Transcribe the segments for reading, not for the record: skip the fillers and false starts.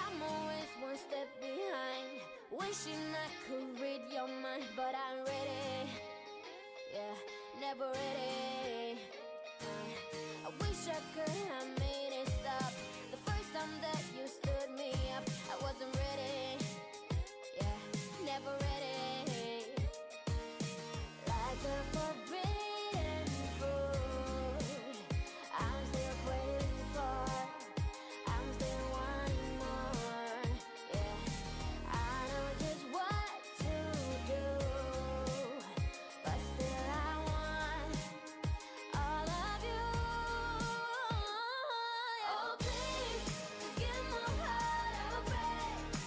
I'm always one step behind, wishing I could read your mind, but I'm ready, yeah, never ready. I wish I could have made it stop the first time that you stood me up. I wasn't ready, yeah, never ready. Like a forbidden fruit, I'm still waiting for, I'm still wanting more, yeah. I know just what to do, but still I want all of you. Oh please, just give my heart a break.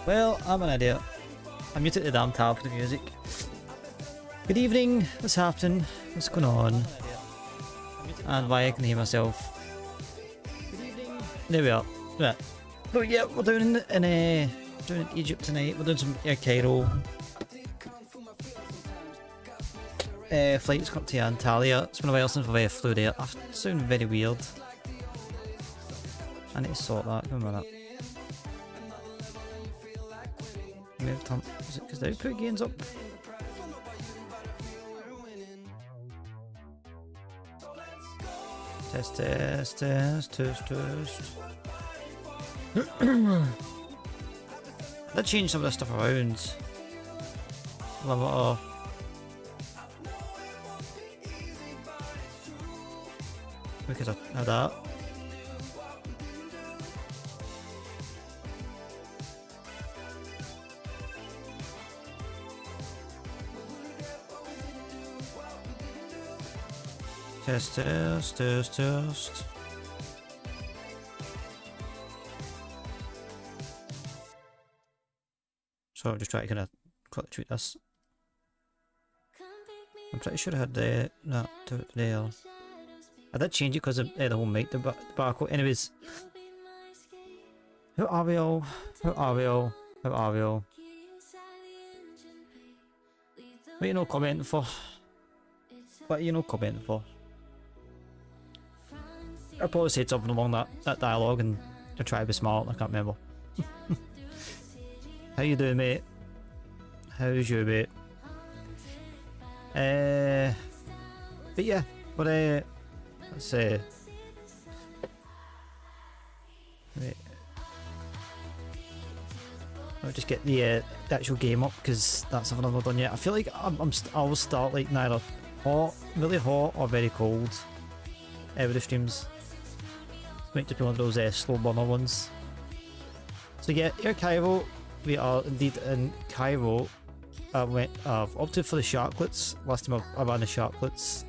Well, I'm an idiot. I muted the damn tab for the music. Good evening, what's happening? What's going on? And why I can hear myself. There we are. Right. So yeah, we're doing in Egypt tonight. We're doing some AirCairo flights up to Antalya. It's been a while since we've flew there. I sound very weird. I need to sort that. Give me a minute. Is it because the output gains up? Test. Let's change some of this stuff around. Because I had that. Test. So I'll just try to kind of quickly tweet this. I'm pretty sure I had that to there. I did change it because of the whole mic debacle. Anyways, who are we all? What are you not commenting for? I probably said something along that dialogue and I try to be smart. I can't remember. How you doing, mate? How's you, mate? But yeah, but let's say wait. I'll just get the actual game up because that's something I've not done yet. I feel like I always start like neither hot, really hot, or very cold with the streams. Might just be one of those slow burner ones. So yeah, AirCairo, we are indeed in Cairo. I've opted for the sharklets. Last time I ran the sharklets.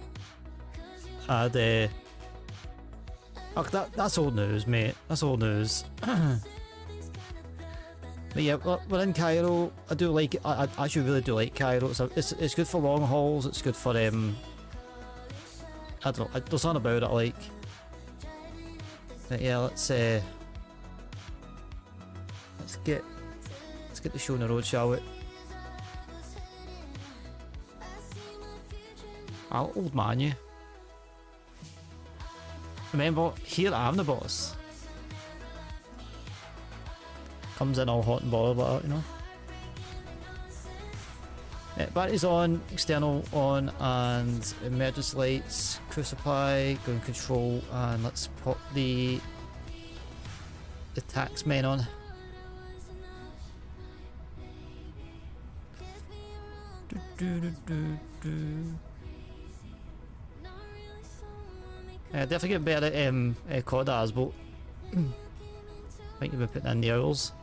That's old news, mate. That's old news. But yeah, we're in Cairo. I do like it. I actually really do like Cairo. It's good for long hauls. It's good for I don't know. There's something about it I like. But yeah, let's get the show on the road, shall we? Old man, you. Remember, here I am the boss. Comes in all hot and bothered about it, you know. Batteries on, external on, and emergency lights, crew supply, going control, and let's put the taxmen on. Definitely get better at Cordars, but I think you've been putting in the hours.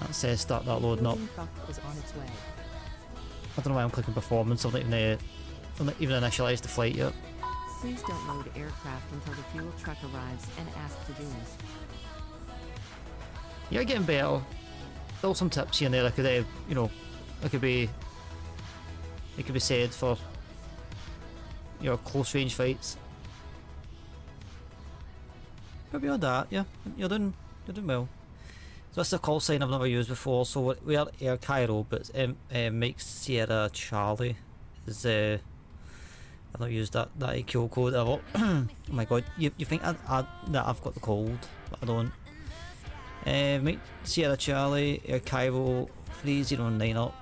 Let's start that loading up. I don't know why I'm clicking performance. I've not even initialized the flight yet. Please don't load aircraft until the fuel truck arrives and ask to do it. You're getting better. Still some tips here and there that could, it could be said for your close range fights. But beyond that, yeah, you're doing well. So that's a call sign I've never used before. So we are AirCairo, but Mike Sierra Charlie is I've not used that AQ code ever. Oh my god, you think that I've got the cold, but I don't. Mike Sierra Charlie, AirCairo 309 up.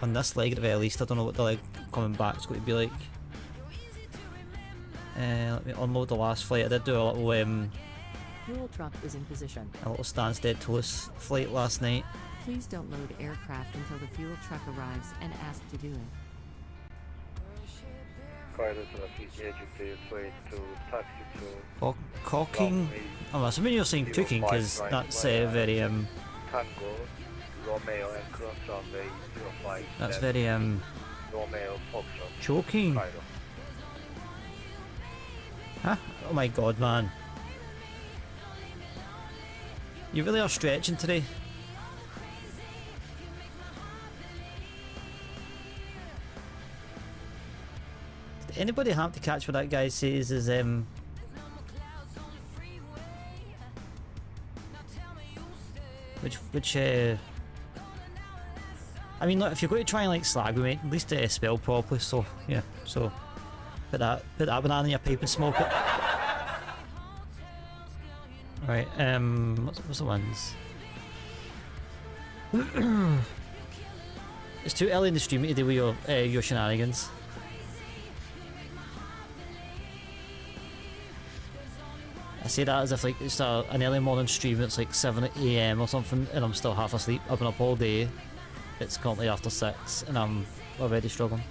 On this leg at the very least, I don't know what the leg coming back is going to be like. Let me unload the last flight. I did do a little fuel truck is in position. A little Stansted Toast flight last night. Please don't load aircraft until the fuel truck arrives and ask to do it. Cocking? I'm assuming you're saying cooking because that's very that's very choking. Huh? Oh my god, man. You really are stretching today. Did anybody happen to catch what that guy says is which I mean, look, if you're going to try and like slag me, at least spell properly. So yeah, so put that banana in your pipe and smoke it. Right, what's the ones? It's too early in the stream to deal with your shenanigans. I say that as if like it's an early morning stream, it's like 7 AM or something, and I'm still half asleep. I've been up all day. It's currently after 6, and I'm already struggling.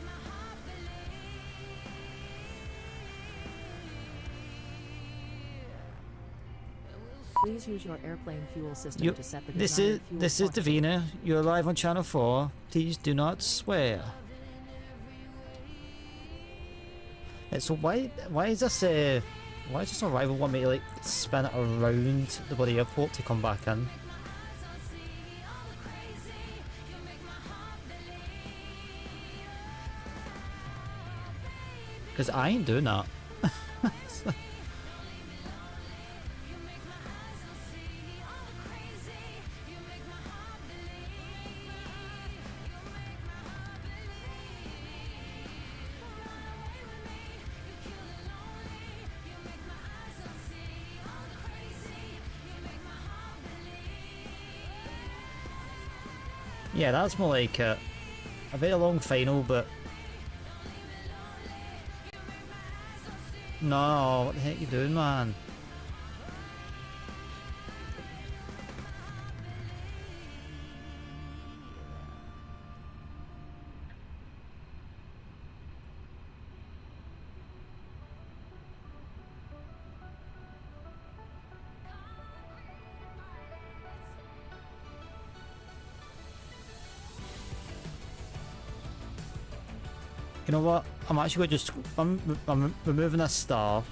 Please use your airplane fuel system to set the This desired fuel is quantity. Davina. You're live on channel 4. Please do not swear. So why is this arrival want me to like spin it around the bloody airport to come back in? Because I ain't doing that. Yeah, that's more like a very long final, but no, what the heck you doing, man? You know what? I'm actually going to I'm removing this star.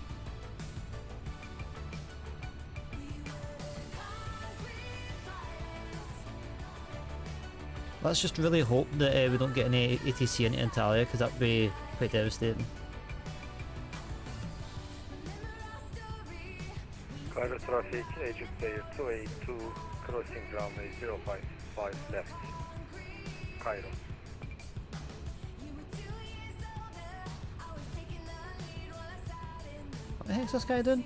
Let's just really hope that we don't get any ATC into Italia, because that'd be quite devastating. Cairo traffic, Egypt Air 282, crossing runway 055 left. Cairo. What the heck's this guy doing?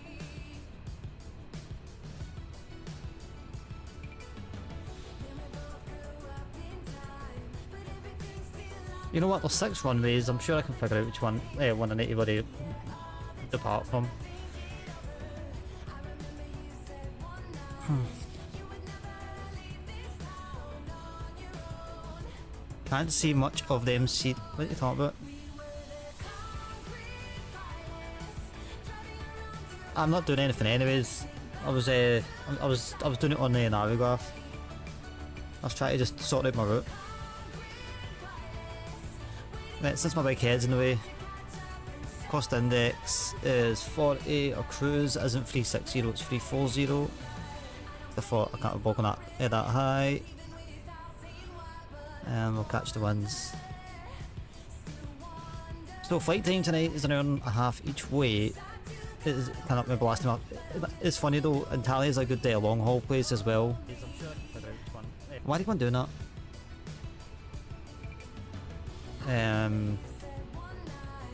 You know what? There's 6 runways. I'm sure I can figure out which one I need to depart from. Can't see much of the MC. What are you talking about? I'm not doing anything anyways. I was doing it on the Navigraph. I was trying to just sort out my route. Right, since my big head's in the way, cost index is 40, our cruise isn't 360, it's 340. I thought I can't walk on that high. And we'll catch the winds. So flight time tonight is an hour and a half each way. It is kind of blasting up. It's funny though, Antalya is a good long haul place as well. Why do you want doing that?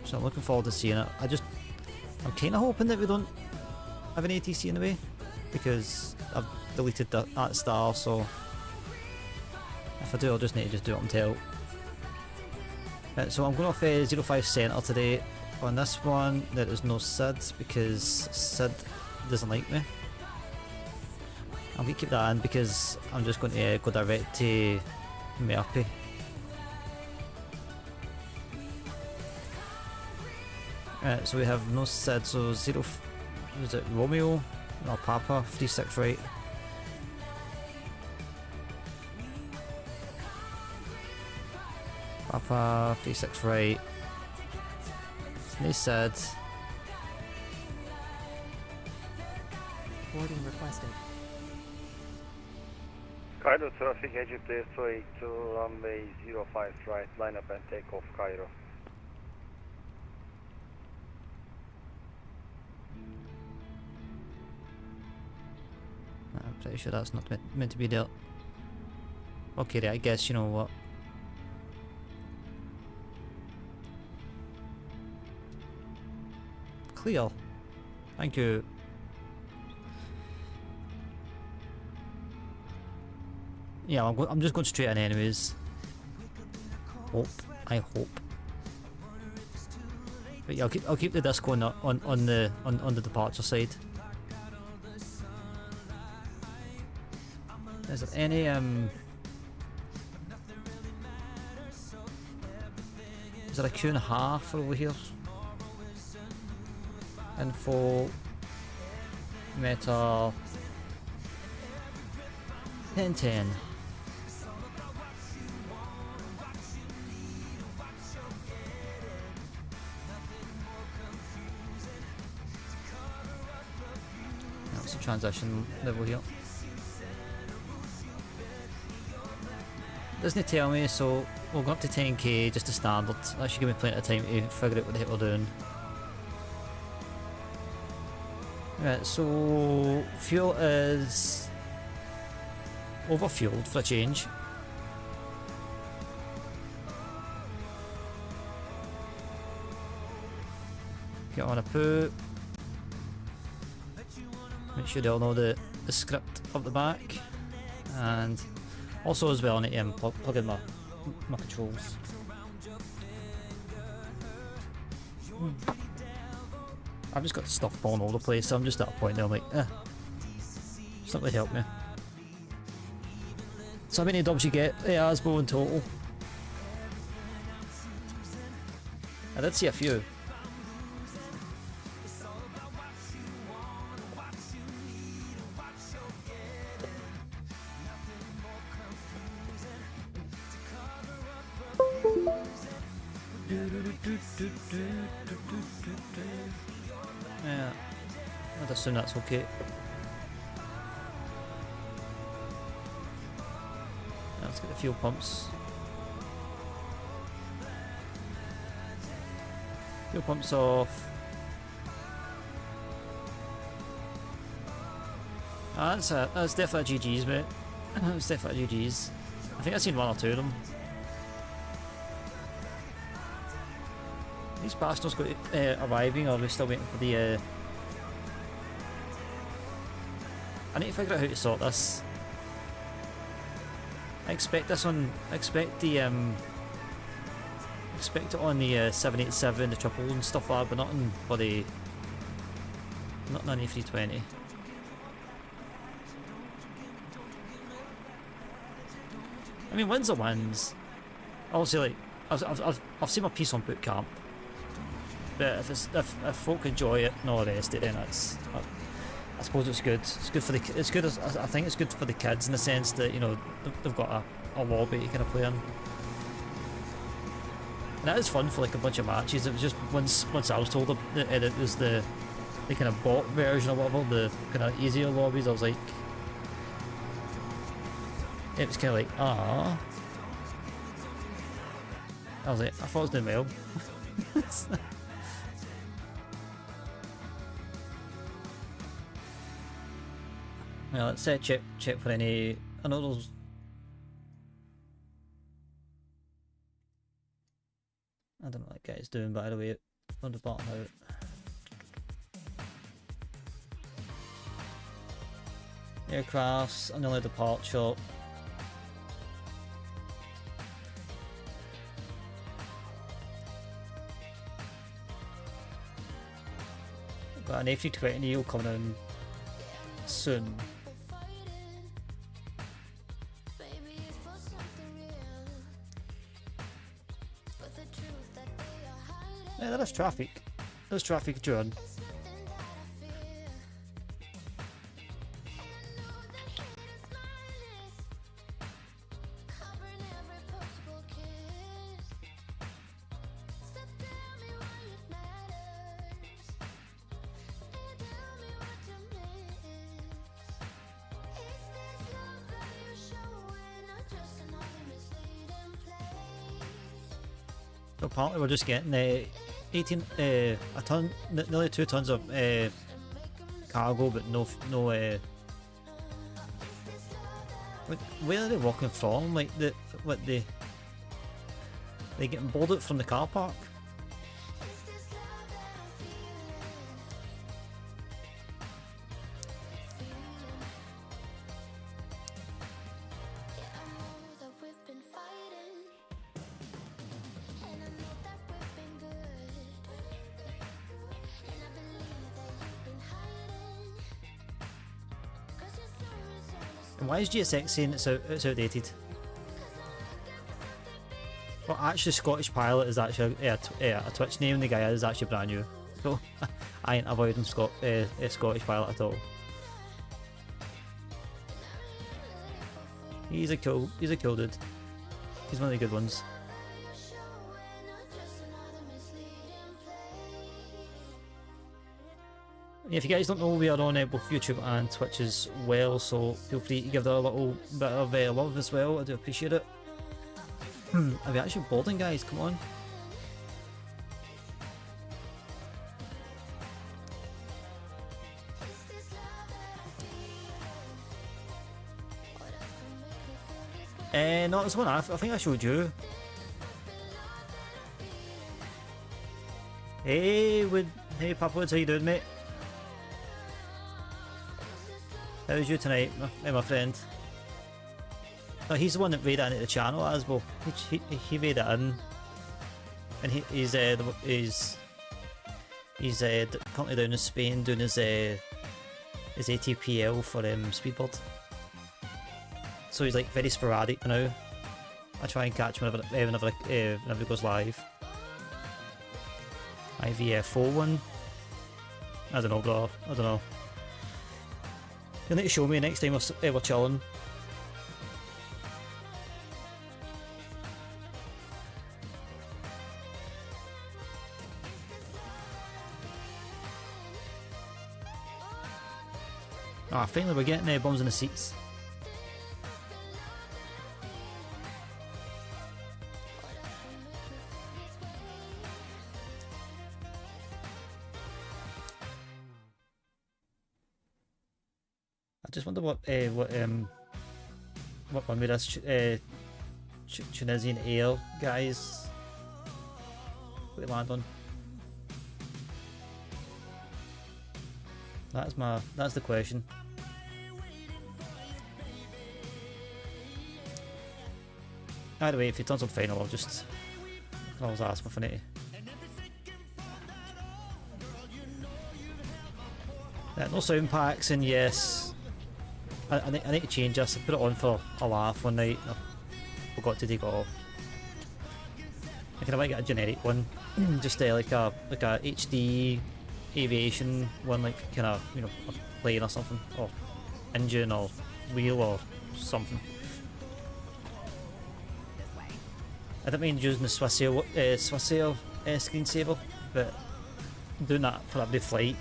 So I'm looking forward to seeing it. I'm kind of hoping that we don't have an ATC in the way, because I've deleted that star, so if I do, I'll just need to do it on tail. Right, so I'm going off 05 centre today. On this one, there is no Sid, because Sid doesn't like me. I'm going to keep that in, because I'm just going to go direct to Merpy. Right, so we have no Sid, so is it Romeo? No, Papa, 36 right. Papa, 36 right. No Sid. Boarding requested. Cairo traffic, Egypt Air 282, runway 05 right, line up and take off Cairo. I'm pretty sure that's not meant to be there. Okay, I guess you know what. Clear. Thank you. Yeah, I'm just going straight in anyways. I hope. But yeah, I'll keep the disc on the departure side. Is there any is there a queue and a half over here? Info Meta 1010. That's the transition level here. Doesn't it tell me, so we'll go up to 10k just a standard. That should give me plenty of time to figure out what the heck we're doing. Right, so fuel is overfueled for a change. Get on a poo. Make sure they all know the script up the back. And also as well I need to plug in my controls. I've just got stuff falling all over the place, so I'm just at a point now I'm like, it's not really help me. So how many dubs you get? Yeah, Asbo in total. I did see a few. Yeah, I'd assume that's okay. Let's get the fuel pumps. Fuel pumps off. Ah, that's definitely GG's, mate. That's definitely GG's. I think I've seen one or two of them. These bastards got arriving, or are we still waiting for the I need to figure out how to sort this. I expect this on. I expect the expect it on the 787, the triples and stuff like that, but not on bloody. Not on the A320. I mean, wins are wins. Obviously, like I've seen my piece on boot camp, but if folk enjoy it and all the rest of it, then it's. I suppose it's good. It's good for the. It's good. I think it's good for the kids in the sense that, you know, they've got a lobby to kind of play in. And that is fun for like a bunch of matches. It was just once I was told that it was the kind of bot version or whatever, the kind of easier lobbies. I was like, it was kind of like, ah. I was like, I thought it was doing well. Yeah, let's check for any. I know those. I don't know what that guy's doing, by the way. On the bottom out. Aircrafts, another departure. Got an A320 coming in soon. Yeah, there is traffic. There's traffic during. So apparently we're just getting 18, a ton, nearly 2 tons of cargo, but no, like, where are they walking from? Like they getting boarded from the car park? And why is GSX saying it's outdated? Well, actually, Scottish Pilot is actually a Twitch name. The guy is actually brand new, so I ain't avoiding Scottish Pilot at all. He's a cool dude. He's one of the good ones. Yeah, if you guys don't know, we are on both YouTube and Twitch as well, so feel free to give that a little bit of love as well. I do appreciate it. Are we actually boarding, guys? Come on. No, this one I think I showed you. Hey, Papa Woods, how you doing, mate? How's you tonight, my friend? No, he's the one that made it into the channel as well. He made it in, and he's currently down in Spain doing his ATPL for Speedbird. So he's like very sporadic now. I try and catch him whenever he goes live. IVF 01. I don't know, bro. I don't know. You'll need to show me next time we're chilling. Ah, finally we're getting bums in the seats. I just wonder what one with us Tunisian Air guys what they land on. That's the question. Either way, if he turns up final, I can always ask him for it. No sound packs, and yes, I need to change this. I put it on for a laugh one night. I forgot to take it off. I might get a generic one, just like a HD aviation one, like kind of, you know, a plane or something, or engine or wheel or something. I don't mind using the Swissair screensaver, but doing that for every flight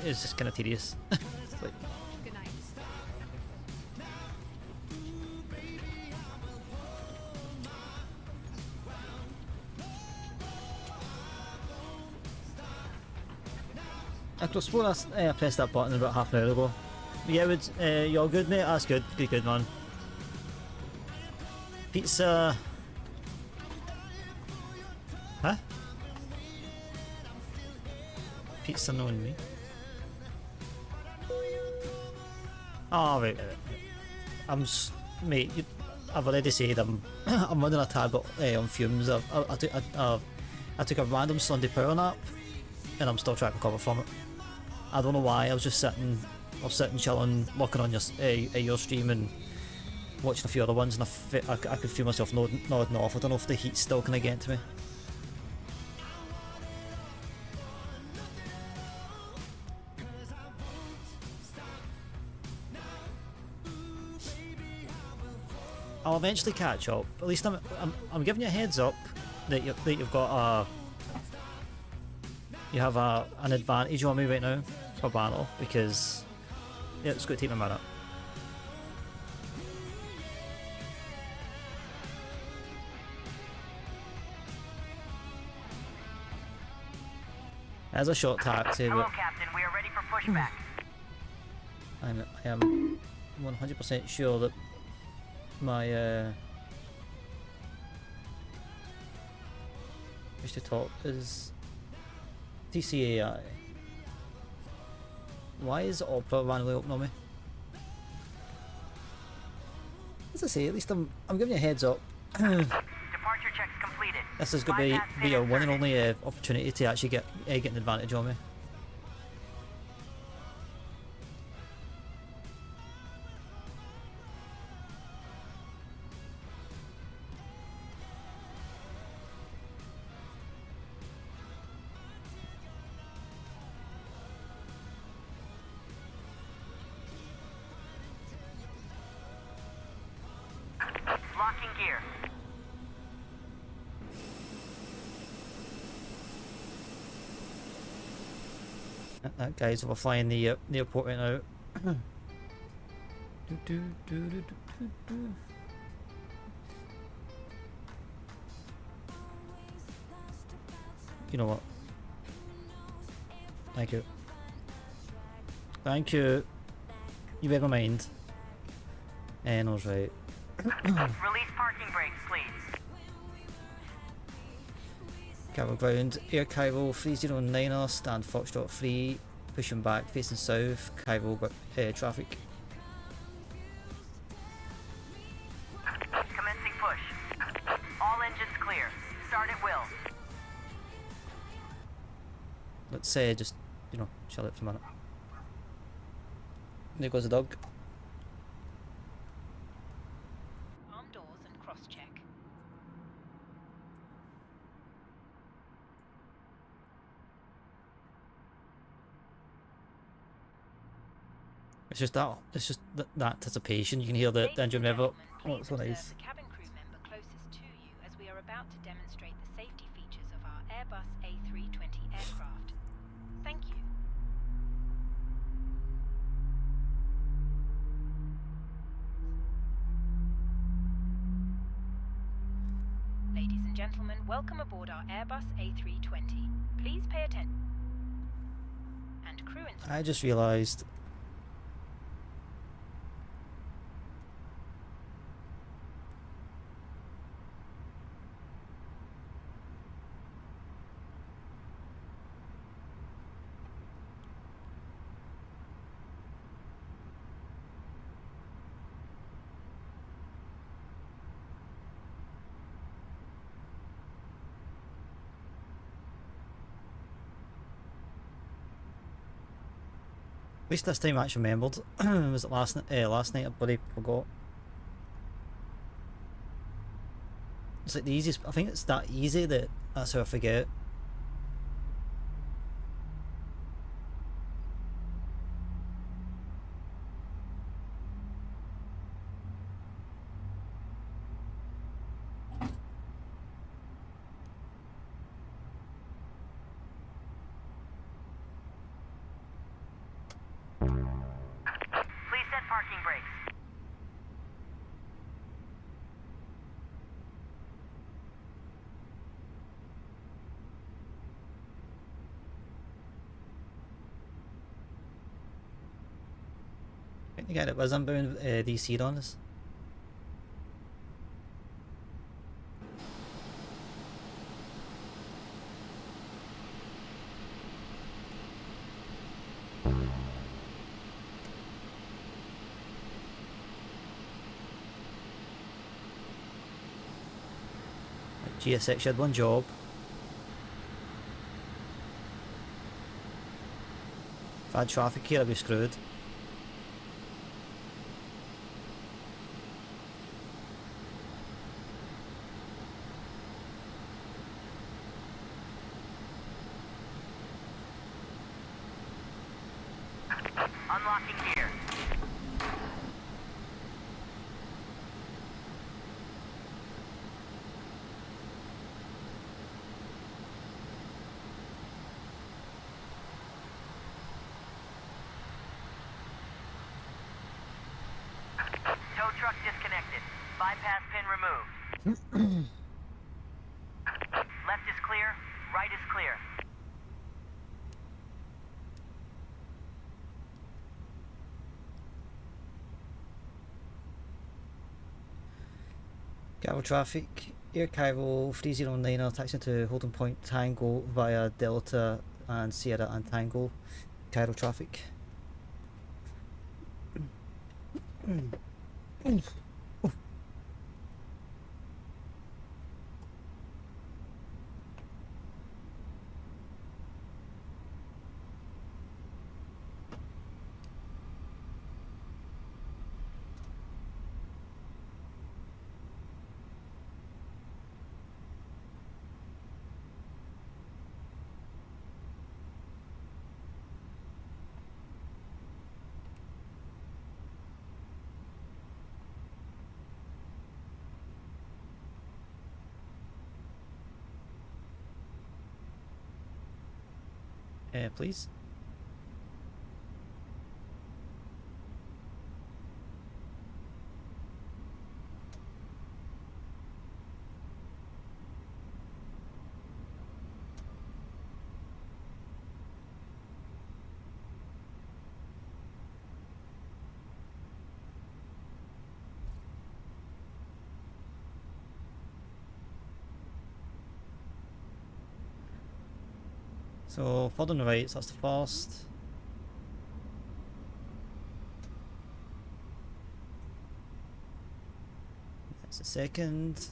is just kind of tedious. Like, Good night. I could have sworn I pressed that button about half an hour ago. Yeah, you're good, mate? That's good. Good, man. Pizza. Huh? Pizza knowing me. Oh, right. Mate, I've already said I'm running a tad bit on fumes. I took a random Sunday power nap, and I'm still trying to recover from it. I don't know why. I was sitting chilling, working on your stream and watching a few other ones, and I could feel myself nodding off. I don't know if the heat's still kind of getting to me. I'll eventually catch up. At least I'm giving you a heads up that you've got you have an advantage on me right now for battle, because yeah, it's going to take me a minute. As a short taxi, Hello, but Captain. We are ready for pushback. I am 100% sure that my wish to talk is TCAI. Why is Opera randomly open on me? As I say, at least I'm giving you a heads up. Departure checks completed. This is going to be your one and only opportunity to actually get an advantage on me. Locking gear. That guy's overflying the airport right now. You know what? Thank you. Thank you. You read my mind. And I was right. Release parking brakes, please. Capital ground, AirCairo 309er, stand Foxtrot 3, pushing back, facing south, Cairo traffic. Commencing push. All engines clear. Start at will. Let's just, you know, chill out for a minute. There goes the dog. Arm doors and cross-check. It's just that anticipation. You can hear the engine rev up. Oh, it's so nice. The cabin crew member closest to you as we are about to demonstrate the safety features of our Airbus A320 aircraft. Thank you. Ladies and gentlemen, welcome aboard our Airbus A320. Please pay attention. And crew instructions. I just realised. At least this time I actually remembered. Was it last night I bloody forgot. It's like the easiest. I think it's that easy that's how I forget. Please set parking brakes. I think the guy that was inbound DC'd on us. GSX, you had one job. If I had traffic here, I'd be screwed. Unlocking gear. Tow truck disconnected. Bypass pin removed. Left is clear. Right is clear. Cairo traffic, AirCairo 309er taxi to holding point Tango via Delta and Sierra and Tango. Cairo traffic. Please. So, forward on the right, so that's the first. That's the second.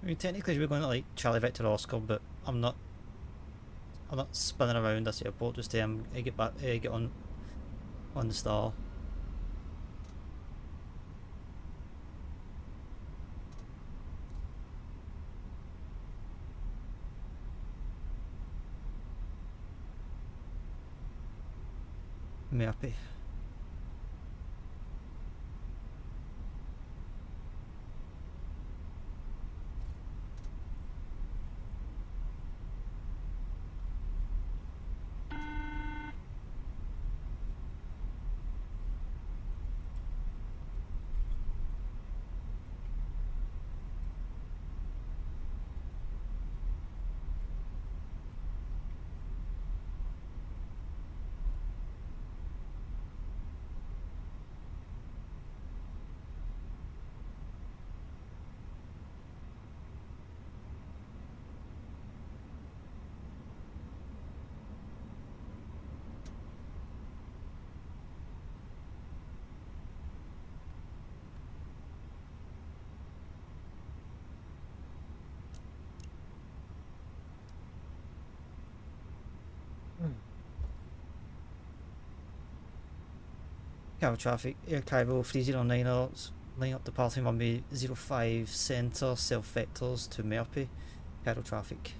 I mean, technically we're going to like Charlie Victor Oscar, but I'm not spinning around this airport just to get back, get on the star. Merpy. Cairo traffic, AirCairo 309er, line up departing runway 05 centre, self vectors to Merpy. Cairo traffic.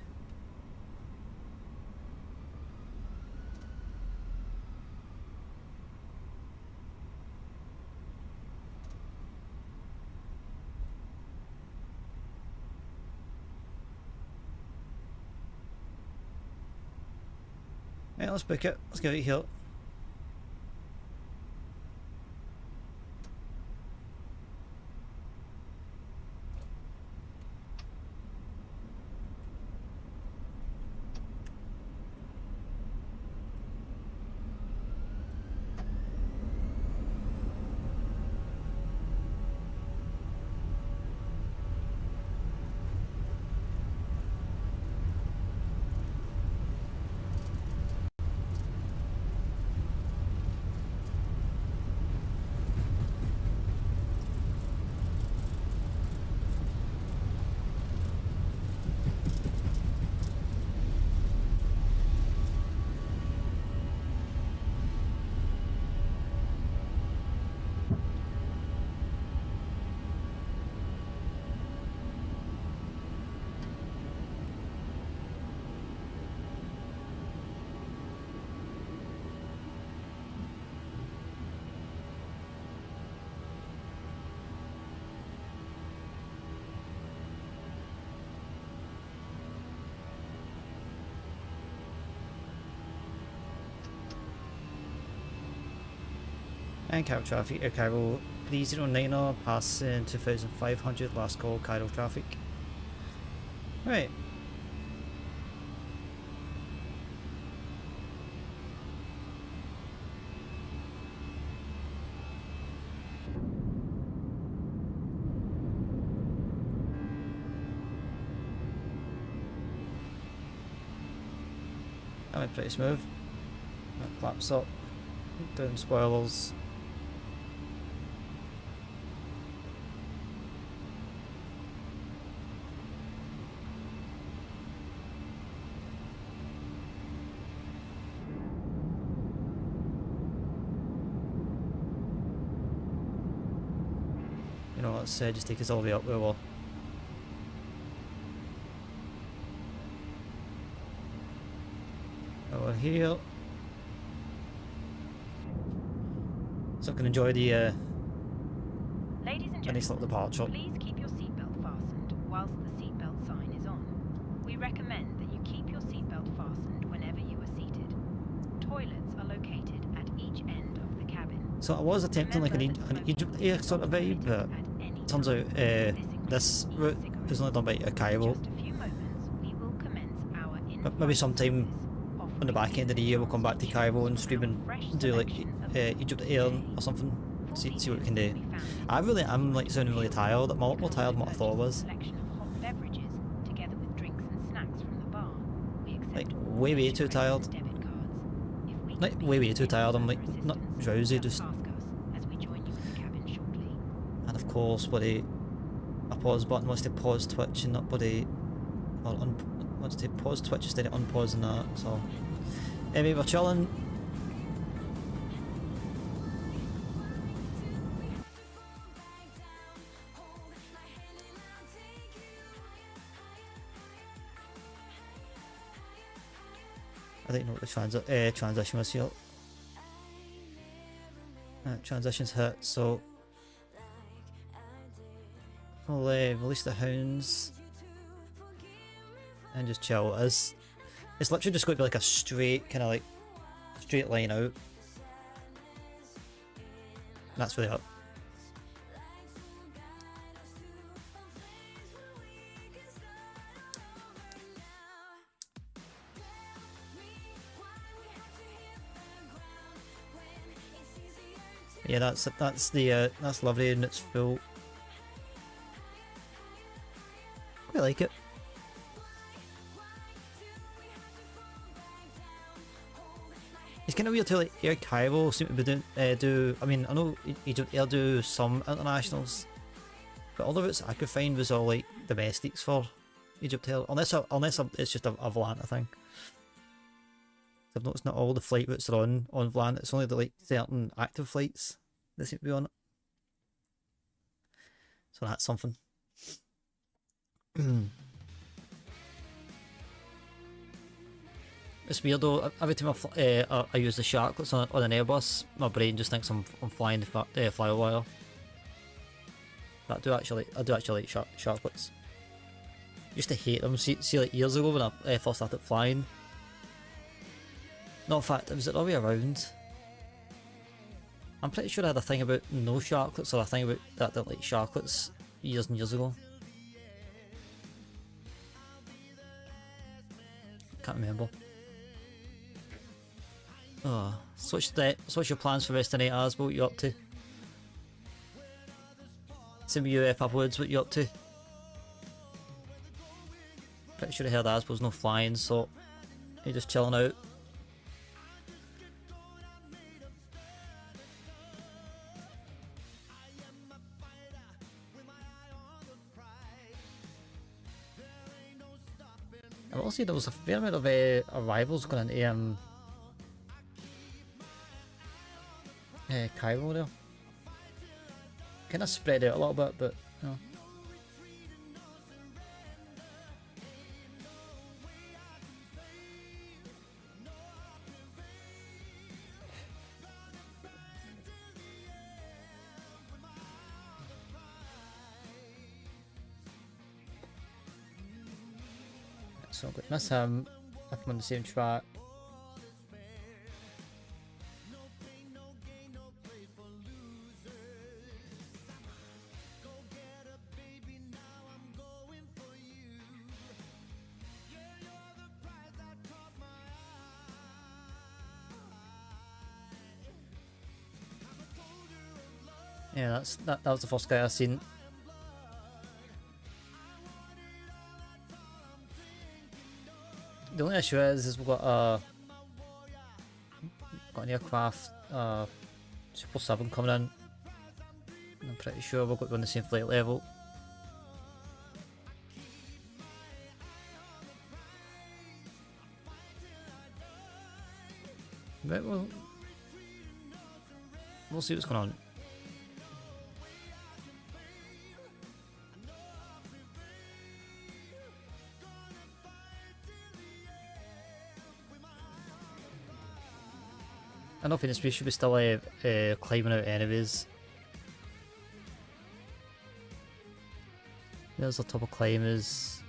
Yeah, let's book it. Let's get it here. AirCairo traffic, AirCairo 309er, passing 2500, last call, Cairo traffic. Right. That went pretty smooth. That claps up, down spoilers. You know, let's just take us all the way up where we're. Over here. So I can enjoy the Ladies and nice little gentlemen, departure. please keep your seatbelt fastened whilst the seatbelt sign is on. We recommend that you keep your seatbelt fastened whenever you are seated. Toilets are located at each end of the cabin. So I was attempting like an Egypt Air sort of vibe, but turns out this route is only done by AirCairo. Just a few moments, we will commence our Maybe sometime on the back end of the year we'll come back to Cairo and stream and do like Egypt Air or something. See what we can do. I'm like sounding really tired. I'm a lot more tired than what I thought I was. Like way too tired. Like way too tired. I'm like not drowsy, just. And of course, buddy, a pause button wants to pause Twitch and not buddy, or wants to pause Twitch instead of unpausing that. So anyway, we're chilling. I didn't know what the transition was here. Transition's hit, so we'll release the hounds and just chill. It's literally just going to be like a straight kind of like straight line out. That's really up. Yeah, that's lovely and it's full. I like it. It's kind of weird to like AirCairo seem to be doing I mean, I know Egypt Air do some internationals, but all the routes I could find was all like domestics for Egypt Air, unless it's just a Volanta thing. I've noticed not all the flight routes are on Volanta. It's only the like certain active flights that seem to be on it. So that's something. It's weird though. Every time I use the sharklets on an Airbus, my brain just thinks I'm flying the Flywire. But I do actually like sharklets. Used to hate them. See like years ago when I first started flying. No, in fact, it was the other way around. I'm pretty sure I had a thing about no sharklets, or a thing about that didn't like sharklets years and years ago. Can't remember. Oh, so what's your plans for the rest of the night, Asbo? What you up to? Same with you, Papa Woods, what you up to? Pretty sure I heard Asbo's no flying, so you're just chilling out. I will say there was a fair amount of arrivals going into Cairo there. Kind of spread out a little bit, but you know. So good. Miss him if I'm on the same track. Yeah, that was the first guy I seen. The only issue is we've got an aircraft, Super 7 coming in. I'm pretty sure we're going to be on the same flight level. Right, well, we'll see what's going on. I don't think we should be still climbing out anyways. There's the top of climbers.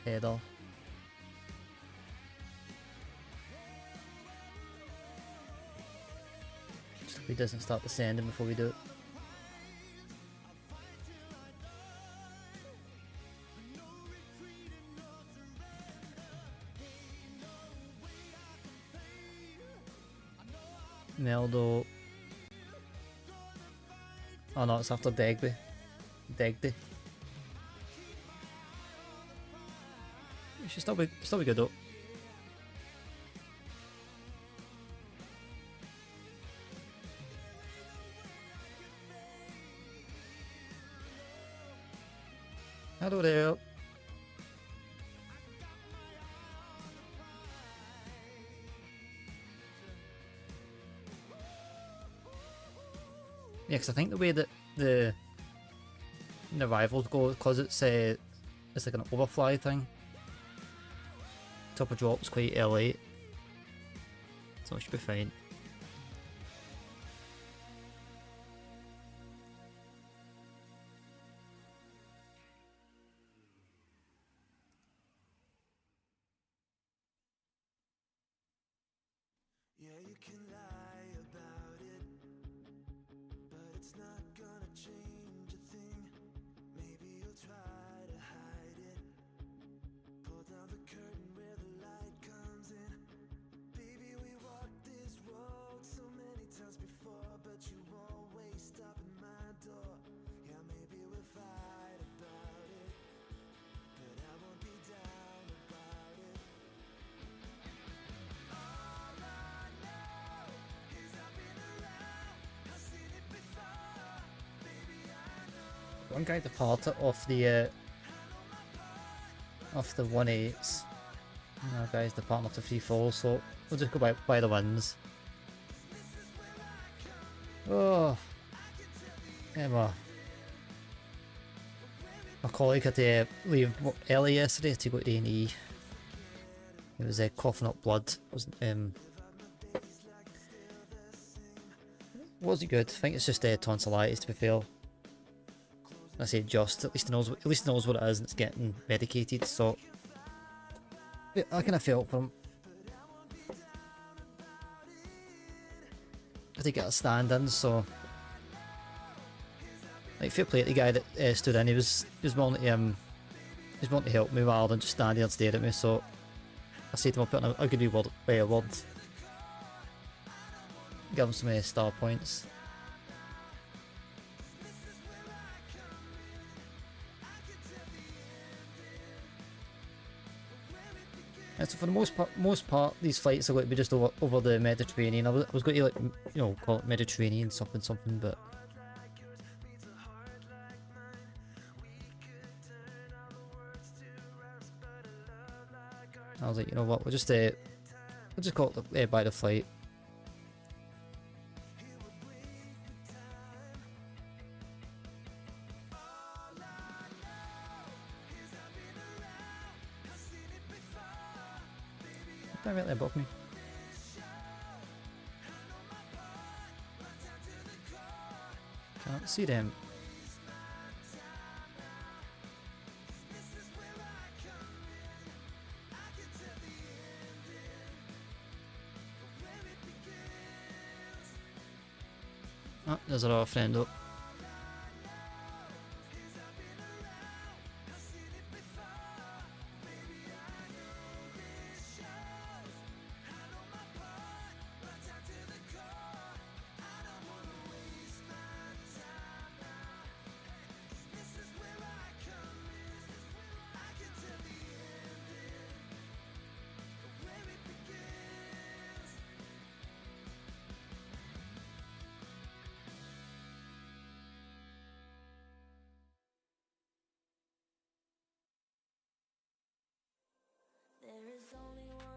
Pedal. Just hope he doesn't start descending before we do it. Meldo. Oh no, it's after Degby. Degby. It should still be good though. Hello there. Yeah, because I think the way that the rivals go, because it's like an overfly thing. Top of drop's quite early, so it should be fine. Yeah, you can lie about it, but it's not gonna change a thing. Maybe you'll try to hide it. Pull down the curtain where the light comes in. Baby, we walked this road so many times before, but you always stop at my door. Yeah, maybe we'll fight about it, but I won't be down about it. All I know is I've been around, I've seen it before. Baby, I know. One guy departed off the 1-8s. Another guy's departing off the 3-4s, so we'll just go by the wins. Oh, yeah, my colleague had to leave early yesterday to go to A&E. He was coughing up blood. Wasn't good. I think it's just tonsillitis, to be fair. I say just. At least he knows what it is, and it's getting medicated. So yeah, I kind of felt for him. I think get a stand in, so like fair play to the guy that stood in. He was willing to help me rather than just stand there and stare at me. So I said to him, I'll put in a good word. Give him some star points. And so for the most part, these flights are going to be just over the Mediterranean. I was going to like, call it Mediterranean something, but I was like, you know what, we'll just call it by the flight. Directly above me. Can't see them. Oh, there's our friend up.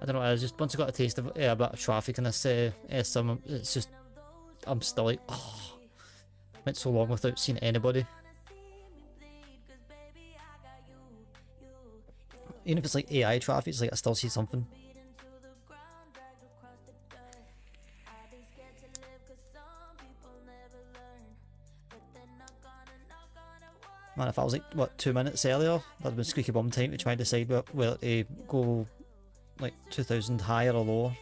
I don't know. I just once I got a taste of a bit of traffic in this summer, it's just I'm still like, oh, went so long without seeing anybody. Even if it's like AI traffic, it's like I still see something. Man, if I was like, what, 2 minutes earlier, that'd have been squeaky bum time to try and decide whether to go like 2000 higher or lower.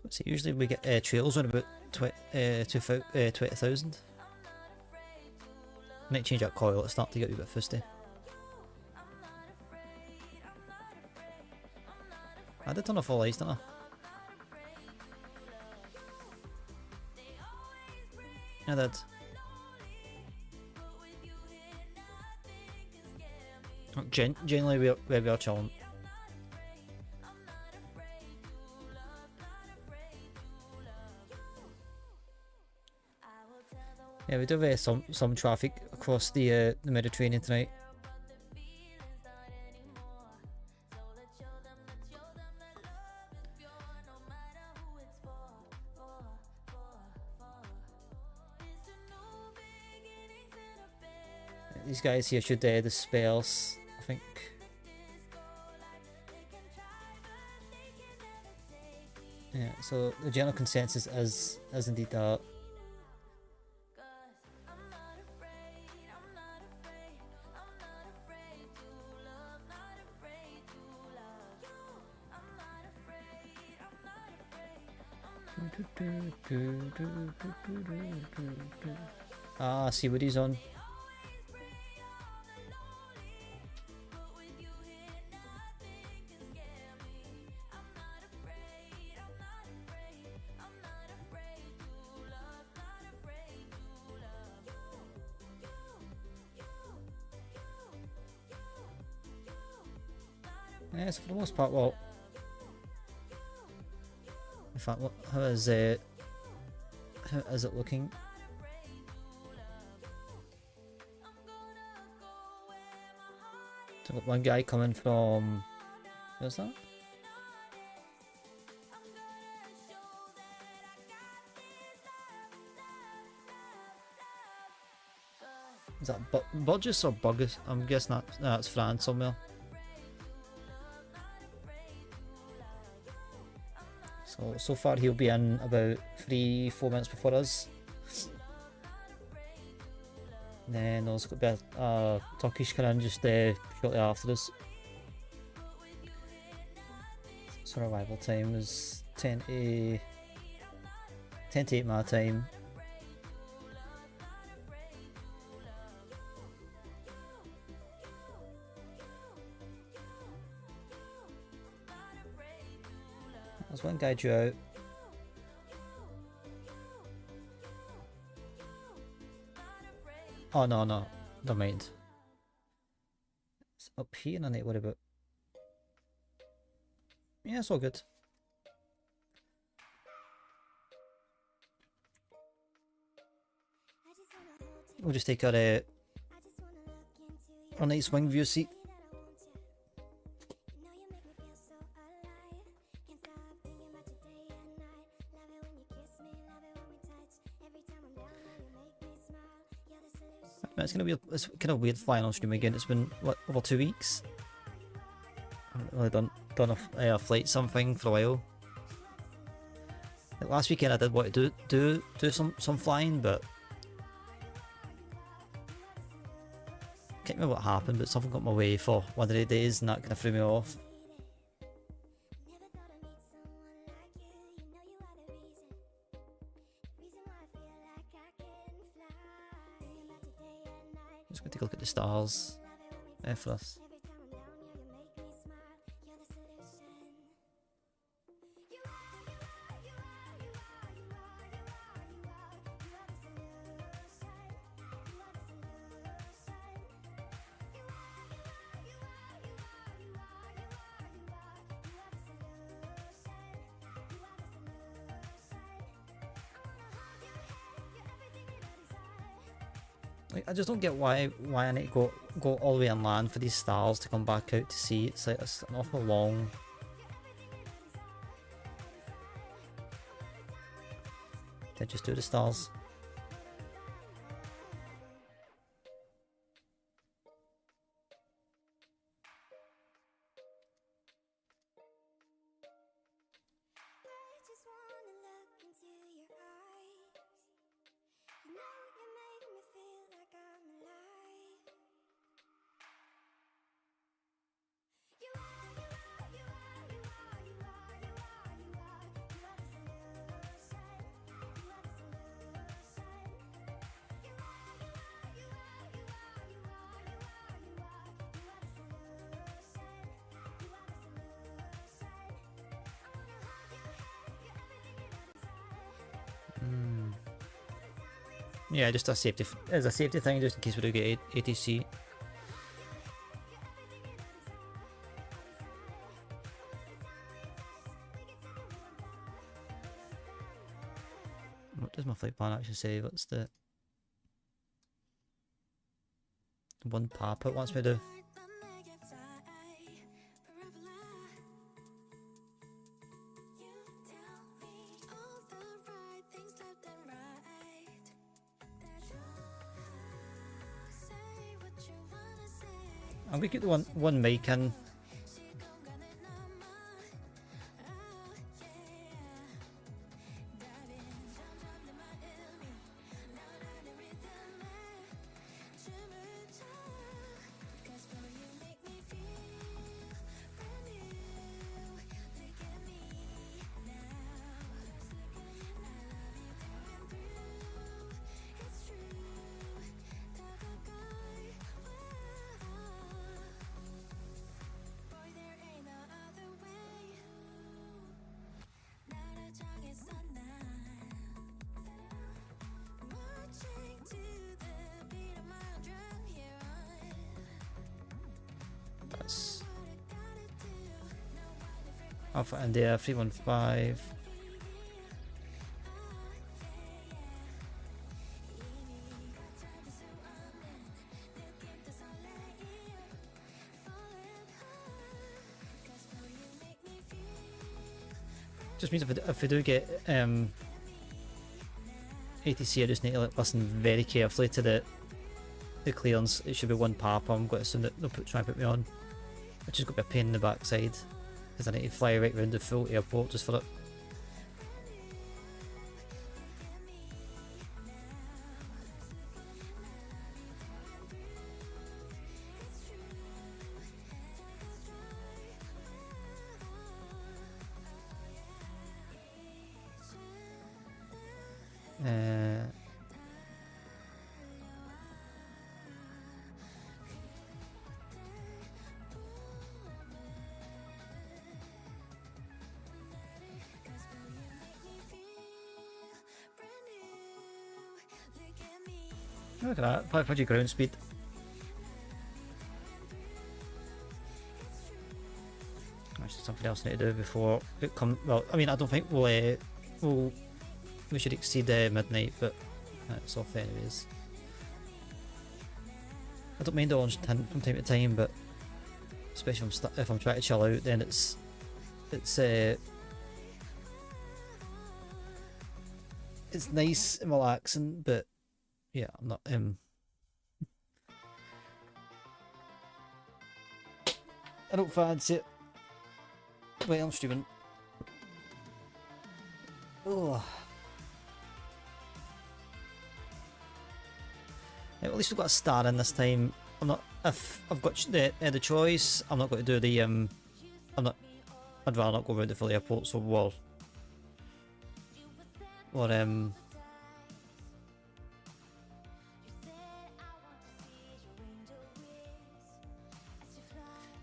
So usually we get trails on about 20,000. Might change that coil, it's starting to get a bit fusty. I did turn off all lights, didn't I? I did. Generally we are chilling. Yeah, we do have some traffic across the Mediterranean tonight. These guys here should disperse, I think. Yeah, so the general consensus is indeed that. Ah, I see what he's on. Yes, for the most part, well, in fact, how is it looking? So got one guy coming from, where's that? Is that Burgess or Burgess? I'm guessing that's France somewhere. So far he'll be in about 3-4 minutes before us. Then there's got a bit of Turkish coming in just shortly after us. So our arrival time is 10 to 8 my time. There's one guy due out. Oh no, never mind. It's up here and I need to worry about. Yeah, it's all good. We'll just take our nice wing view seat. It's kind of weird flying on stream again. It's been what, over 2 weeks. I haven't really done a flight something for a while. Like last weekend I did want to do some flying, but I can't remember what happened. But something got in my way for one of the days, and that kind of threw me off. Just going to take a look at the stars there for us. Like, I just don't get why I need to go all the way inland for these stars to come back out to sea. It's like it's an awful long. They just do the stars. Yeah, just a safety as a safety thing, just in case we do get ATC. What does my flight plan actually say? What's the one pop it wants me to do? I'm gonna keep the one mic in. Alpha India 315. Just means if we do get ATC, I just need to listen very carefully to the clearance. It should be one pop. I'm going to assume that they'll try and put me on, which is going to be a pain in the backside because I need to fly right around the full airport just for it. Look at that, 500 ground speed. Actually, something else I need to do before it comes. Well, I mean, I don't think we should exceed midnight, but it's off anyways. I don't mind the orange tint from time to time, but especially if I'm trying to chill out, then it's nice and relaxing, but yeah, I'm not I don't fancy it. Wait, I'm streaming. Oh. Yeah, at least we've got a star in this time. I'm not. If I've got the choice, I'm not going to do the I'm not. I'd rather not go around the full airport. So or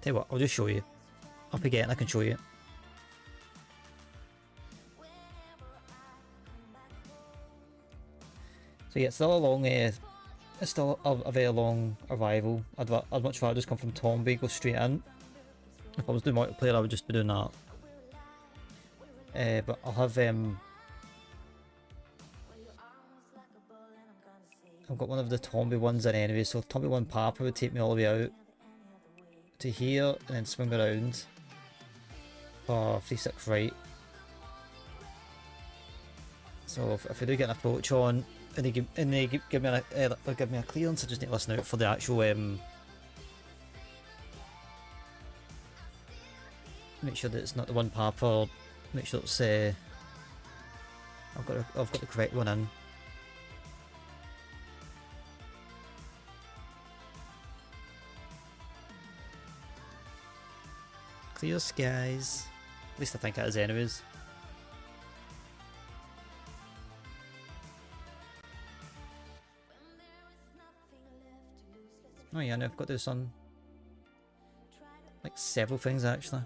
tell you what, I'll just show you. Up again, I can show you. So yeah, it's still a long, it's still a very long arrival. I'd much rather just come from Tmie, go straight in. If I was doing multiplayer, I would just be doing that. But I'll I've got one of the Tommy ones in anyway, so Tommy 1 Papa would take me all the way out to here and then swing around for 3-6 right. So if I do get an approach on and they give me a clearance, I just need to listen out for the actual make sure that it's not the 1 Papa, or make sure it's I've got the correct one in. Clear skies. At least I think it is anyways. Oh yeah, no, I've got this on like several things actually.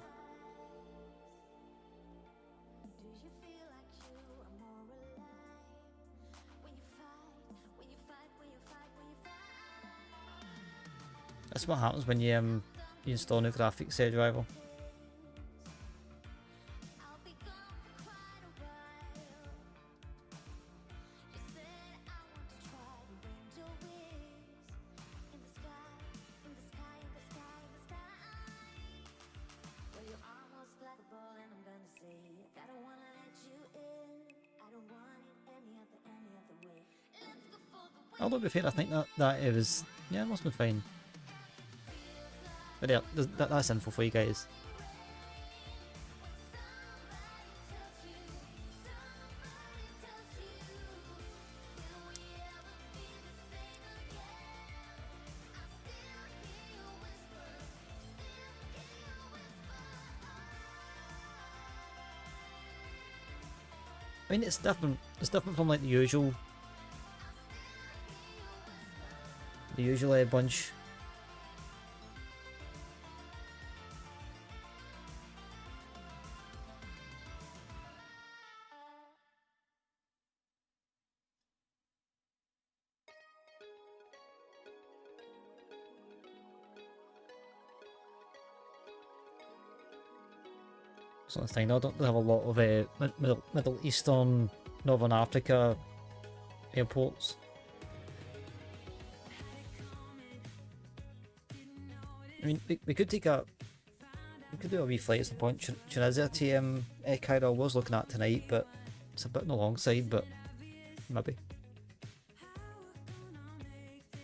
That's what happens when you install new graphics driver. Although to be fair, I think that it was, yeah, it must be fine. But yeah, that's info for you guys. I mean, it's different. It's different from like the usual bunch. So the thing, I don't have a lot of Middle Eastern, Northern Africa airports. I mean, we could do a wee flight at some point. Tunisia to AirCairo I was looking at tonight, but it's a bit on the long side, but maybe.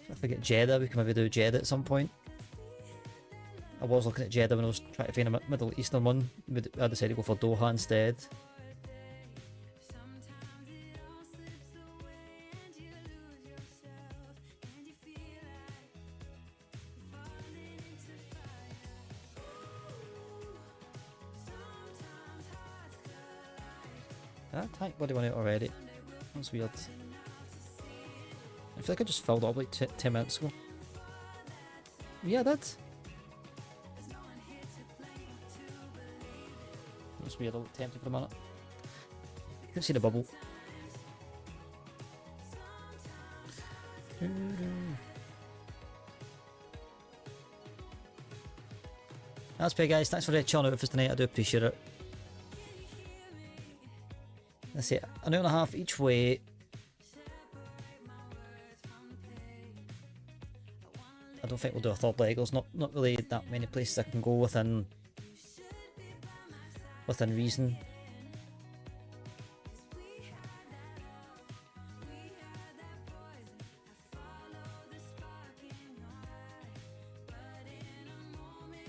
If we get Jeddah, we can maybe do Jeddah at some point. I was looking at Jeddah when I was trying to find a Middle Eastern one. I decided to go for Doha instead. That tank bloody went out already. That's weird. I feel like I just filled up like 10 minutes ago. Yeah, I did. That's weird, I looked empty for a minute. You can see the bubble. That's great, guys. Thanks for chilling out with us tonight. I do appreciate it. Let's see, an hour and a half each way. I don't think we'll do a third leg. There's not really that many places I can go within reason.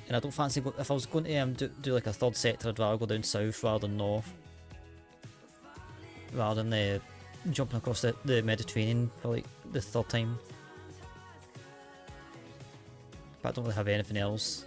And I don't fancy, if I was going to do like a third sector, I'd rather go down south rather than north, rather than jumping across the Mediterranean for like the third time. But I don't really have anything else.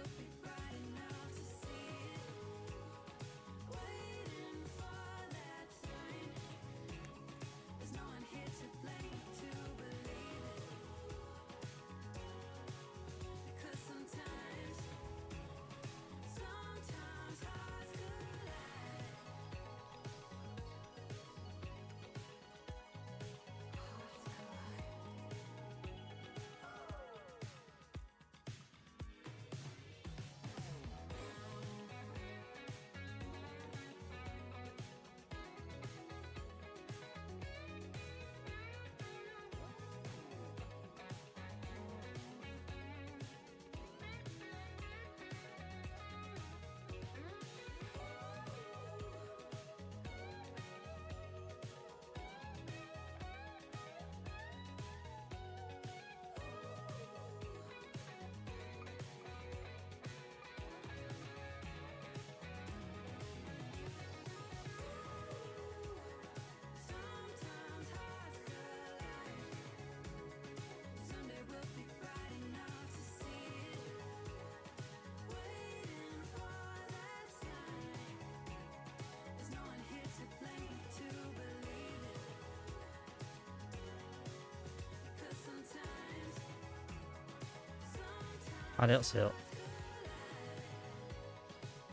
I didn't see it.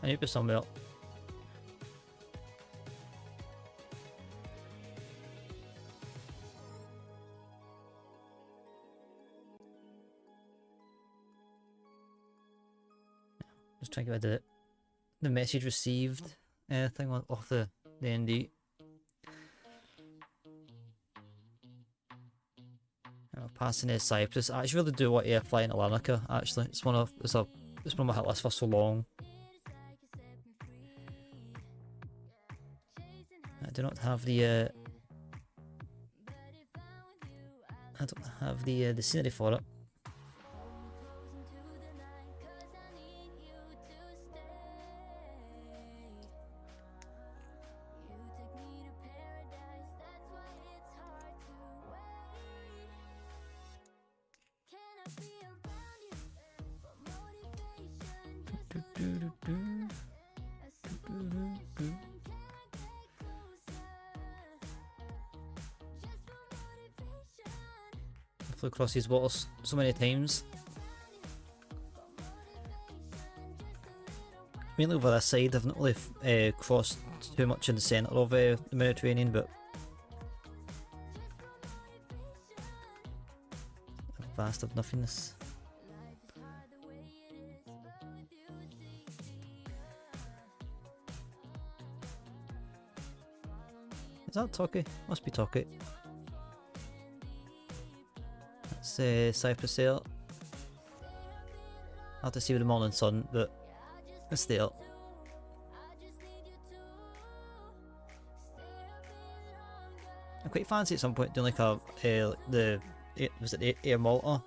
I need to be somewhere. Just trying to get rid of the message received thing off the ND. Passing a Cyprus. I actually really do want to fly into Larnaca. Actually, it's one of my hit list for so long. I do not have the the scenery for it. I flew across these waters so many times. Mainly over this side. I've not really crossed too much in the centre of the Mediterranean, but a vast of nothingness. Is that Turkey? Must be Turkey. That's Cyprus there. Hard to see with the morning sun, but it's there. I quite fancy at some point doing like was it the Air Malta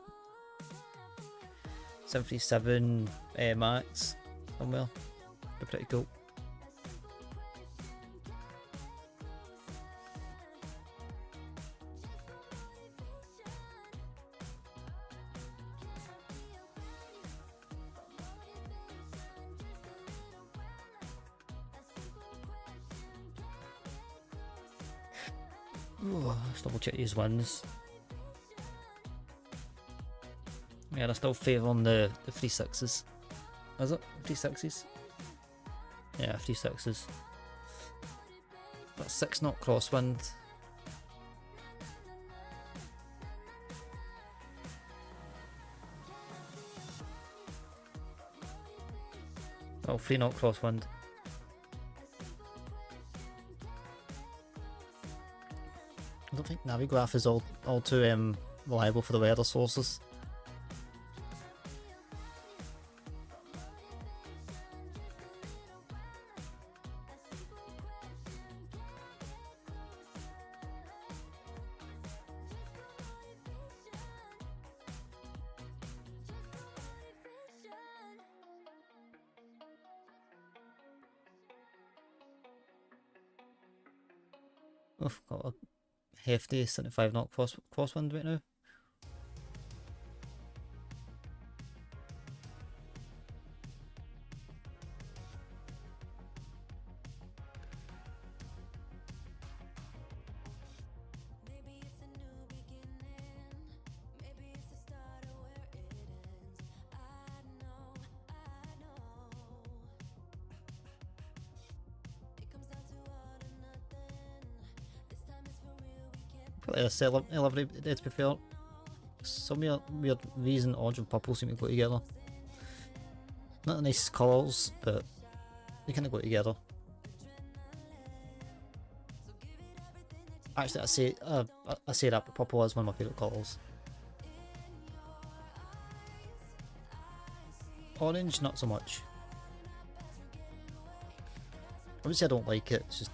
737 Max somewhere. Be pretty cool. Let's double check these ones. Yeah, they're still favouring the 3.6s. Is it? 3.6s? Yeah, 3.6s. That's 6 knot crosswind. Oh, 3 knot crosswind. I don't think Navigraph is all too reliable for the weather sources. I've got a hefty 75 knot crosswind right now. A celebrity to be fair. Some weird reason orange and purple seem to go together. Not the nicest colours, but they kind of go together. Actually, I say that, but purple is one of my favourite colours. Orange, not so much. I would say I don't like it. It's just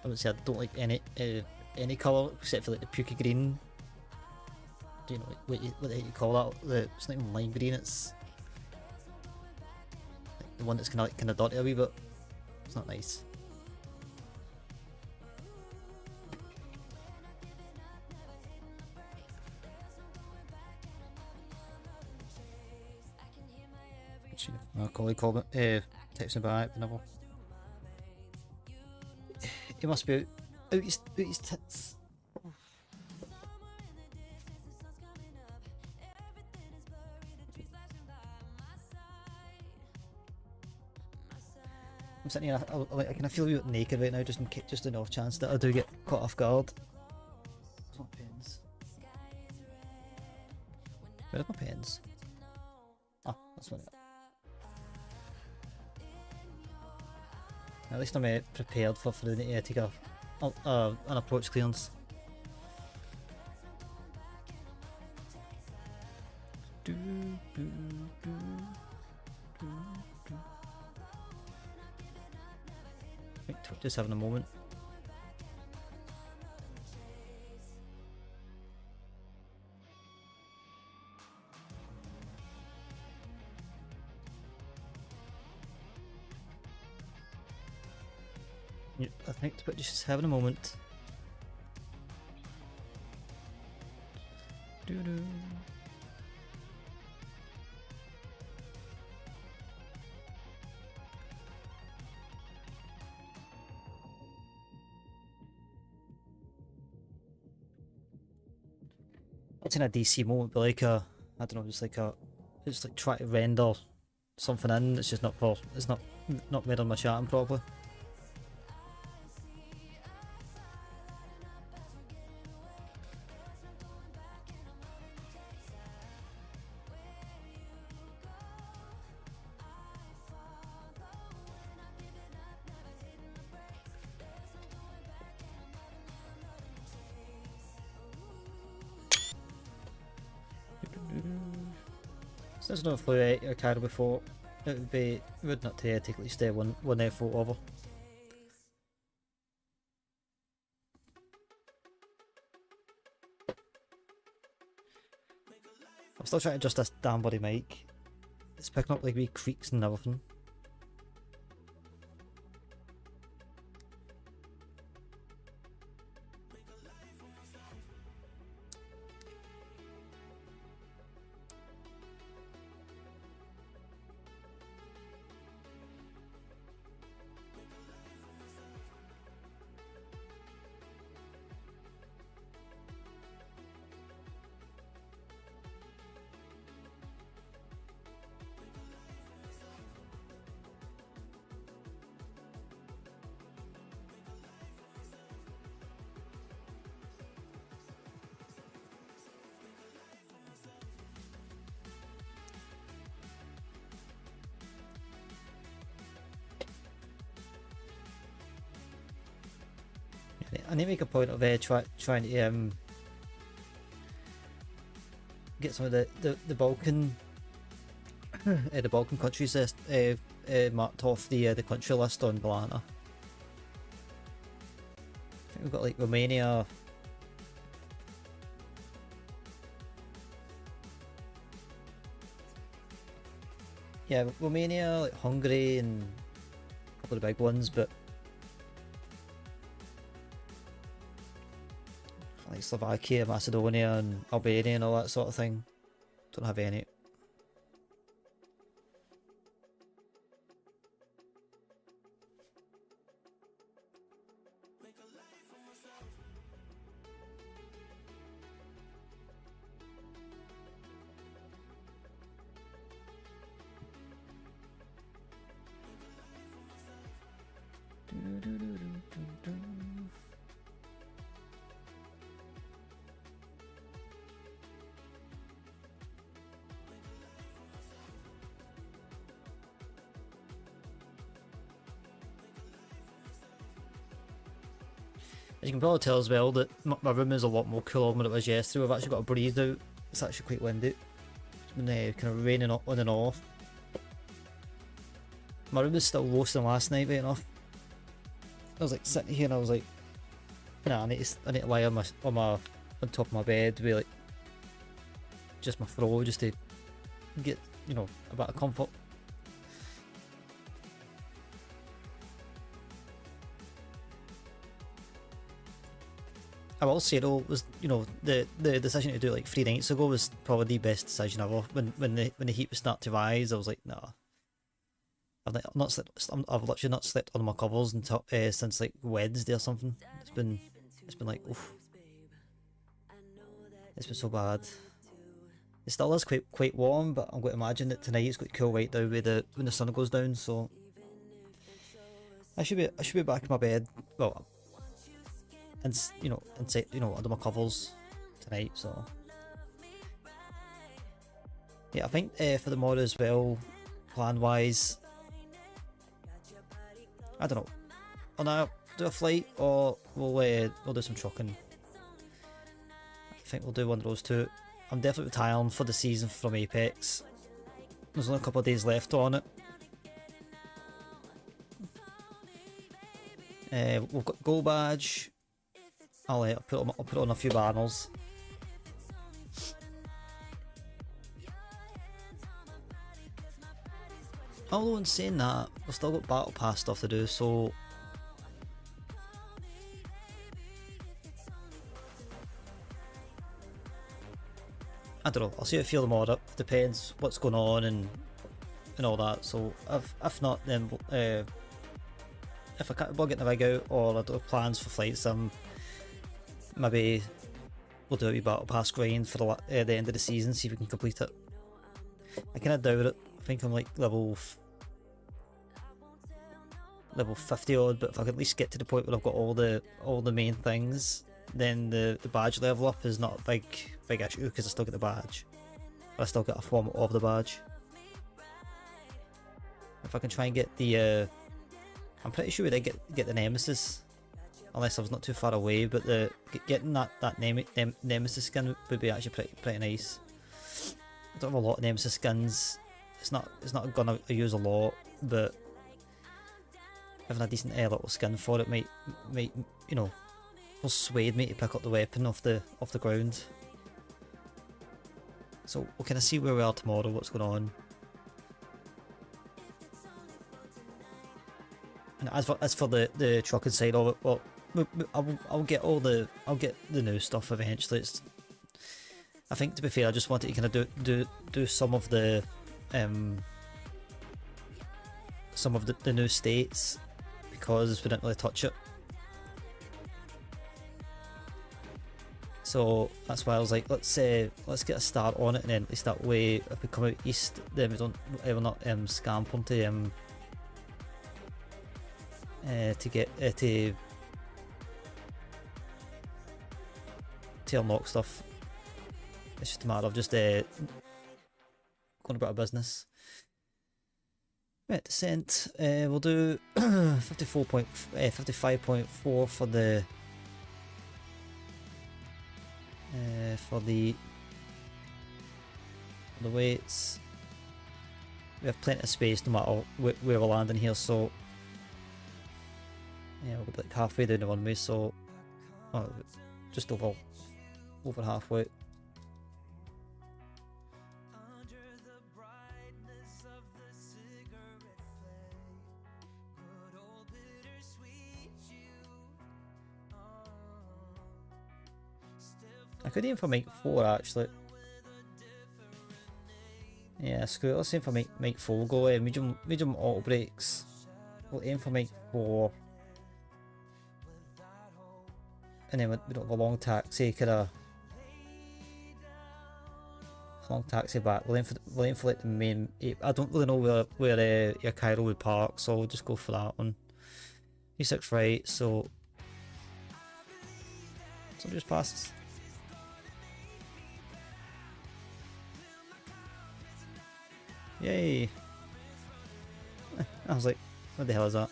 I would say I don't like any colour except for like the puky green. Do you know what the heck you call that? It's not even lime green. It's like the one that's kind of dirty a wee bit. It's not nice. My colleague called me, texted me back whenever. He must be out his tits. I'm sitting here, I can feel you naked right now, just an off chance that I do get caught off guard. Where's my pens? Where's my pens? Ah, that's one. At least I'm prepared for the need to take an approach clearance. Just having a moment. Yep, I think, but just having a moment. Doo-doo. It's in a DC moment, but like a, I don't know, just like try to render something in. It's just not it's not made on my chatting properly. Since I've not flew AirCairo before, it would not theoretically stay one airfoot over. I'm still trying to adjust this damn body mic. It's picking up like wee creaks and everything. I need to make a point of trying to get some of the Balkan the Balkan countries marked off the country list on Balana. I think we've got like Romania, Romania, like Hungary, and a couple of the big ones, but like Slovakia, Macedonia, and Albania, and all that sort of thing. Don't have any. As you can probably tell as well that my room is a lot more cooler than it was yesterday. We've actually got a breeze out. It's actually quite windy. It's been kind of raining on and off. My room is still worse than last night, right enough. I was like sitting here and I was like, nah, I need to lie on top of my bed with like just my throw, just to get, you know, a bit of comfort. I will say though, was, you know, the decision to do it like 3 nights ago was probably the best decision ever. When the heat was starting to rise, I was like, nah. I've literally not slept on my covers until since like Wednesday or something. It's been like, oof. It's been so bad. It still is quite warm, but I'm going to imagine that tonight it's going to cool right down when the sun goes down. So I should be back in my bed. Well, and you know, inside, you know, under my covers tonight. So yeah, I think for tomorrow as well, plan wise, I don't know. On a do a flight or we'll do some trucking. I think we'll do one of those two. I'm definitely retiring for the season from Apex. There's only a couple of days left on it. We've got gold badge. I'll put it on a few banners. Although in saying that, we've still got battle pass stuff to do, so I don't know. I'll see how I feel tomorrow. It depends what's going on and all that. So if not, then if I can't get the rig out or I don't have plans for flights, maybe we'll do a wee battle pass grind for the end of the season, see if we can complete it. I kind of doubt it. I think I'm like level 50 odd, but if I can at least get to the point where I've got all the main things, then the badge level up is not a big issue because I still get the badge. But I still get a form of the badge. If I can try and get the I'm pretty sure they get the Nemesis, unless I was not too far away. But getting that Nemesis skin would be actually pretty nice. I don't have a lot of Nemesis skins. It's not gonna use a lot, but having a decent little skin for it might you know, persuade me to pick up the weapon off the ground. So we'll kind of see where we are tomorrow, what's going on. And as for the trucking side of it, well, I'll get the new stuff eventually. I think, to be fair, I just wanted to kind of do some of the new states because we didn't really touch it. So that's why I was like, let's get a start on it, and then at least that way, if we come out east, then we're not scampering to get to unlock stuff. It's just a matter of just going about our business. Right, descent. We'll do 55.4 for the weights. We have plenty of space no matter where we're landing here, so yeah, we'll be like halfway down the runway, so just over halfway. I could aim for Mike 4 actually. Yeah, screw it. Let's aim for Mike 4. We'll go medium auto brakes. We'll aim for Mike 4. And then we don't have a long taxi, long taxi back. We'll aim for like the main. I don't really know where AirCairo would park, so we'll just go for that one. E6 right, so somebody just passes. Yay! I was like, what the hell is that?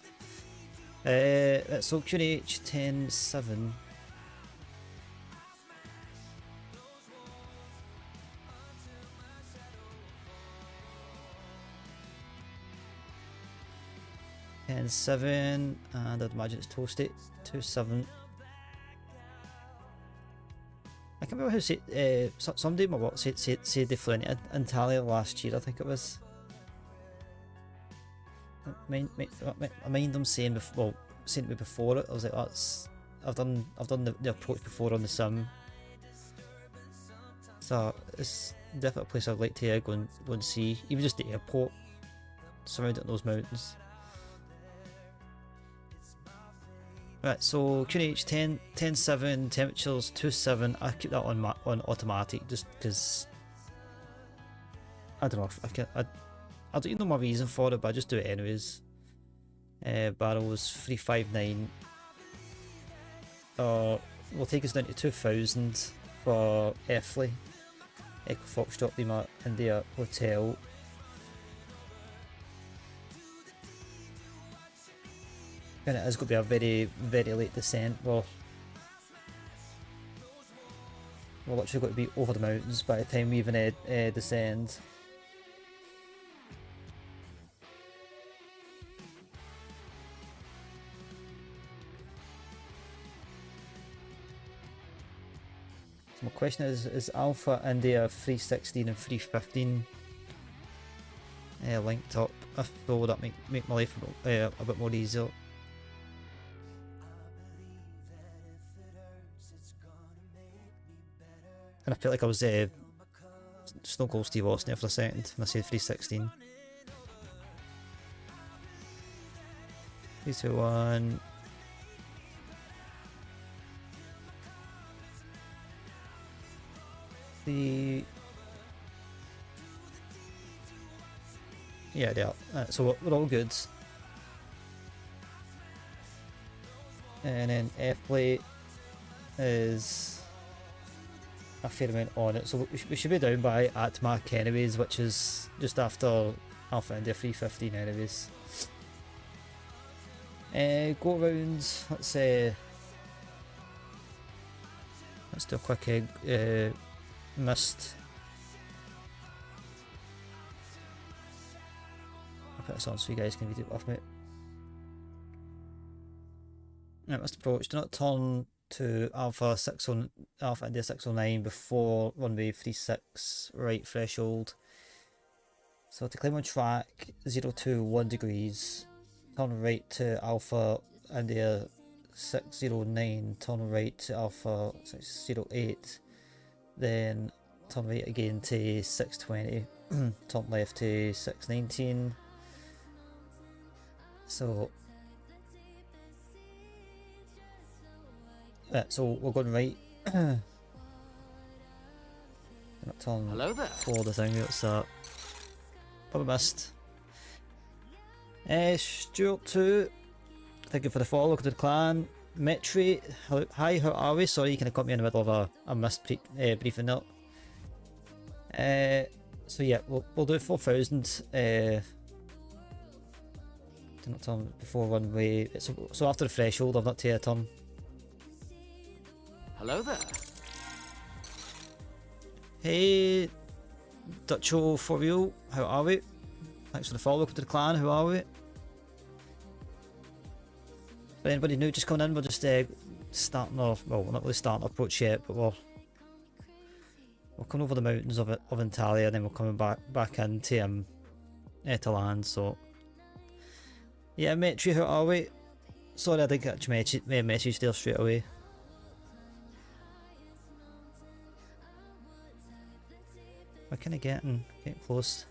So QNH 10.7. And 7, and I'd imagine it's toasted 2.7. I can't remember who said. Somebody in my work said they flew into Antalya last year. I think it was. I mind them saying saying to me before it. I was like, I've done the approach before on the sim. So it's definitely a place I'd like to go and see, even just the airport surrounding those mountains. Right, so QNH 10.7, temperatures 2.7. I keep that on automatic just because I don't know if I don't even know my reason for it, but I just do it anyways. barrels 359. Will take us down to 2000 for Earthly. Echo Foxtrot Lima India Hotel. And it is going to be a very, very late descent. We're literally going to be over the mountains by the time we even descend. So my question is Alpha India 316 and 315 linked up? If so, would that make my life a bit more easier? And I felt like I was Stone Cold Steve Austin there for a second when I said 316. 3, 2, 1. Yeah, they are. So we're all good. And then F-plate is a fair amount on it, so we should be down by Tmie anyways, which is just after Alpha India 315 anyways. Go around, let's do a quick mist. I'll put this on so you guys can read it off me. Right, must approach. Do not turn to Alpha India 609 before runway 36 right threshold. So to climb on track 021 degrees, turn right to Alpha India 609, turn right to Alpha 608, then turn right again to 620, turn left to 619. So we're going right. Turn Hello there. for the thing. It's probably missed. Stuart 2, thank you for the follow. Welcome to the clan. Metri, hello, hi, how are we? Sorry, you kind of caught me in the middle of a missed briefing note. So yeah, we'll do 4,000. Do not turn before runway. So after the threshold, I've not taken a turn. Hello there. Hey, Dutcho for real, how are we? Thanks for the follow. Welcome to the clan. How are we? For anybody new just coming in, we're just starting off. Well, we're not really starting our approach yet, but we're coming over the mountains of Antalya, and then we're coming back into to land. So yeah, Metri, how are we? Sorry, I didn't catch your message there straight away. We're kind of getting close.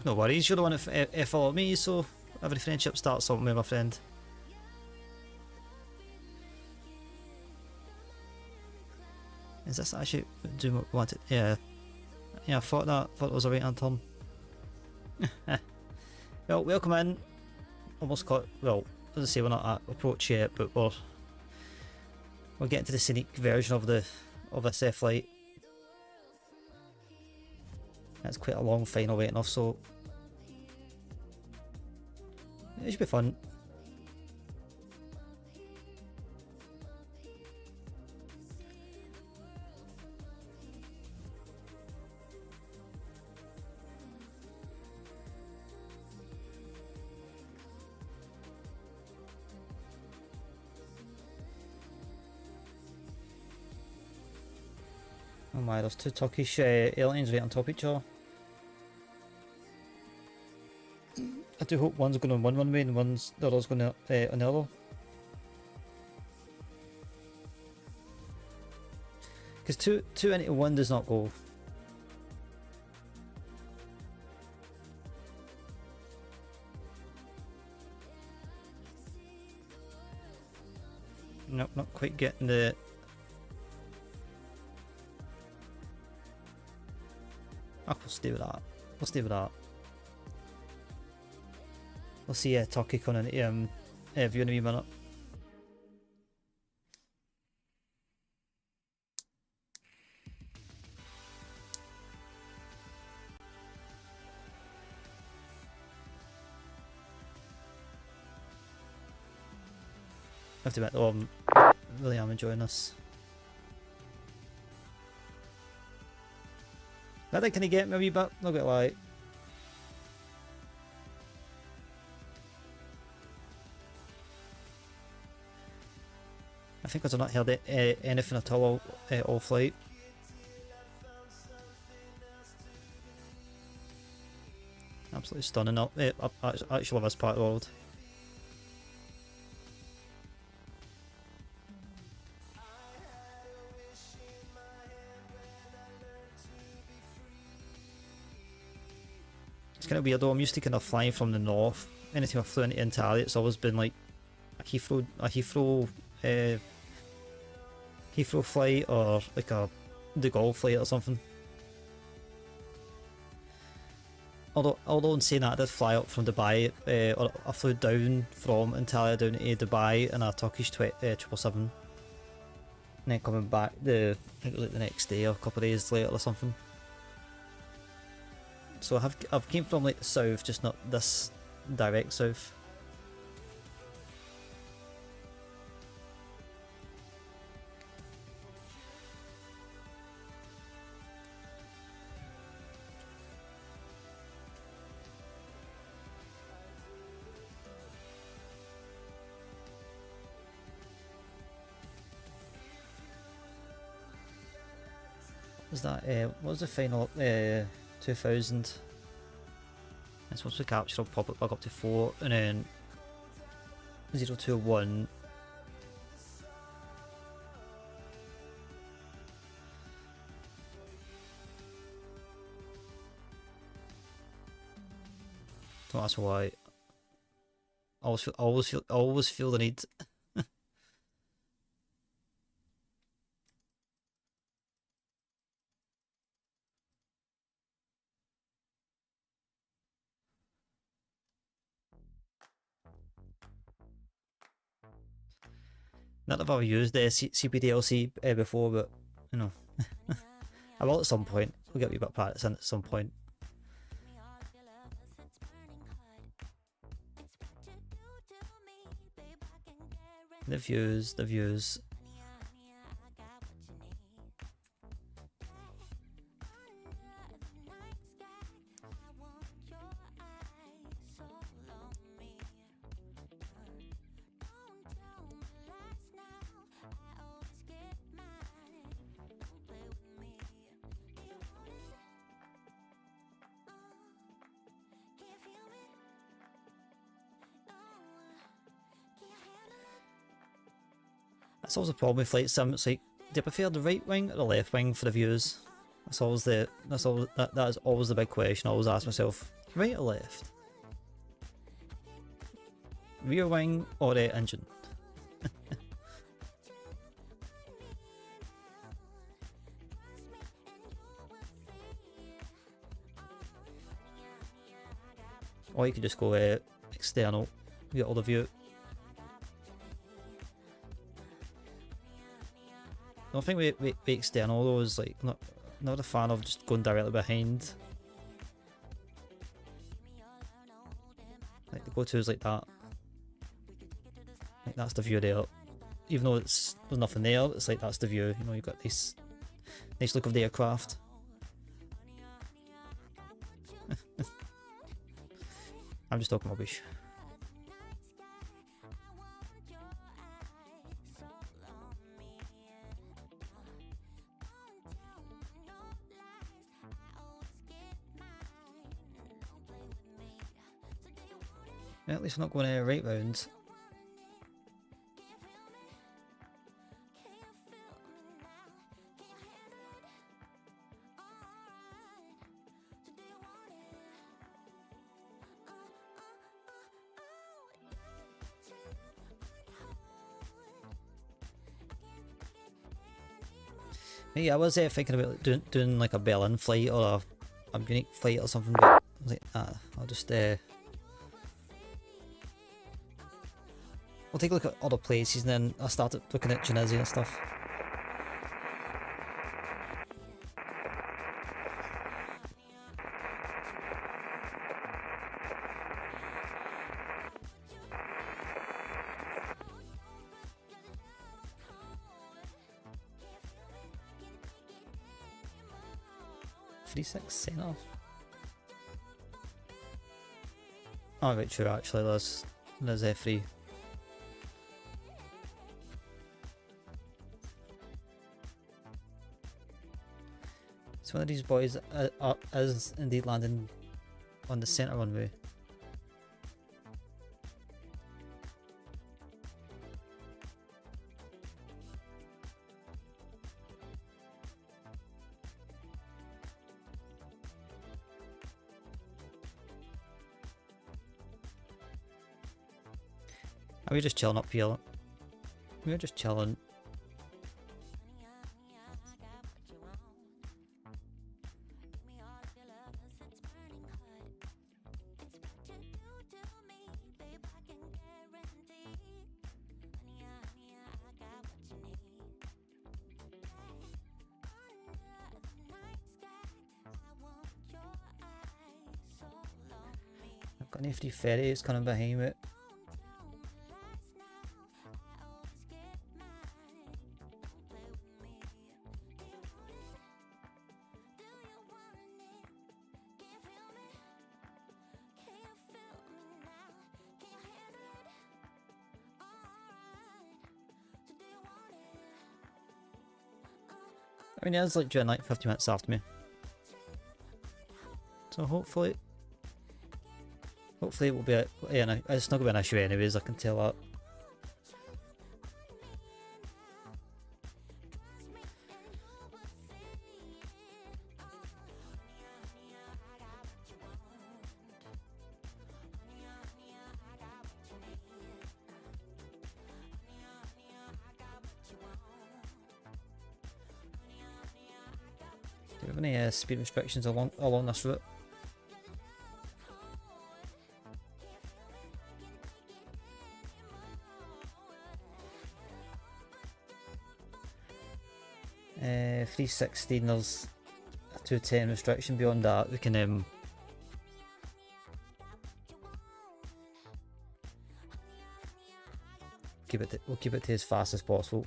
No worries, you're the one that followed me, so every friendship starts something with my friend. Is this actually doing what we wanted? Yeah, I thought it was a right hand turn. Well, welcome in. Almost caught. Well, as I say, we're not at approach yet, but we're getting to the scenic version of this flight. That's quite a long final waiting off, so it should be fun. Oh my, there's two Turkish airlines right on top of each other. I do hope one's going on one runway and the other's going on another. Because two into one does not go. Nope, not quite getting the... we'll stay with that. We'll stay with that. We'll see Turkey coming into view in a wee minute. I have to admit though, I really am enjoying this. I think, can he get me a wee bit? Not gonna lie. I think I've not heard anything at all flight. Absolutely stunning. I actually love this part of the world. It's kind of weird though. I'm used to kind of flying from the north. Anytime I've flown into Italy, it's always been like a Heathrow flight, or like a De Gaulle flight or something. Although in saying that, I did fly up from Dubai, or I flew down from Antalya down to Dubai in a Turkish 777, and then coming back I think it was like the next day or a couple of days later or something. So I've came from like the south, just not this direct south. Was that what was the final 2000? I'm supposed to capture, I'll pop it back up to 4, and then 021. So that's why I always feel the need. Not that I've ever used the CPDLC before, but you know, I will at some point. We'll get a wee bit of practice in at some point. The views. That's always a problem with flight sim. It's like, do you prefer the right wing or the left wing for the views? That is always the big question I always ask myself. Right or left? Rear wing or engine? Or you could just go external, get all the view. The thing with external though is like not a fan of just going directly behind. Like the go-to is like that. Like that's the view there. Even though there's nothing there, it's like that's the view. You know, you've got this nice look of the aircraft. I'm just talking rubbish. Yeah, at least we're not going right round. Yeah, I was thinking about doing like a Berlin flight or a unique flight or something, but I was like, I'll just I'll take a look at other places, and then I started looking at Tunisia and stuff. Center. Oh, right, true. Actually, there's F3. So one of these boys is indeed landing on the center runway. Are we just chilling up here? We're just chilling. I've got an F3 ferry, it's coming behind it. I mean, it's like during like 50 minutes after me. So hopefully it will be a, yeah, no, it's not going to be an issue anyways, I can tell that. Do you have any speed restrictions along this route? Uh, 316, there's a 210 restriction. Beyond that, we can we'll keep it to as fast as possible.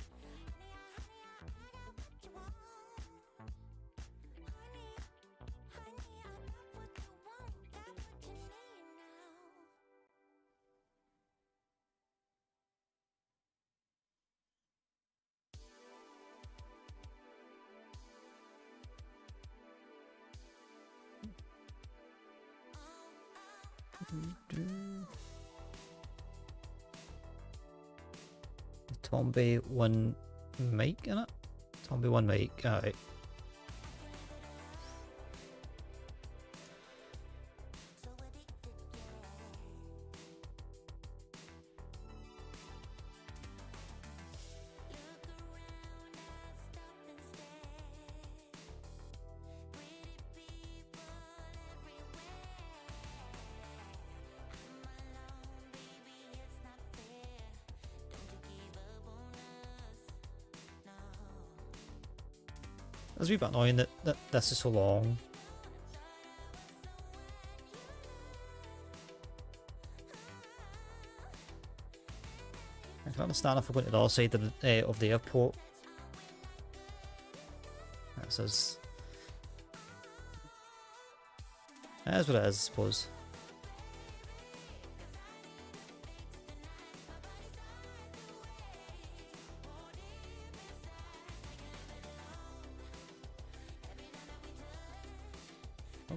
Tomby 1 mic in it? Tomby 1 mic, alright. It's a wee bit annoying that this is so long. I can understand if we're going to the other side of the airport. That is what it is, I suppose.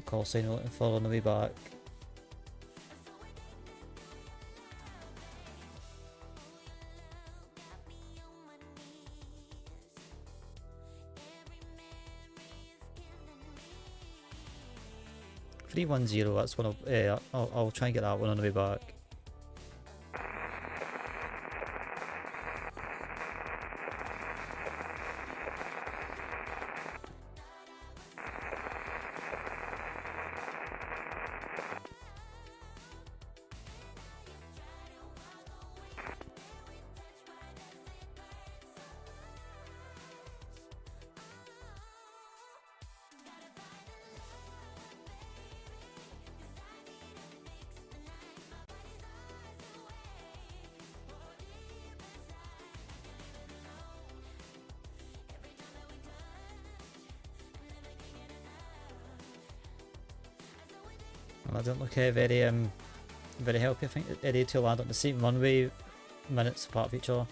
Call sign looking for on the way back. $310, that's one of I'll try and get that one on the way back. I don't look very healthy. I think they two land on the same runway minutes apart of each other.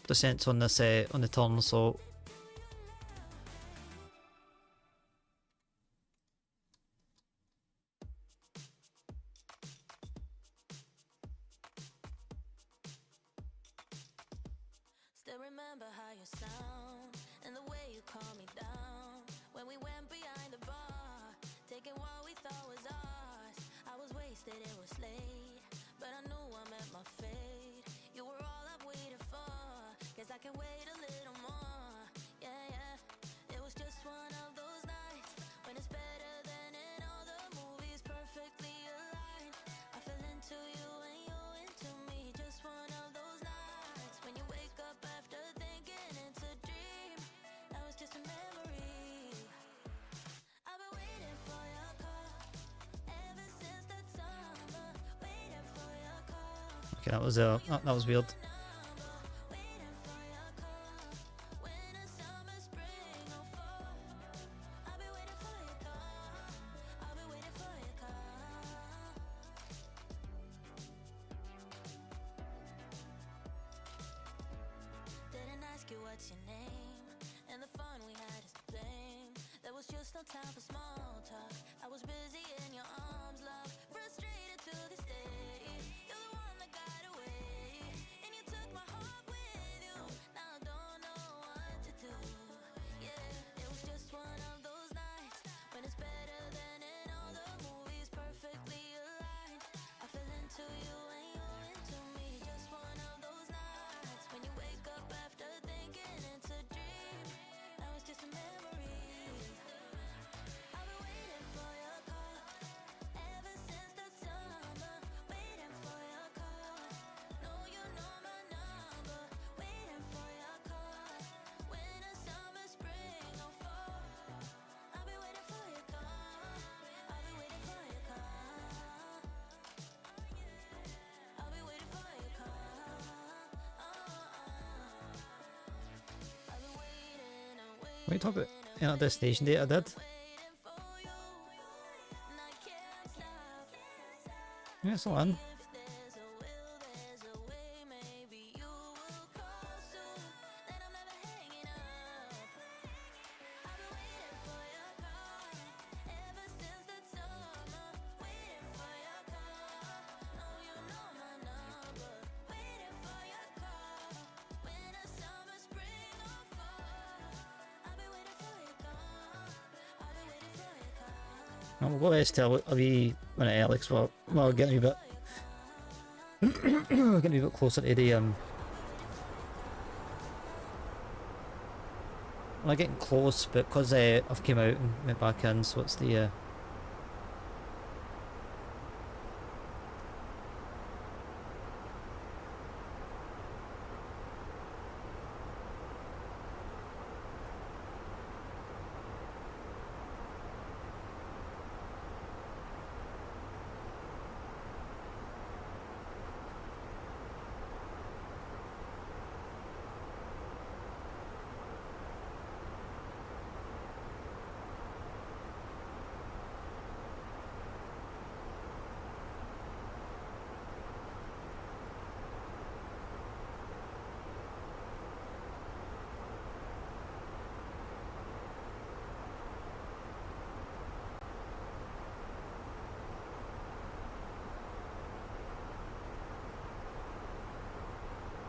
Descents on this on the turn, so Still remember how you sound and the way you calm me down when we went behind the bar, taking what we thought was ours. I was wasted, it was late, but I knew I met my fate. You were all I've waited for, guess I can wait a little more. Yeah, yeah, it was just one of those nights when it's better than in all the movies, perfectly aligned. I fell into you and you into me, just one of those nights when you wake up after thinking it's a dream. Now it's just a memory. I've been waiting for your call ever since that summer, waiting for your call. okay, that was weird. Waiting for your call, winter, summer, spring, or fall. I'll be waiting for your call. I'll be waiting for your call. Didn't ask you what's your name, and the fun we had is to blame. There was just no time for small talk. I was busy in your arms, love, frustrated to this day. You're the one that got away, and you took my heart with you. Now I don't know what to do. Yeah, it was just one of those nights when it's better than in all the movies, perfectly aligned. I fell into you and you into me, just one of those nights when you wake up after thinking it's a dream. Now it's just a memory. I've been waiting for your call ever since that summer, waiting for your call. Know you know my number, waiting for your call. Winter, summer, spring, or fall. I'll be waiting for your call. I'll be waiting for your call. I'll be waiting for your call. I've been waiting and waiting. What are you talking about? Destination date I did. Waiting for you, and I can't stop. Yeah, it's all in. If there's a will, there's a way. Maybe you will call soon. Then I'm never hanging up. I've been waiting for your call ever since that summer, waiting for your call. Know you know my number, waiting for your call. Winter, summer, spring, or fall. I'll be waiting for your call. I'll be waiting for your call. We'll go rest till a wee minute early, because we're getting a bit we're getting a bit closer to the we're getting close, but because I've came out and went back in, so it's the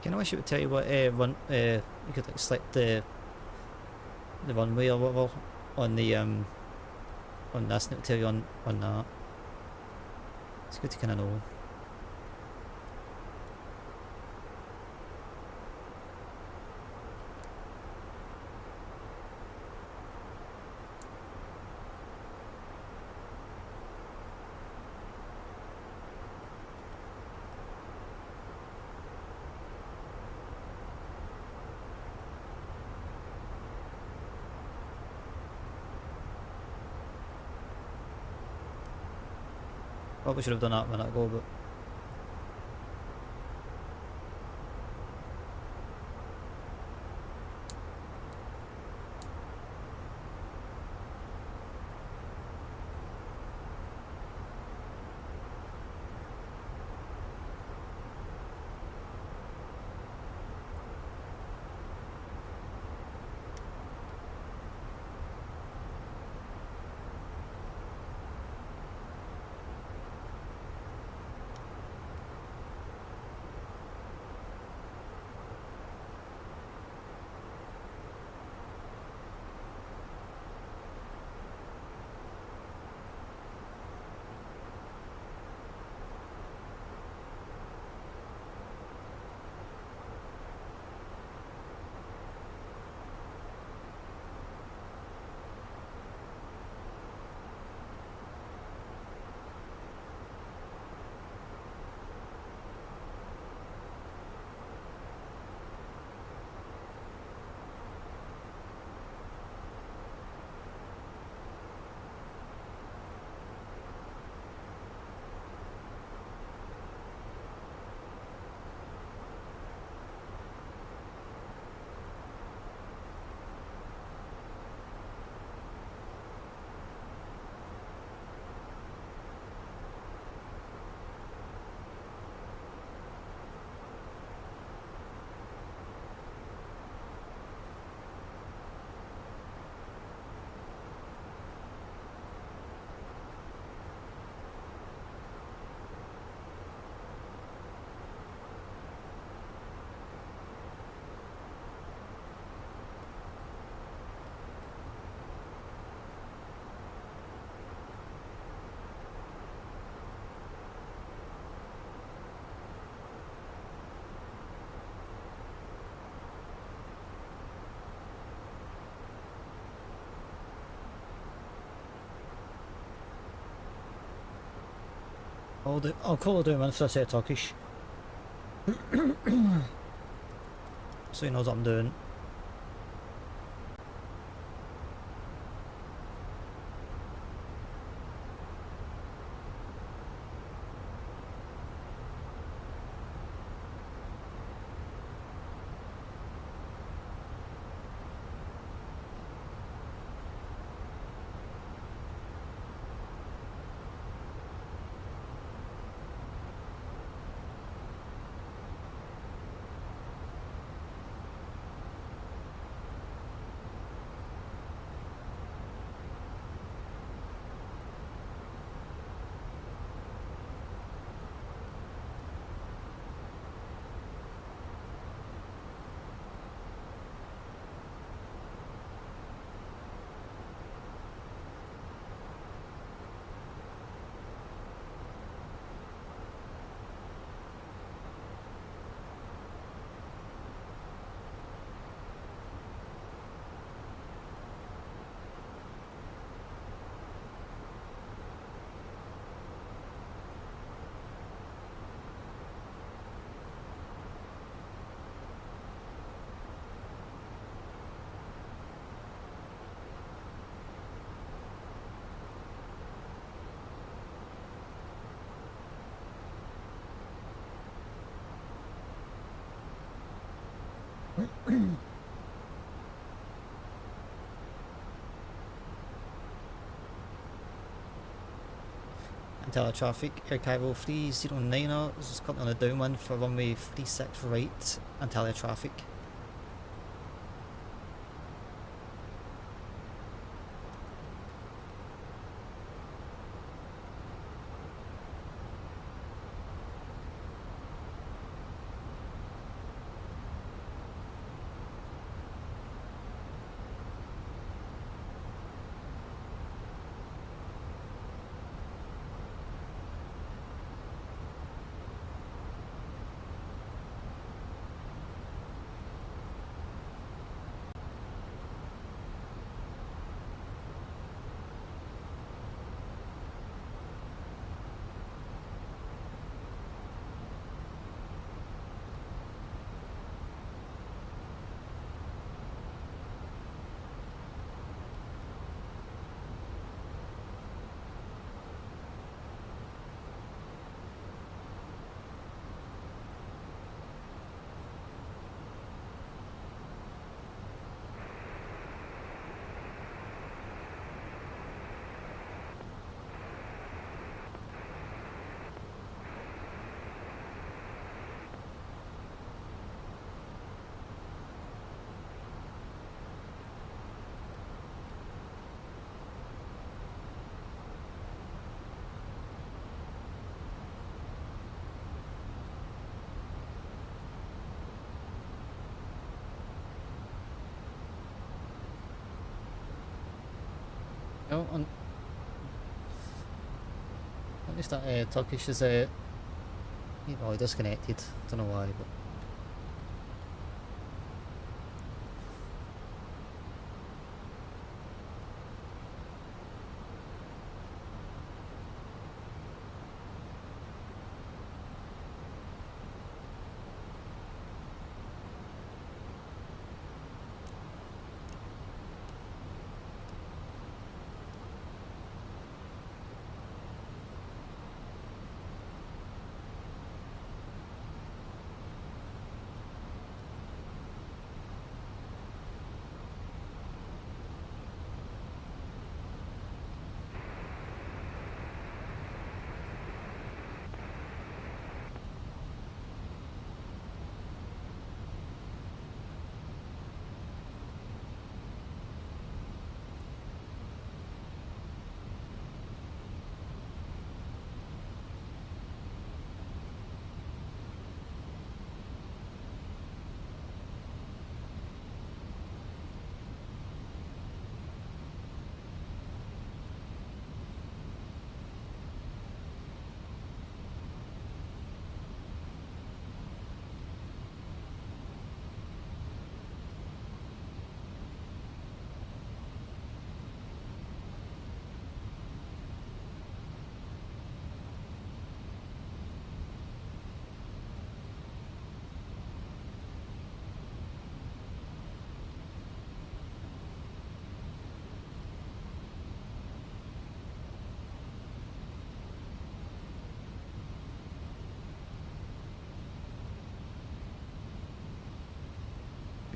I wish it would tell you what run you could like select the runway or whatever on the on this, and it would tell you on that. It's good to kind of know. Probably should have done that a minute ago, but I'll call it doing once I say Turkish. So he knows what I'm doing. Teletraffic, AirCairo 309er, this is currently on a downwind for runway 36 right, and teletraffic. No, at least that Turkish is disconnected. Don't know why, but.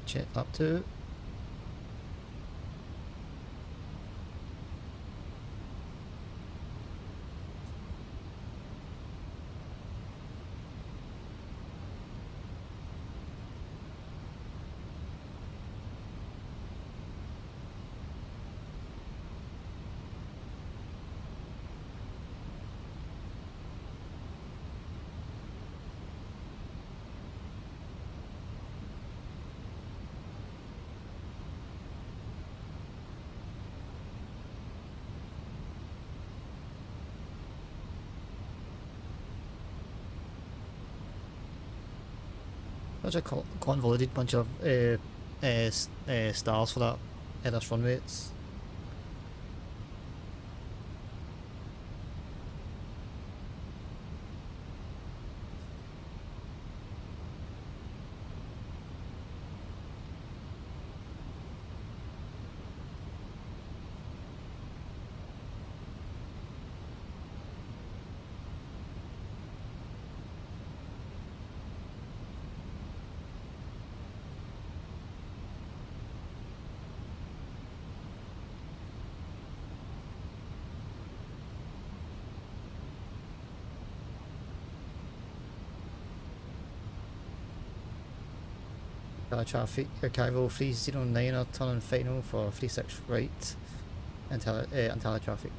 Check up to. Such a convoluted bunch of stars for that Ellis run rates. Traffic, AirCairo 309 are turning final for 36 right until traffic.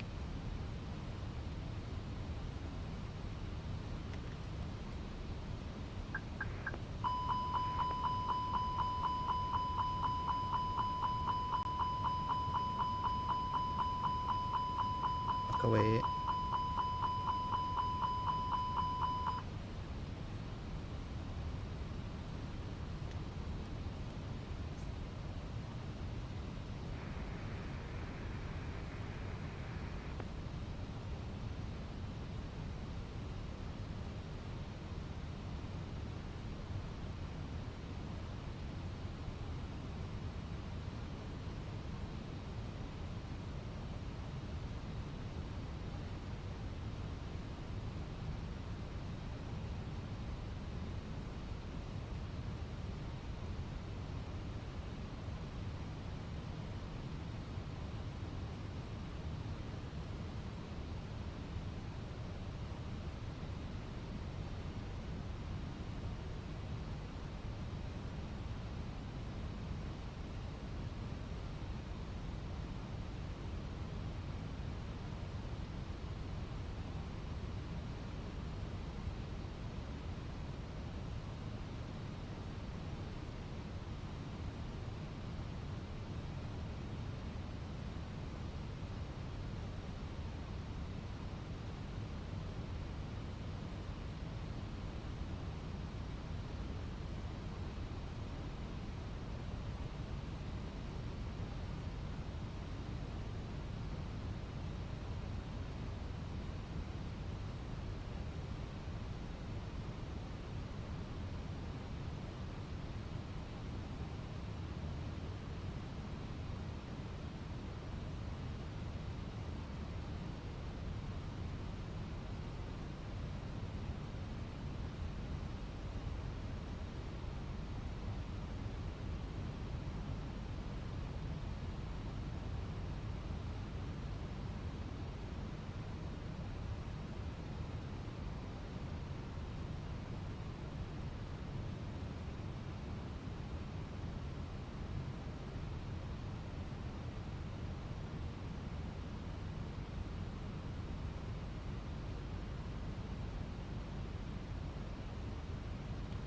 Back away.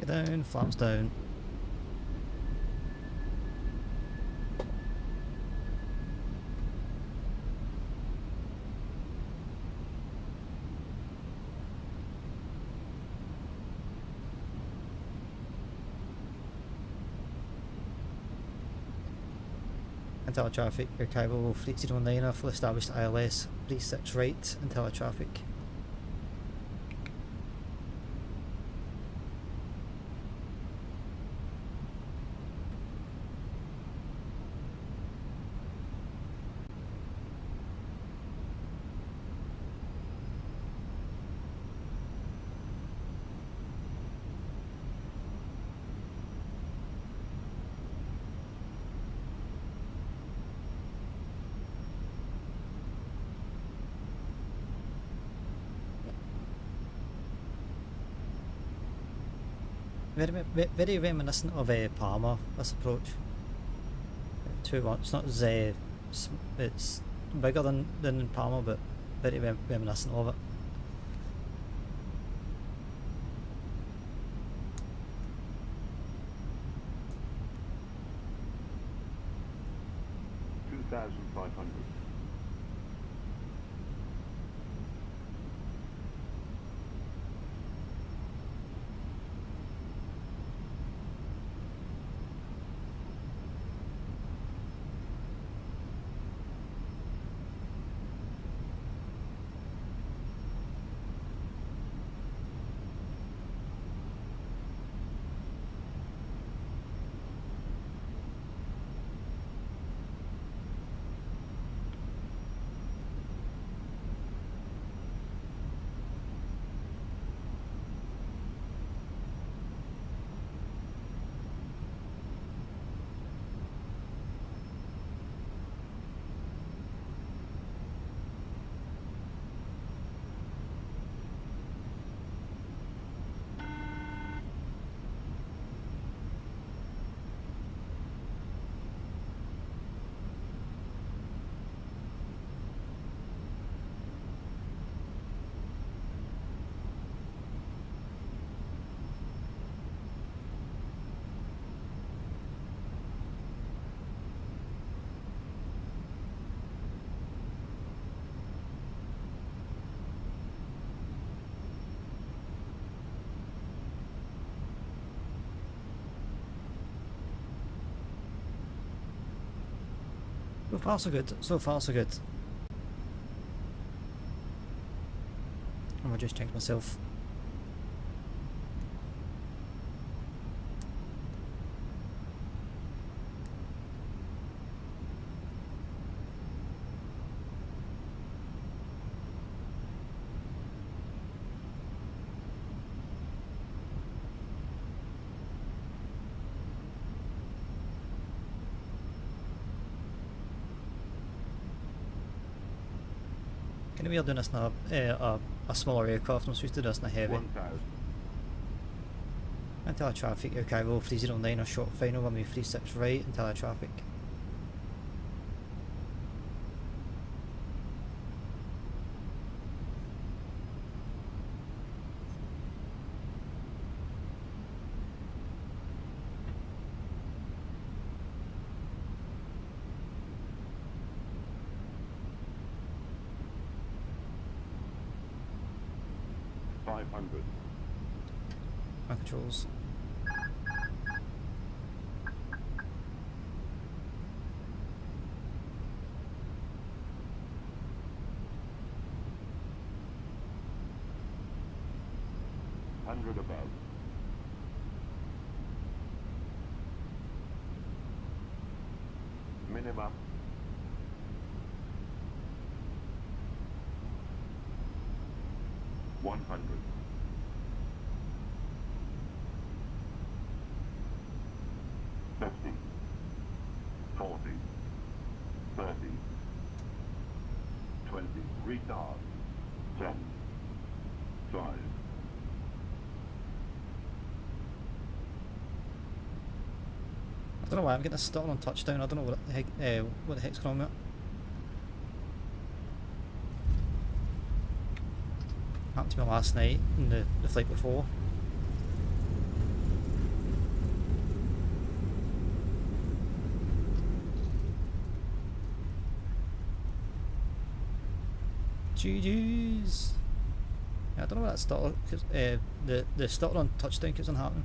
Get down, flaps down. Until traffic, AirCairo 309 full established ILS 36 right until traffic. Very reminiscent of Palmer, this approach. It's not as it's bigger than Palmer, but very reminiscent of it. $2,500. So far so good, so far so good. I'm gonna just check myself. We are doing this in a smaller aircraft. I'm supposed to do this in a heavy. 1,000. Until traffic, AirCairo 309 a short final, runway 36 right until traffic. My controls. $100 above. Minimum. $100. 50, 40, 30, 20, retard, 10, 5. I don't know why I'm getting a stall on touchdown. I don't know what the heck's going on with it. Happened to me last night and the flight before. GG's. Yeah, I don't know what that stutter, cause, the stutter on touchdown keeps on happening.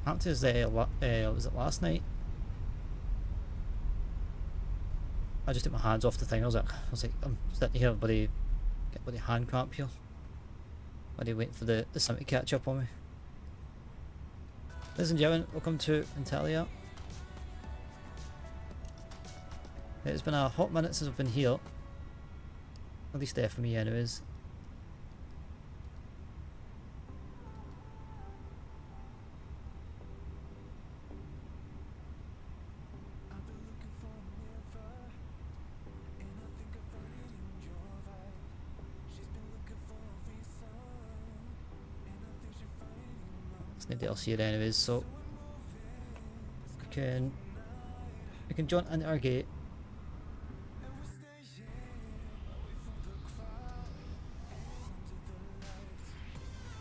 Happened to us, was it last night? I just took my hands off the thing. I was like, I'm sitting here, buddy, get bloody hand cramp here. Buddy, waiting for the sun to catch up on me. Ladies and gentlemen, welcome to Antalya. It's been a hot minute since I've been here. At least there for me, anyways. Nobody else here anyways, so we can join into our gate.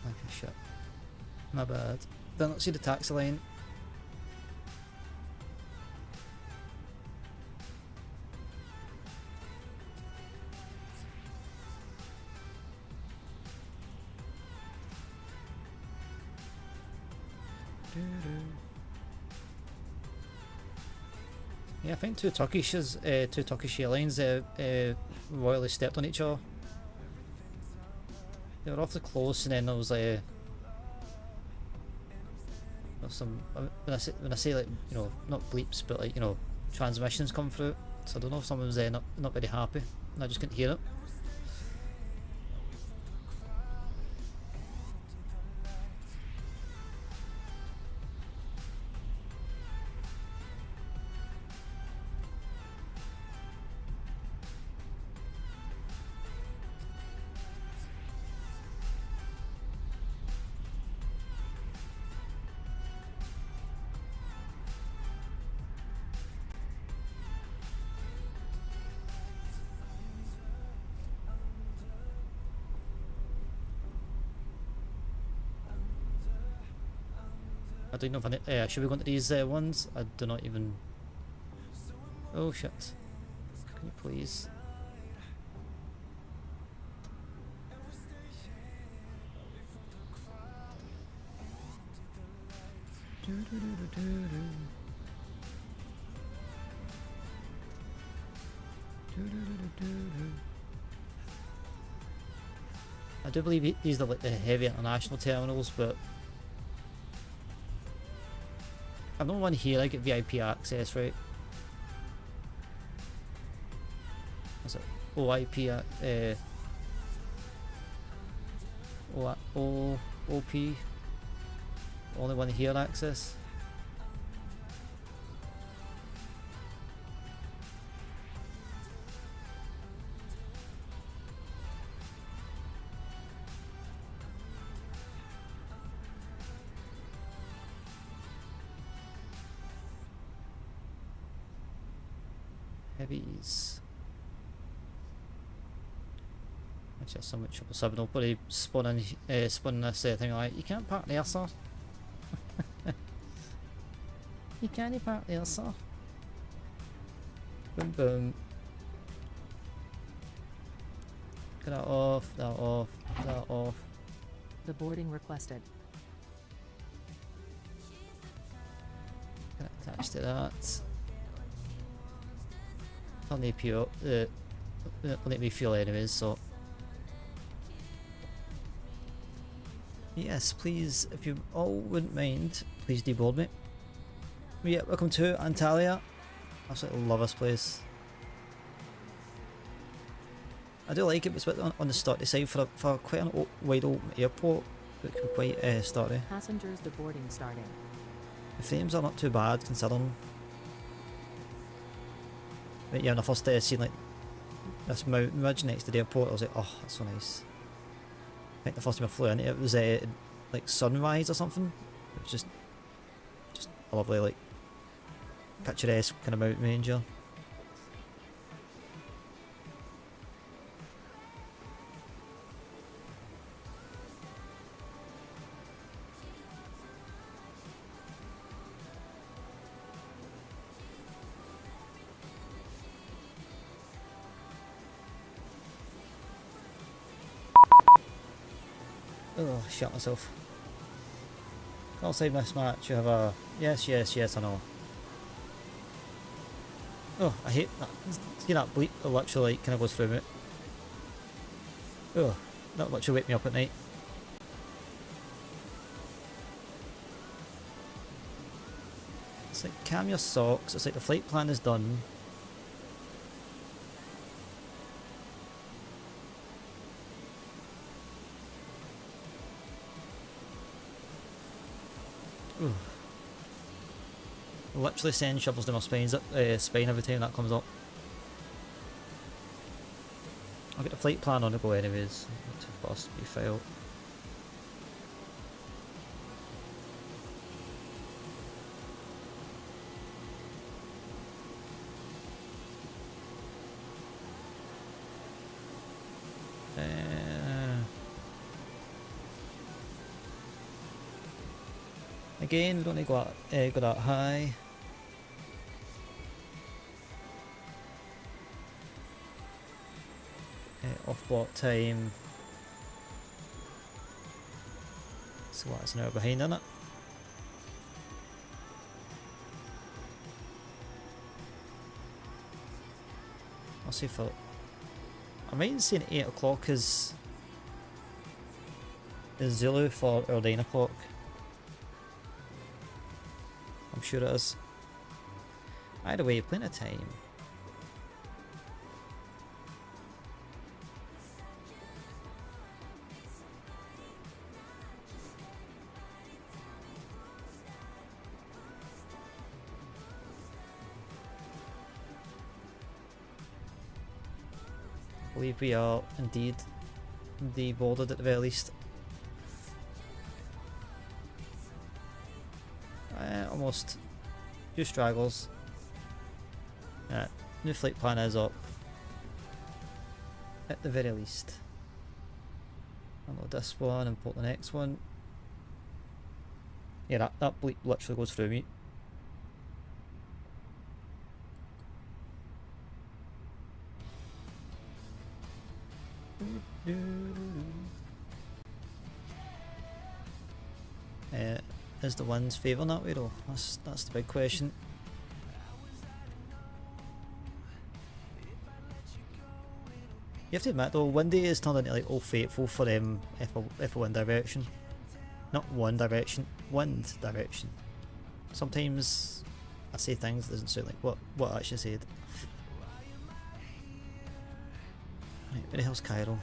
Okay, shit. My bad. Did not see the taxi line. Yeah, I think two Turkish airlines royally stepped on each other. They were awfully close, and then there was some when I say like, you know, not bleeps, but like, you know, transmissions come through. So I don't know if someone was not very happy, and I just couldn't hear it. I don't know if I should we go into these ones? I do not even. Oh shit! Can you please? I do believe these are like the heavy international terminals, but I've not one here. I get VIP access, right? What's it? OIP, OP. Only one here access. Heavies. Actually, that's so much trouble subbing. I'll probably spawning this thing like, you can't park there, sir. You can't park there, sir. Boom, boom. Get that off, that off, that off. The boarding requested. Get it attached to that. I'll need fuel. Will need me fuel anyways, so. Yes, please, if you all wouldn't mind, please deboard me. But yeah, welcome to Antalya. Absolutely love this place. I do like it, but it's a bit on the starty side for quite a wide open airport. It can be quite starty. Passengers deboarding starting. The frames are not too bad considering. But yeah, when I first seen like this mountain ridge next to the airport, I was like, oh, that's so nice. I think the first time I flew into it was like sunrise or something. It was just a lovely, like, picturesque kind of mountain range. Oh, I shot myself. Call sign mismatch. You have a yes, yes, yes. I know. Oh, I hate that. See that bleep that literally like, kind of goes through me. Oh, that literally wake me up at night. It's like calm your socks. It's like the flight plan is done. Ooh. Literally send shovels to my spine every time that comes up. I'll get the flight plan on the go anyways. Not too fast to be failed. Again, we don't need to go that high. Off block time. So what, it's an hour behind, isn't it? I'll see if I might say 8 o'clock is Zulu for our 9 o'clock. I'm sure it is. Either way, plenty of time. I believe we are indeed deboarded at the very least. Almost. Few straggles. New flight plan is up. At the very least. Unload this one and put the next one. Yeah, that bleep literally goes through me. Is the winds favouring that way though? That's the big question. You have to admit though, windy is turned into like Old Faithful for if a wind direction. Not one direction, wind direction. Sometimes I say things that doesn't sound like what I actually said. Right, where the hell's Cairo?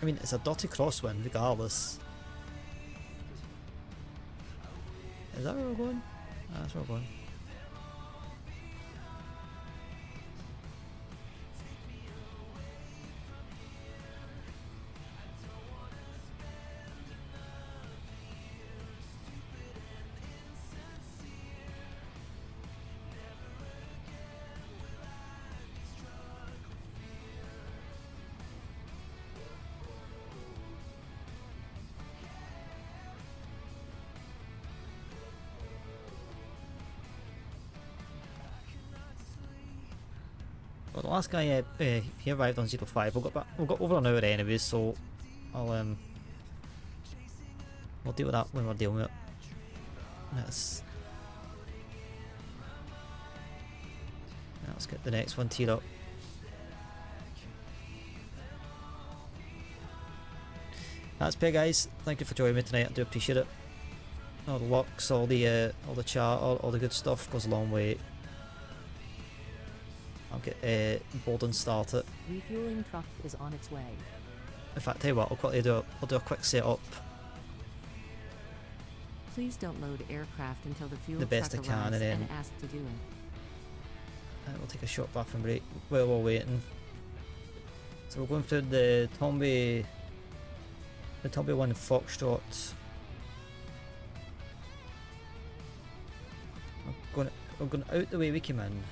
I mean, it's a dirty crosswind regardless. Is that where we're going? Ah, that's where we're going. Well, the last guy he arrived on 05. We've got over an hour anyways, so I'll we'll deal with that when we're dealing with it. Let's get the next one teed up. That's it, guys. Thank you for joining me tonight. I do appreciate it. All the locks, all the chat, all the good stuff goes a long way. I'll get boarding started. Refueling truck is on its way. In fact, tell you what, I'll do a quick setup. Please don't load aircraft until the fuel The best truck I can, arrives and then- and ask to do it. We'll take a short bathroom break while we're waiting. So we're going through the Tmie 1 Foxtrot. We're going out the way we came in.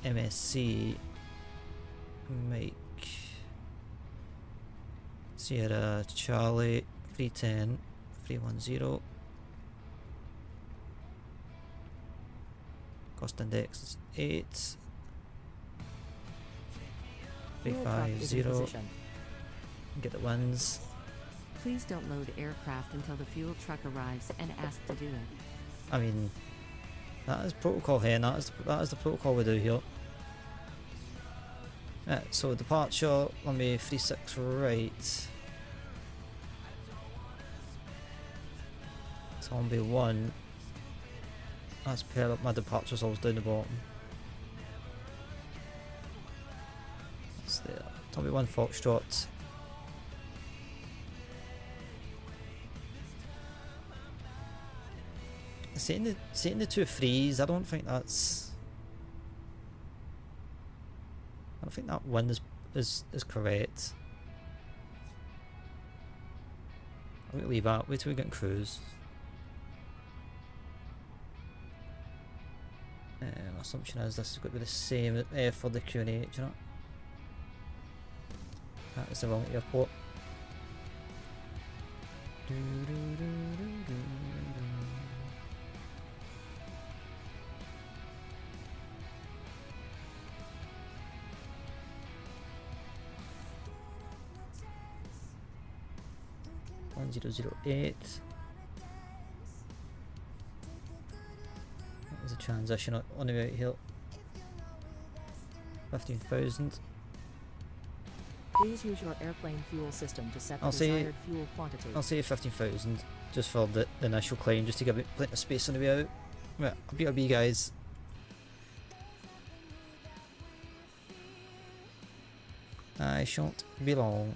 MSC Mike Sierra Charlie 310 310. Cost index is 8. Fuel truck is in 350. position. Get the wins. Please don't load aircraft until the fuel truck arrives and ask to do it. I mean, that is protocol here, and that is the protocol we do here. Right, so departure, let me 36 right. Zombie 1. Let's pair up my departure results down the bottom. That's there. Zombie 1 Foxtrot. Setting the 2 frees, I don't think that's... I don't think that win is correct. I'm gonna leave that, wait till we get cruise. My assumption is this is going to be the same for the Q&A, do you know? That is the wrong airport. 1008. There's a transition on the way out here. 15,000. Please use your airplane fuel system to set the desired fuel quantity. I'll say 15,000 just for the initial climb, just to give it plenty of space on the way out. Right, I'll BRB guys. I shan't be long.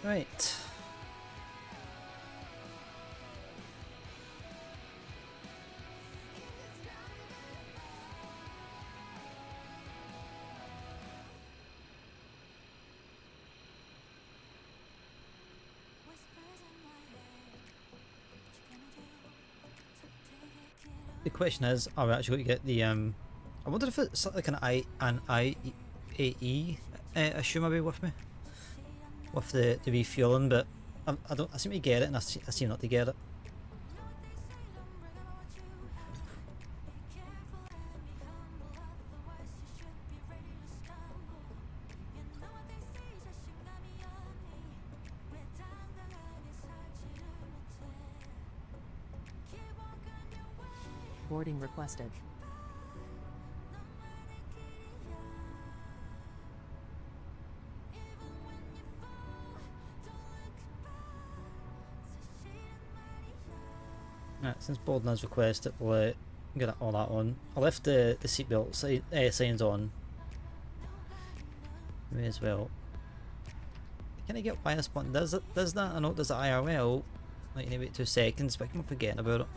Right. the question is, are we actually going to get the I wonder if it's like an IAE issue maybe with me, with the refueling, but I seem to get it, and I seem not to get it. Boarding requested. Right, since boarding is requested, we'll get all that on. I left the seatbelt signs on. May as well. Can I get why this button does that? I know it does the IRL. Like, you need to wait 2 seconds, but I keep forgetting about it.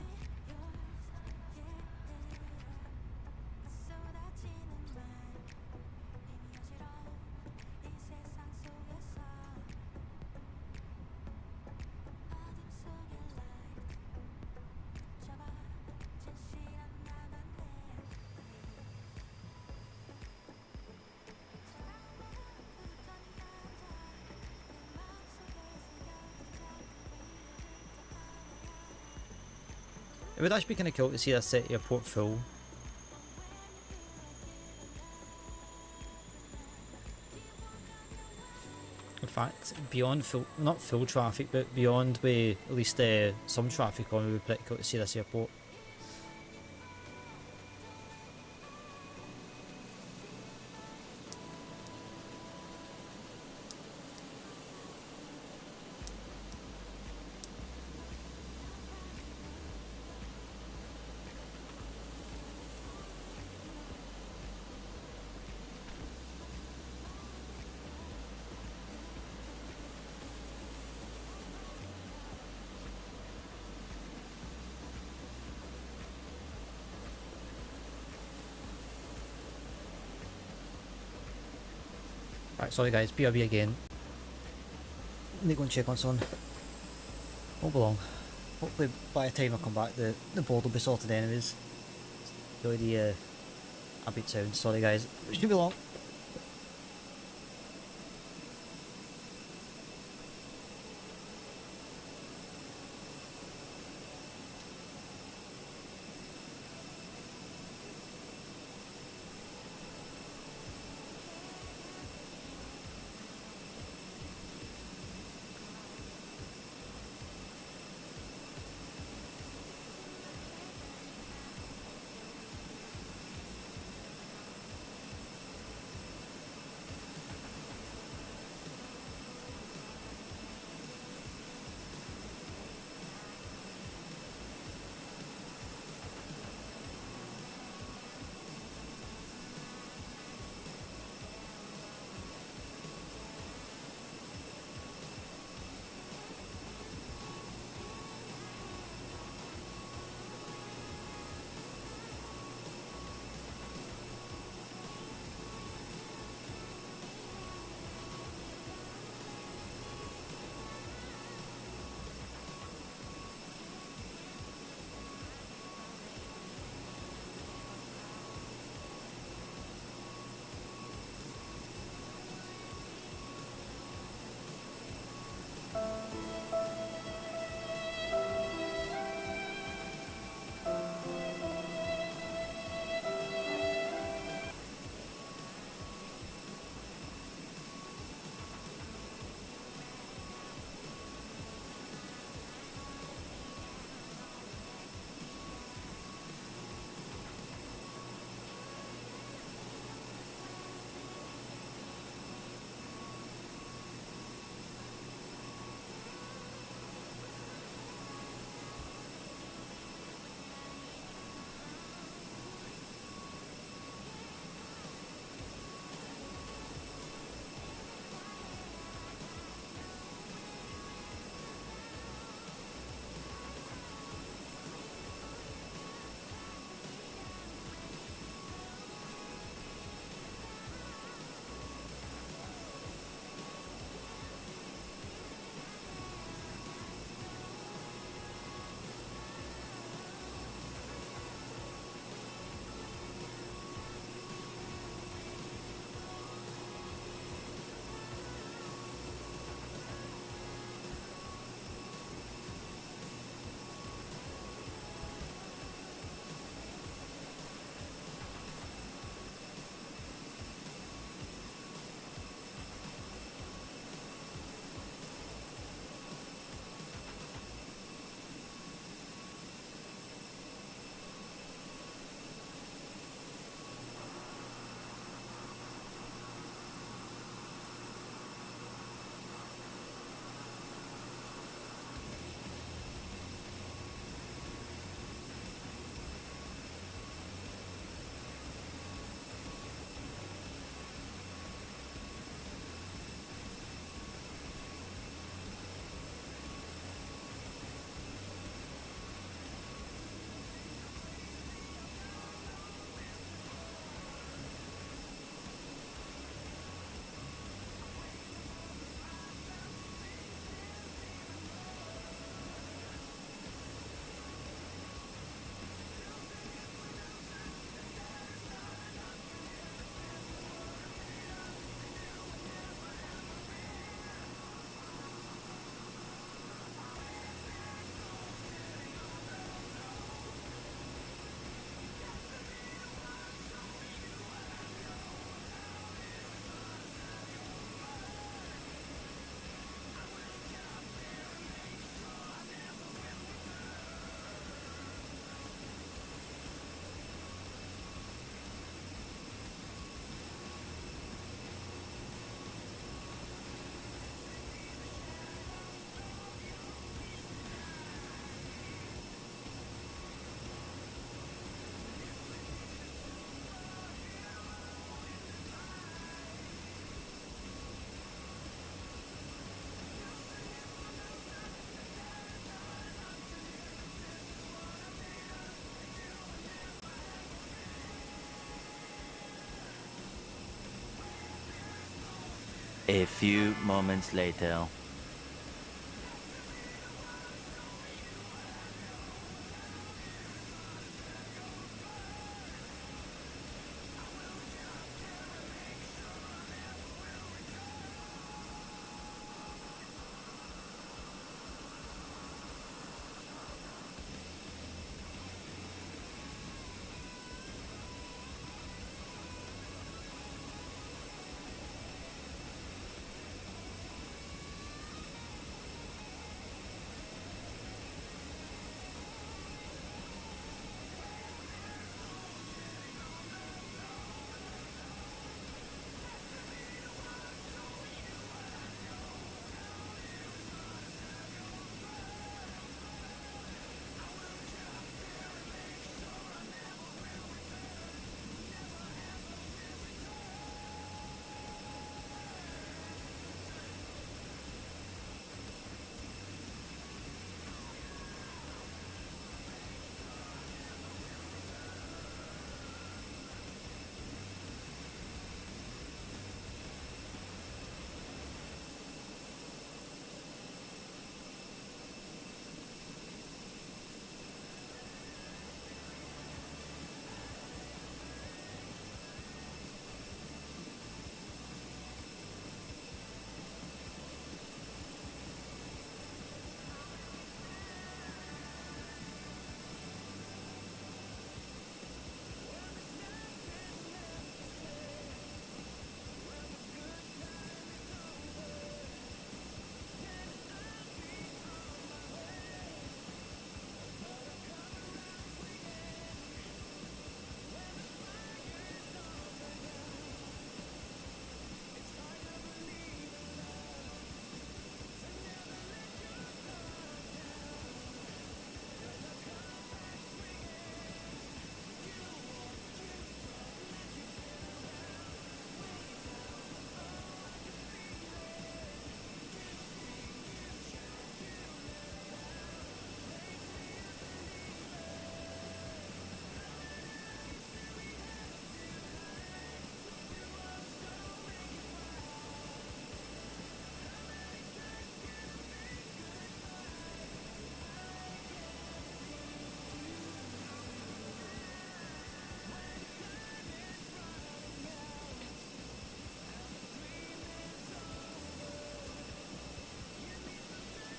It would actually be kind of cool to see this airport full. In fact, beyond full, not full traffic, but beyond with at least some traffic on, it would be pretty cool to see this airport. Right, sorry guys, BRB again. Let me go and check on son. Won't be long. Hopefully by the time I come back the board will be sorted anyways. Really the upbeat sound, sorry guys. It shouldn't be long. A few moments later.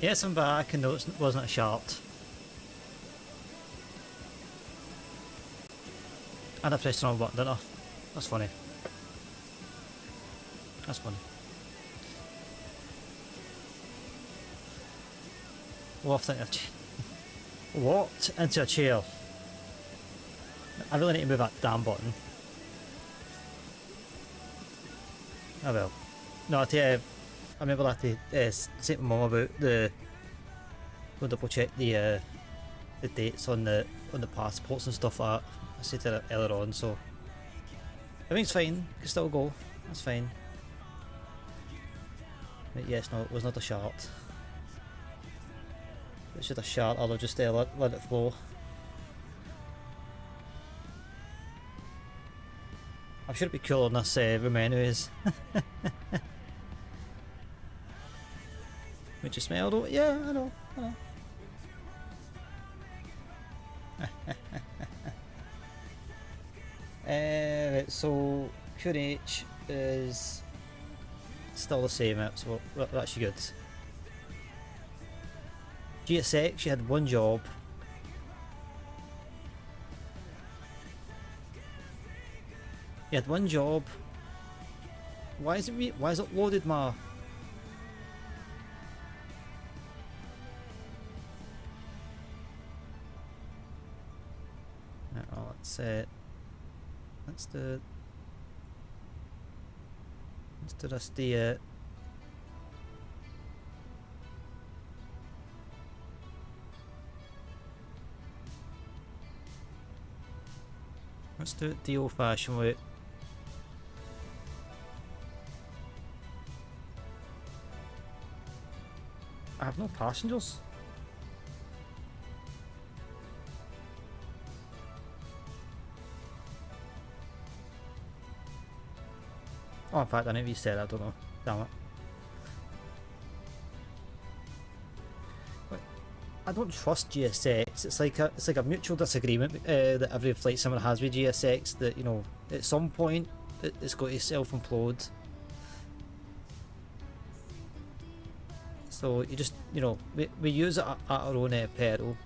Yes, I'm back, and no, it wasn't a shart. And I pressed the wrong button, didn't I? That's funny. That's funny. Walked into a walked into a chair. I really need to move that damn button. Oh well. No, I tell you, I remember I had to say to my mum about the go double check the dates on the passports and stuff like that. I said to her earlier on, so everything's fine. Can still go. That's fine. But yes, no, it was not a shart. If it's just a shart, I'll just let it flow. I'm sure it'd be cooler than this room anyways. Would you smell though? Yeah, I know. Right, so QH is still the same, so that's actually good. GSX, you had one job. You had one job. Why is it loaded my... Oh, let's do this let's do it the old-fashioned way. I have no passengers. Oh, in fact, I never said that, I don't know. Damn it. I don't trust GSX. It's like a mutual disagreement that every flight simulator has with GSX, that, you know, at some point it's going to self-implode. So you just, you know, we use it at our own peril.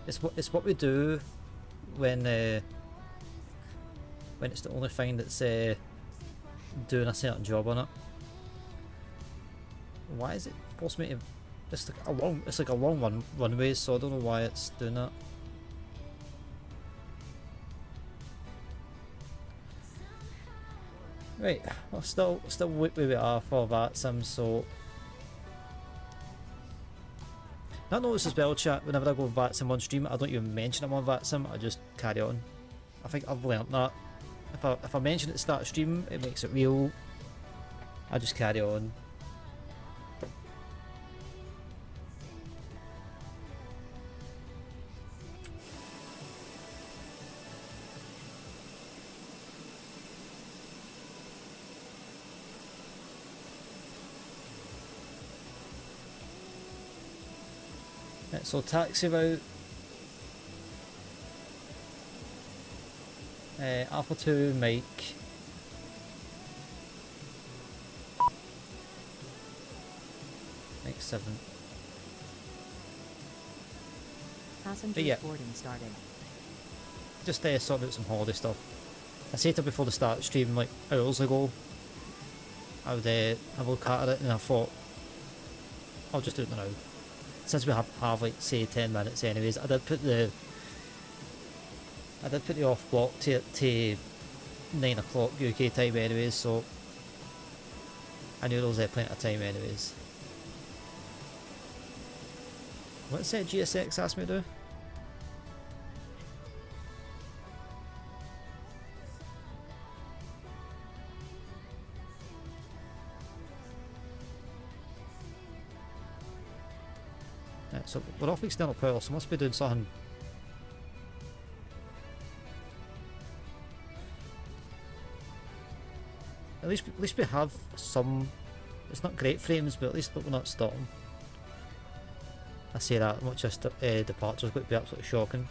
It's what we do when it's the only thing that's doing a certain job on it. Why is it supposed to be? It's like a long runway, so I don't know why it's doing that. Right, well, still where we are for that sim. So I notice as well, chat, whenever I go VATSIM on stream, I don't even mention I'm on VATSIM, I just carry on. I think I've learnt that. If I mention it at the start of stream, it makes it real. I just carry on. Right, so taxi route. Alpha 2 Mike. Mike 7. Passenger yeah. boarding started. Just sorting out some holiday stuff. I said it before the start of the stream, like hours ago. I would have a look at it, and I thought I'll just do it now. Since we have like say 10 minutes anyways, I did put the off block to 9 o'clock UK time anyways, so I knew there was plenty of time anyways. What's that GSX asked me to do? Right, so we're off external power, so must be doing something. At least we have some. It's not great frames, but at least we're not stopping. I say that, not just departures, going to be absolutely shocking.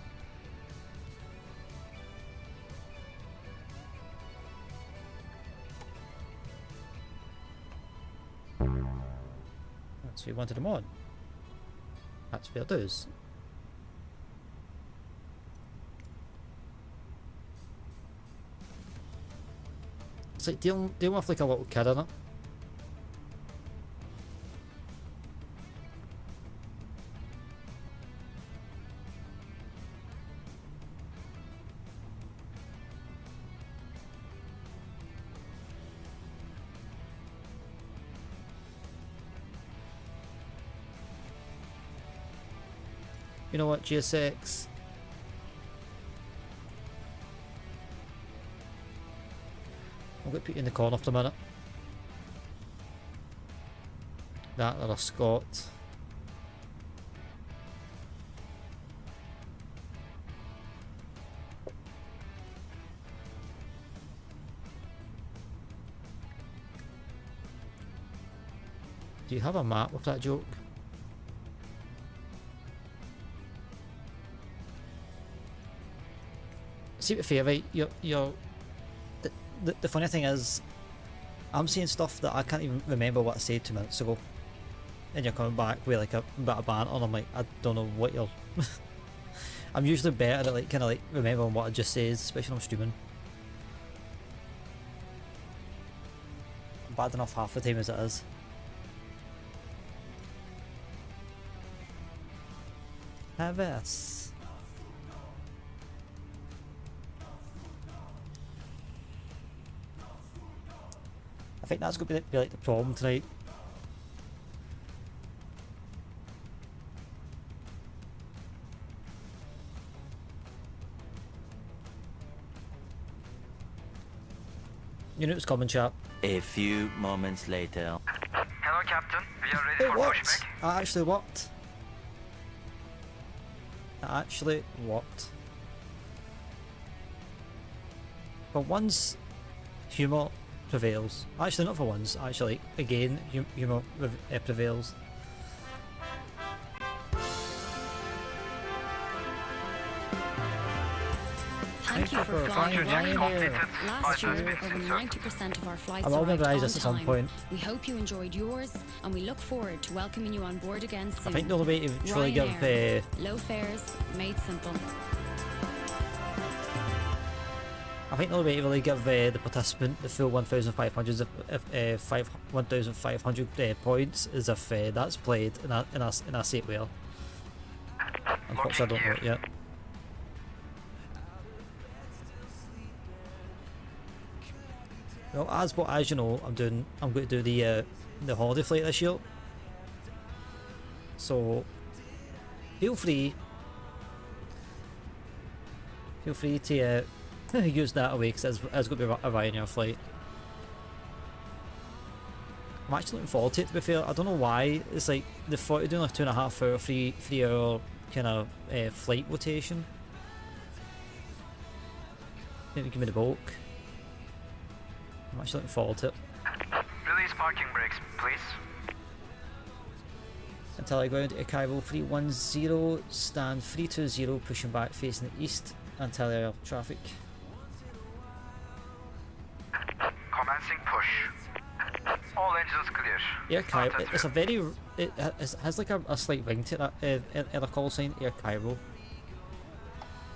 So you wanted them on. That's what it does. It's like dealing with like a little kid in it. You know what, GSX? I'm going to put you in the corner for a minute. That or a Scott. Do you have a map with that joke? See, to be fair, right, the funny thing is, I'm saying stuff that I can't even remember what I said 2 minutes ago, and you're coming back with like a bit of banter, and I'm like, I don't know what you're. I'm usually better at like kind of like remembering what I just said, especially when I'm streaming. I'm bad enough half the time as it is. Have this. I think that's going to be like the problem tonight. You knew it was coming, chap. A few moments later. Hello, Captain. We are ready It for worked. pushback. That actually worked. That actually worked. For once, humour prevails. Actually, not for once. Actually, again, humour prevails. Thank you for flying Ryanair. Last year, over 90% of our flights I'll arrived organise on this at some time. point. We hope you enjoyed yours, and we look forward to welcoming you on board again soon. I think the only way to truly give Ryanair. Low fares, made simple. I think the only way to really give the participant the full 1,500 points is if that's played in a seat wheel. Unfortunately, I don't know it yet. Well, as you know, I'm going to do the holiday flight this year. So feel free to use that away because it's going to be a Ryanair flight. I'm actually looking forward to it, to be fair. I don't know why. It's like the thought of doing like 2.5 hour, 3 hour kind of flight rotation. Maybe give me the bulk. I'm actually looking forward to it. Release parking brakes, please. Until I ground AirCairo 310, stand 320, pushing back facing the east until air traffic. Commencing push. All engines clear. AirCairo, it's a very, it has like a slight ring to that other call sign, AirCairo.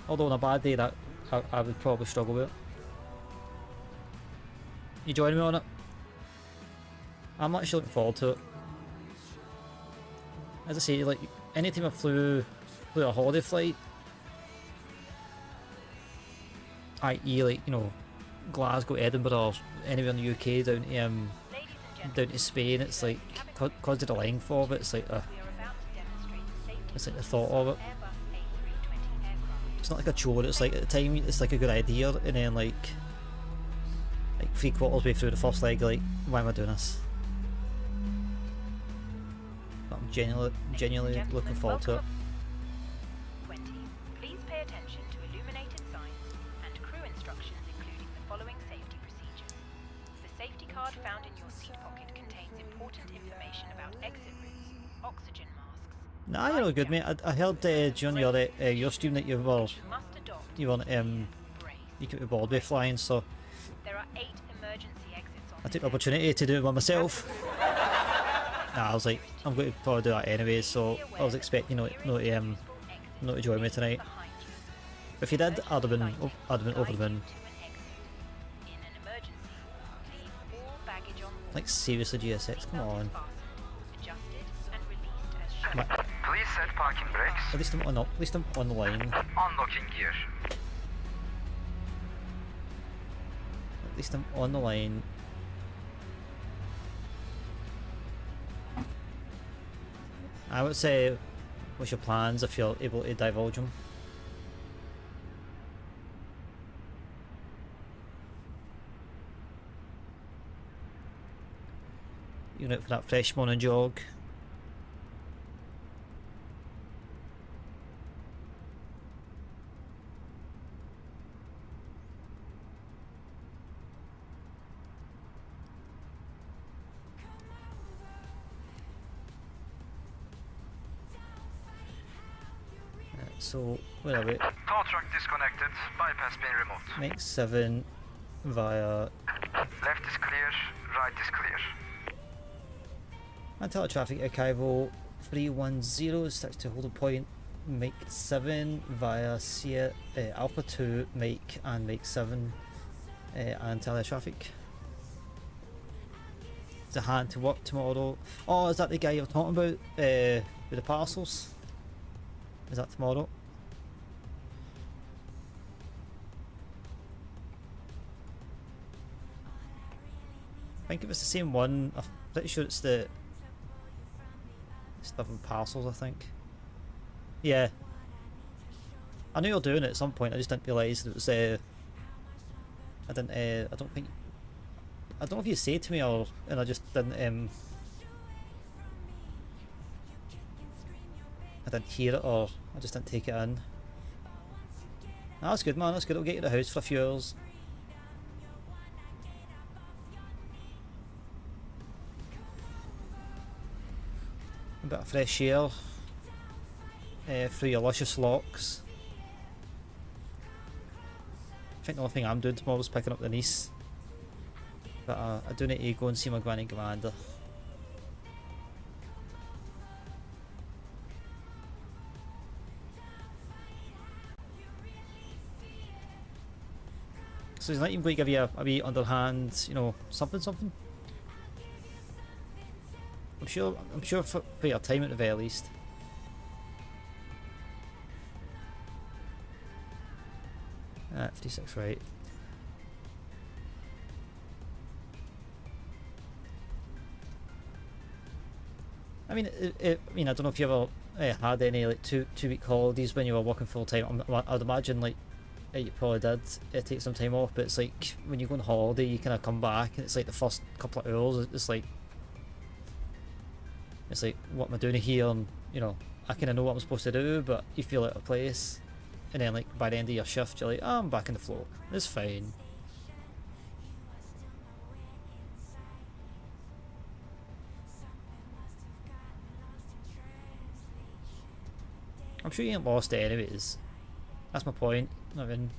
Although on a bad day that I would probably struggle with it. You joining me on it? I'm actually looking forward to it. As I say, like anytime I flew a holiday flight, i.e. like, you know, Glasgow, Edinburgh, or anywhere in the UK down to Spain, it's like, because of the length of it, it's like the thought of it. It's not like a chore, it's like at the time it's like a good idea, and then like 3/4 way through the first leg, like, why am I doing this? But I'm genuinely looking forward to it. 20. Please pay attention to illuminated signs and crew instructions, including the following safety procedures. The safety card found in your seat pocket contains important information about exit routes, oxygen masks. Nah, you're all good, mate. I heard during your stream that you could be Broadway flying, so There are 8 emergency exits on I took the opportunity to do it by myself. Nah, I was like, I'm going to probably do that anyway, so I was expecting not to join me tonight. But if you did, I'd have been over the moon. Like seriously, GSX, come on. Come on. Please set parking brakes. At least I'm on the line. Unlocking gear. At least I'm on the line. I would say, what's your plans if you're able to divulge them? You're out for that fresh morning jog. So, where are we? Tow truck disconnected. Bypass being removed. Make 7 via... Left is clear. Right is clear. Until traffic AirCairo 310 starts to hold a point. Make 7 via Alpha 2, make 7 until traffic. Is a hand to work tomorrow. Oh, is that the guy you're talking about with the parcels? Is that tomorrow? I think if it's the same one, I'm pretty sure it's the stuff with parcels, I think. Yeah. I knew you were doing it at some point, I just didn't realise that it was I don't know if you say it to me and I just didn't I didn't hear it or I just didn't take it in. No, that's good, man, that's good. I'll get you to the house for a few hours. A bit of fresh air through your luscious locks. think the only thing I'm doing tomorrow is picking up the niece. But I do need to go and see my granny commander. So he's not even going to give you a wee underhand, you know, something. I'm sure for your time at the very least. Ah, 56, right. I mean, I don't know if you ever had any like two-week holidays when you were working full time. I'd imagine like you probably did take some time off, but it's like when you go on holiday, you kind of come back and it's like the first couple of hours. It's like what am I doing here? And you know, I kind of know what I'm supposed to do, but you feel out of place. And then like by the end of your shift, you're like, oh, I'm back in the flow. It's fine. I'm sure you ain't lost it anyways. That's my point. I mean,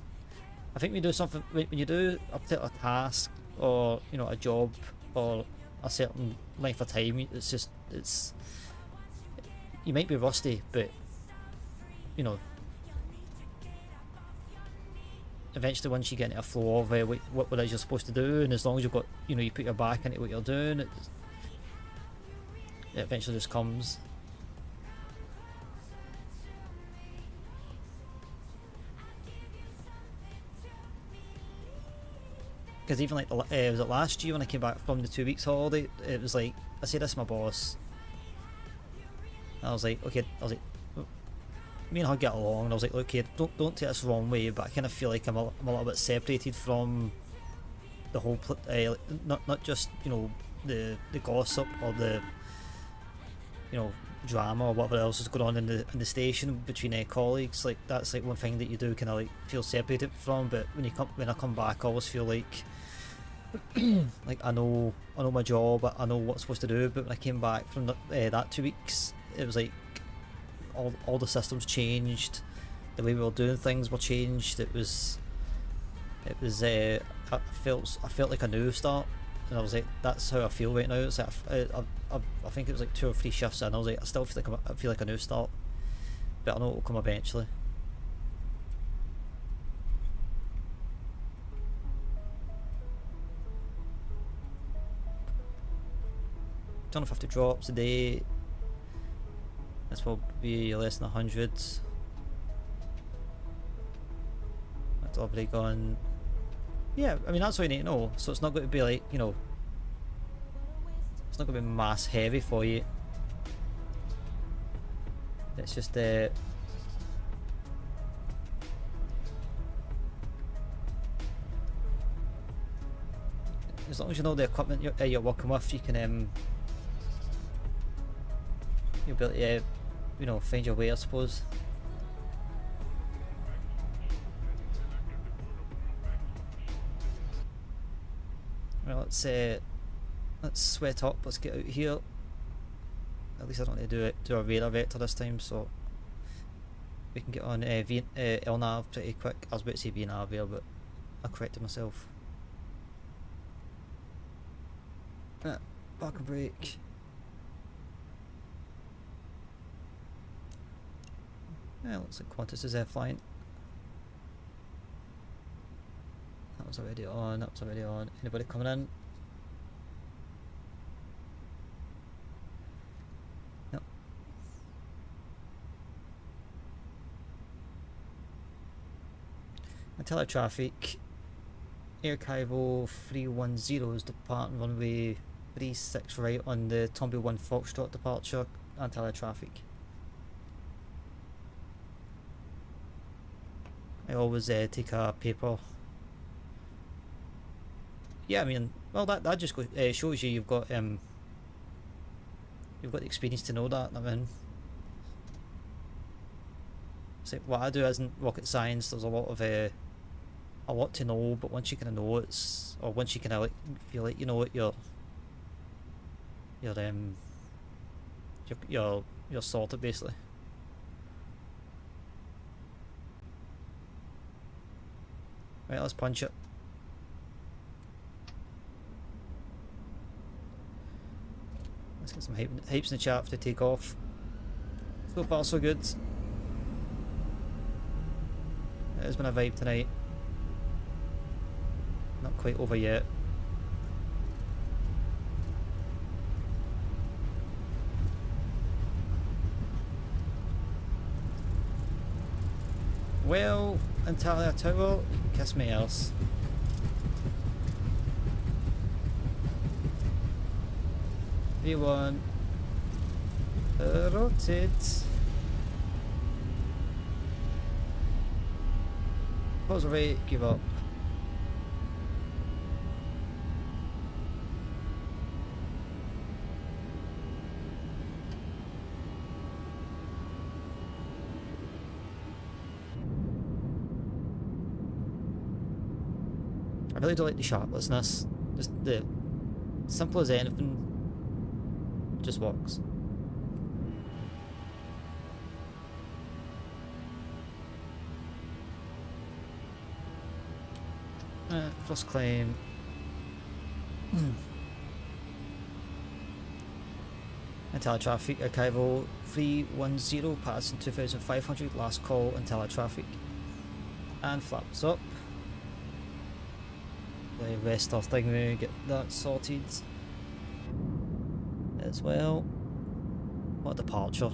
I think when you do something, when you do a particular task or you know a job or a certain length of time, it's you might be rusty, but you know, eventually once you get into a flow of what it is you're supposed to do, and as long as you've got, you know, you put your back into what you're doing, it eventually just comes. Because even like was it last year when I came back from the 2 weeks holiday, it was like I said this to my boss. And I was like, okay, me and her get along, and I was like, okay, don't take this the wrong way, but I kind of feel like I'm a little bit separated from the whole not just, you know, the gossip or the, you know, drama or whatever else is going on in the station between colleagues. Like that's like one thing that you do kind of like feel separated from. But when I come back, I always feel like like I know my job, I know what I'm supposed to do. But when I came back from that 2 weeks, it was like all the systems changed, the way we were doing things were changed. It was I felt like a new start, and I was like, that's how I feel right now. It's like I think it was like 2 or 3 shifts in, I was like, I still feel like a new start, but I know it will come eventually. Done 50 drops a day. This will be less than 100. That's already gone. Yeah, I mean that's all you need to know. So it's not going to be like, you know, it's not going to be mass heavy for you. It's just as long as you know the equipment you're working with, you can you'll be able to you know, find your way, I suppose. Well, let's sweat up. Let's get out here. At least I don't need to do a radar vector this time, so we can get on LNAV pretty quick. I was about to say VNAV there, but I corrected myself. Back and brake. Yeah, looks like Qantas is flying. That was already on, that was already on. Anybody coming in? Nope. Teletraffic. AirCairo 310 is departing runway 36 right on the Tomby 1 Foxtrot departure and teletraffic. I always take a paper. Yeah, I mean, well, that just shows you you've got the experience to know that. I mean, it's like what I do isn't rocket science. There's a lot to know, but once you kind of know or once you kind of like feel like you know what you're sorted basically. Right, let's punch it. Let's get some hypes in the chat to take off. So far so good. It has been a vibe tonight. Not quite over yet. Well, Antalya Tower, kiss me else. V1. Rotate. Pause rate, give up. I really don't like the sharplessness. Just the simple as anything just works. First claim. Antalya traffic, AirCairo 310, passing 2500, last call, Antalya traffic. And flaps up. The rest of thing, we get that sorted as well. What a departure.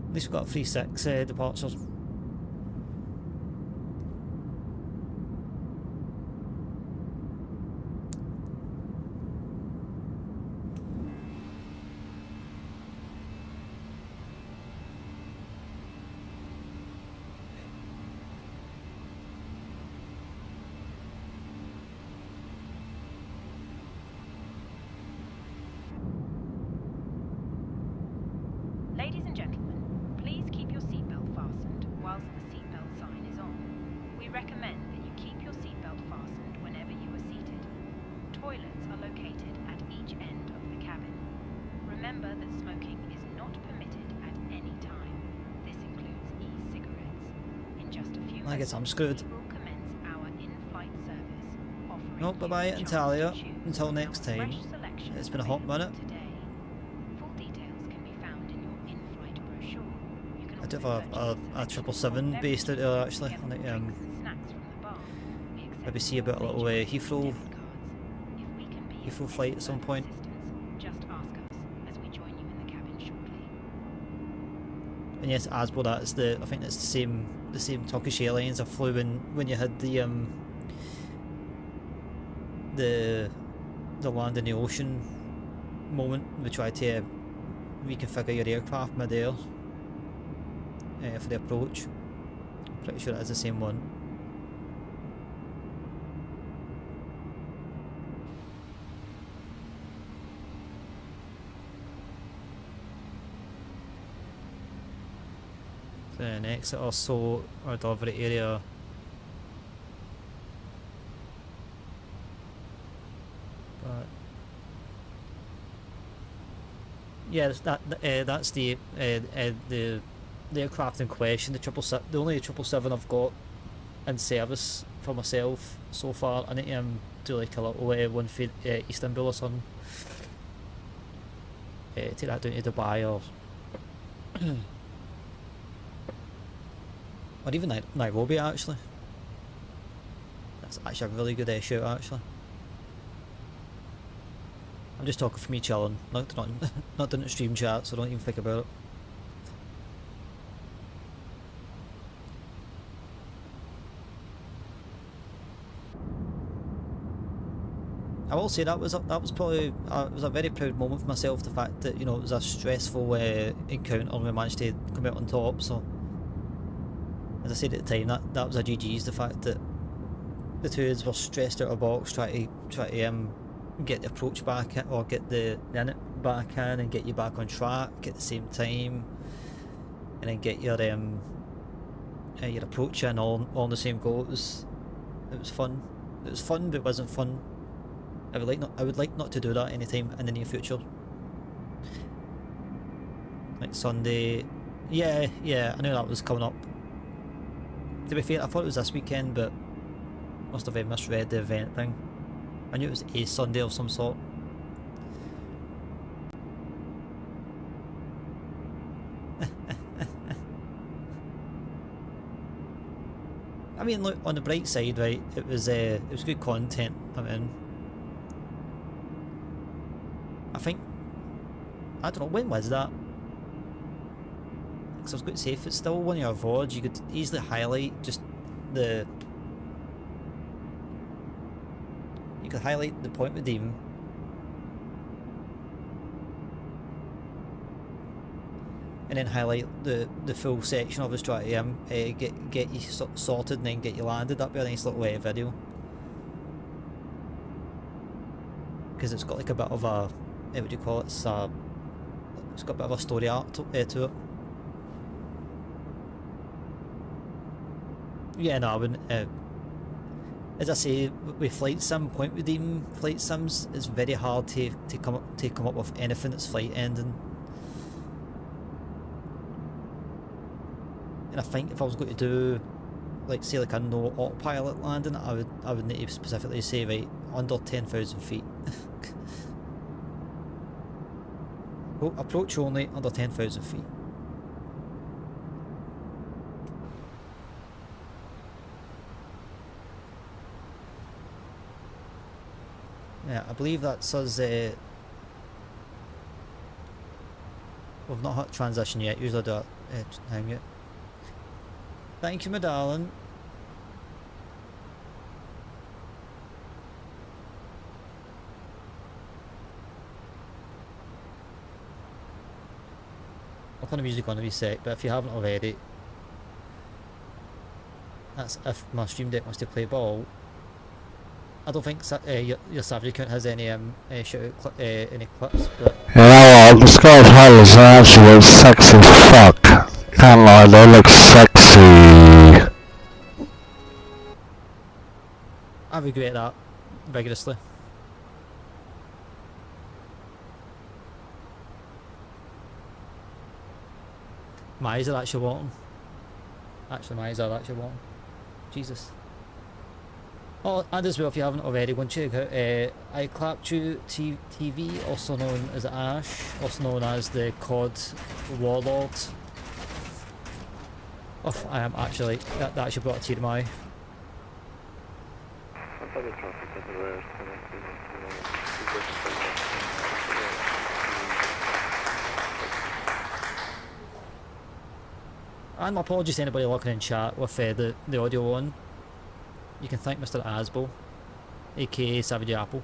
At least we've got 3-6 departures. Ladies and gentlemen, please keep your seatbelt fastened whilst the seatbelt sign is on. We recommend that you keep your seatbelt fastened whenever you are seated. Toilets are located at each end of the cabin. Remember that smoking is not permitted at any time. This includes e-cigarettes. In just a few I guess I'm moments, screwed. we will commence our in-flight service, offering Nope, you bye bye the chance Antalya. to choose Until from next our time. fresh selection It's been a hot minute. available today. Full details can be found in your in-flight brochure. You can I do also have a purchase a 777 based out there actually. I think maybe see about a little Heathrow flight at some point. Just ask us as we join you in the cabin shortly. And yes, Asbo, that's I think it's the same Turkish Airlines I flew in when you had the land in the ocean moment. We tried to reconfigure your aircraft mid-air for the approach. I'm pretty sure that is the same one. Then exit also our delivery area. But yeah, that's the aircraft in question, the only 777 I've got in service for myself so far. I need to do like a little one for Istanbul or something. Take that down to Dubai or or even Nairobi actually. That's actually a really good shout actually. I'm just talking for me chilling, not doing it stream chat, so don't even think about it. I will say that was probably it was a very proud moment for myself. The fact that, you know, it was a stressful encounter and we managed to come out on top. So as I said at the time, that was a GG's. The fact that the two of us were stressed out of box trying to get the approach back in, or get the init back in and get you back on track at the same time, and then get your approach in all on the same go. It was fun. It was fun, but it wasn't fun. I would like not to do that anytime in the near future. Like Sunday. Yeah, I knew that was coming up. To be fair, I thought it was this weekend, but must have misread the event thing. I knew it was a Sunday of some sort. I mean, look, on the bright side, right, it was good content. I mean, I think, I don't know, when was that? Because I was going to say, if it's still one of your VODs, you could easily highlight just the... You could highlight the point redeem. And then highlight the full section of his try to get you sorted and then get you landed. That'd be a nice little video. Because it's got like a bit of a, what do you call it? It's got a bit of a story arc to it. Yeah, no, I wouldn't. As I say, with flight sim, point redeem flight sims, it's very hard to come up with anything that's flight ending. And I think if I was going to do, like, say like a no autopilot landing, I would need to specifically say, right, under 10,000 feet. Approach only under 10,000 feet. Yeah, I believe that's us. We've not had transition yet. Usually do it. Hang it. Thank you, my darling. I'll put the music on to reset, but if you haven't already, that's if my stream deck wants to play ball. I don't think your Savage account has any shoutout any clips, but you know what, the Scottish Highlands are absolute sexy fuck. Can't lie, they look sexy. I regret that vigorously. My eyes are actually watering. Actually, my eyes are actually watering. Jesus. Oh, and as well, if you haven't already, go and check out iClapTu TV, also known as Ash, also known as the COD Warlord. Oh, I am actually, that actually brought a tear to my eye. And my apologies to anybody looking in chat with the audio on. You can thank Mr. Asbo, aka Savage Apple.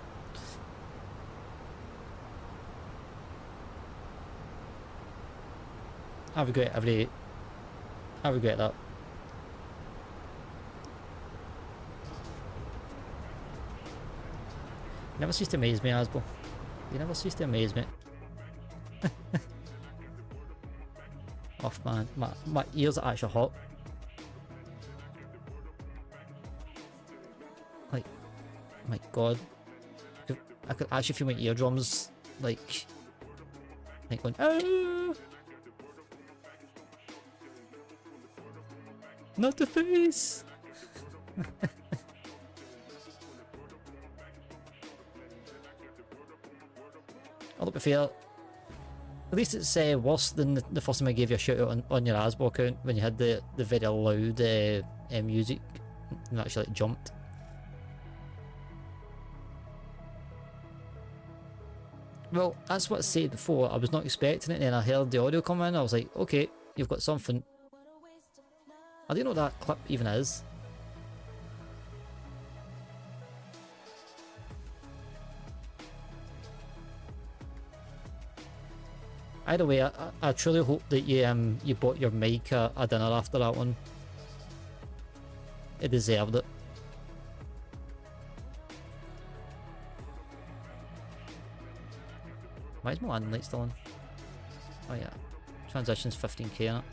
I regret that. You never cease to amaze me, Asbo. You never cease to amaze me. Off, man. My ears are actually hot. Like, my god. I could actually feel my eardrums, like going, ah! Not the face! I'll be fair. At least it's worse than the first time I gave you a shout out on your Asbo account when you had the very loud music and actually jumped. Well, that's what I said before. I was not expecting it, and then I heard the audio come in. I was like, okay, you've got something. I don't know what that clip even is. Either way, I truly hope that you bought your mic a dinner after that one. It deserved it. Why is my landing light still on? Oh yeah, transition's 15k in it.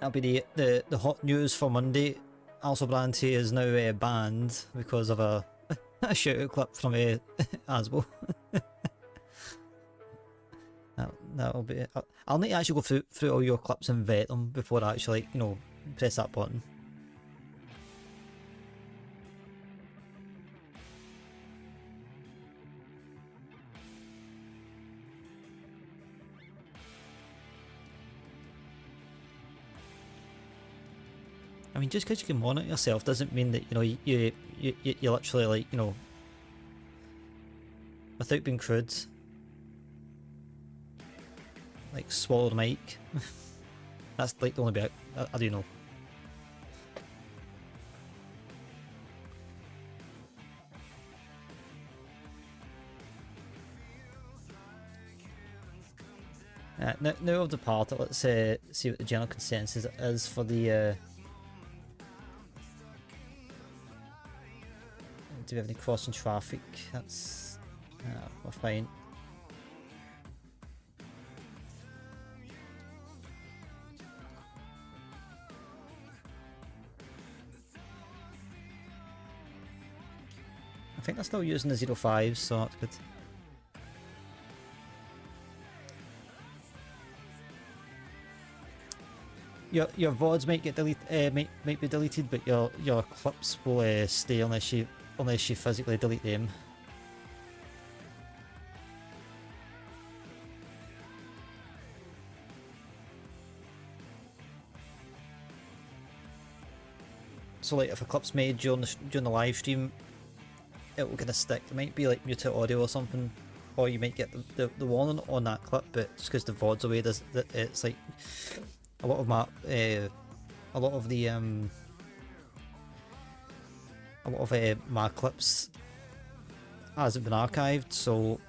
That'll be the hot news for Monday. Also, Branty is now banned because of a shoutout clip from Asbo. That'll be it. I'll need to actually go through all your clips and vet them before I actually, like, you know, press that button. I mean, just because you can monitor yourself doesn't mean that, you know, you literally, like, you know, without being crude, like, swallow the mic. That's like the only bit I do know. Now of the part, let's see what the general consensus is for the. Do we have any crossing traffic? That's we're fine. I think they're still using the 05s, so that's good. Your VODs might get deleted, might be deleted, but your clips will stay unless you physically delete them. So, like, if a clip's made during the live stream, it will kind of stick. It might be like muted audio or something, or you might get the warning on that clip, but just because the VOD's away, it's like a lot of my my clips hasn't been archived, so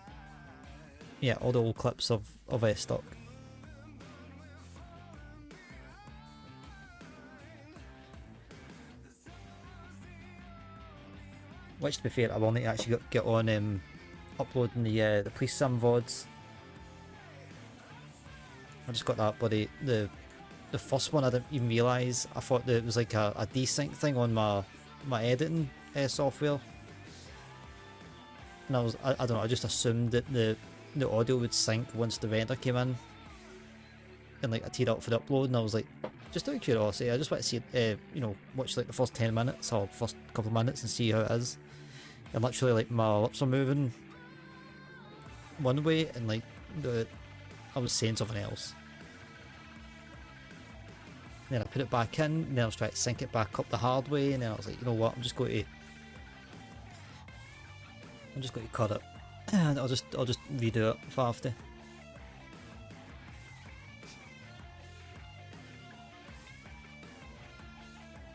yeah, all the old clips of stuck. Which, to be fair, I will need to actually get on uploading the police sim VODs. I just got that bloody the first one. I didn't even realise. I thought that it was like a desync thing on my editing software, and I don't know. I just assumed that the audio would sync once the render came in, and like I teed up for the upload, and I was like, just out of curiosity, I just want to see you know, watch like the first 10 minutes or first couple of minutes and see how it is. And literally, like, my lips are moving one way, and like I was saying something else. Then I put it back in, and then I was trying to sync it back up the hard way, and then I was like, you know what, I'm just going to cut it, and I'll just redo it if I have to.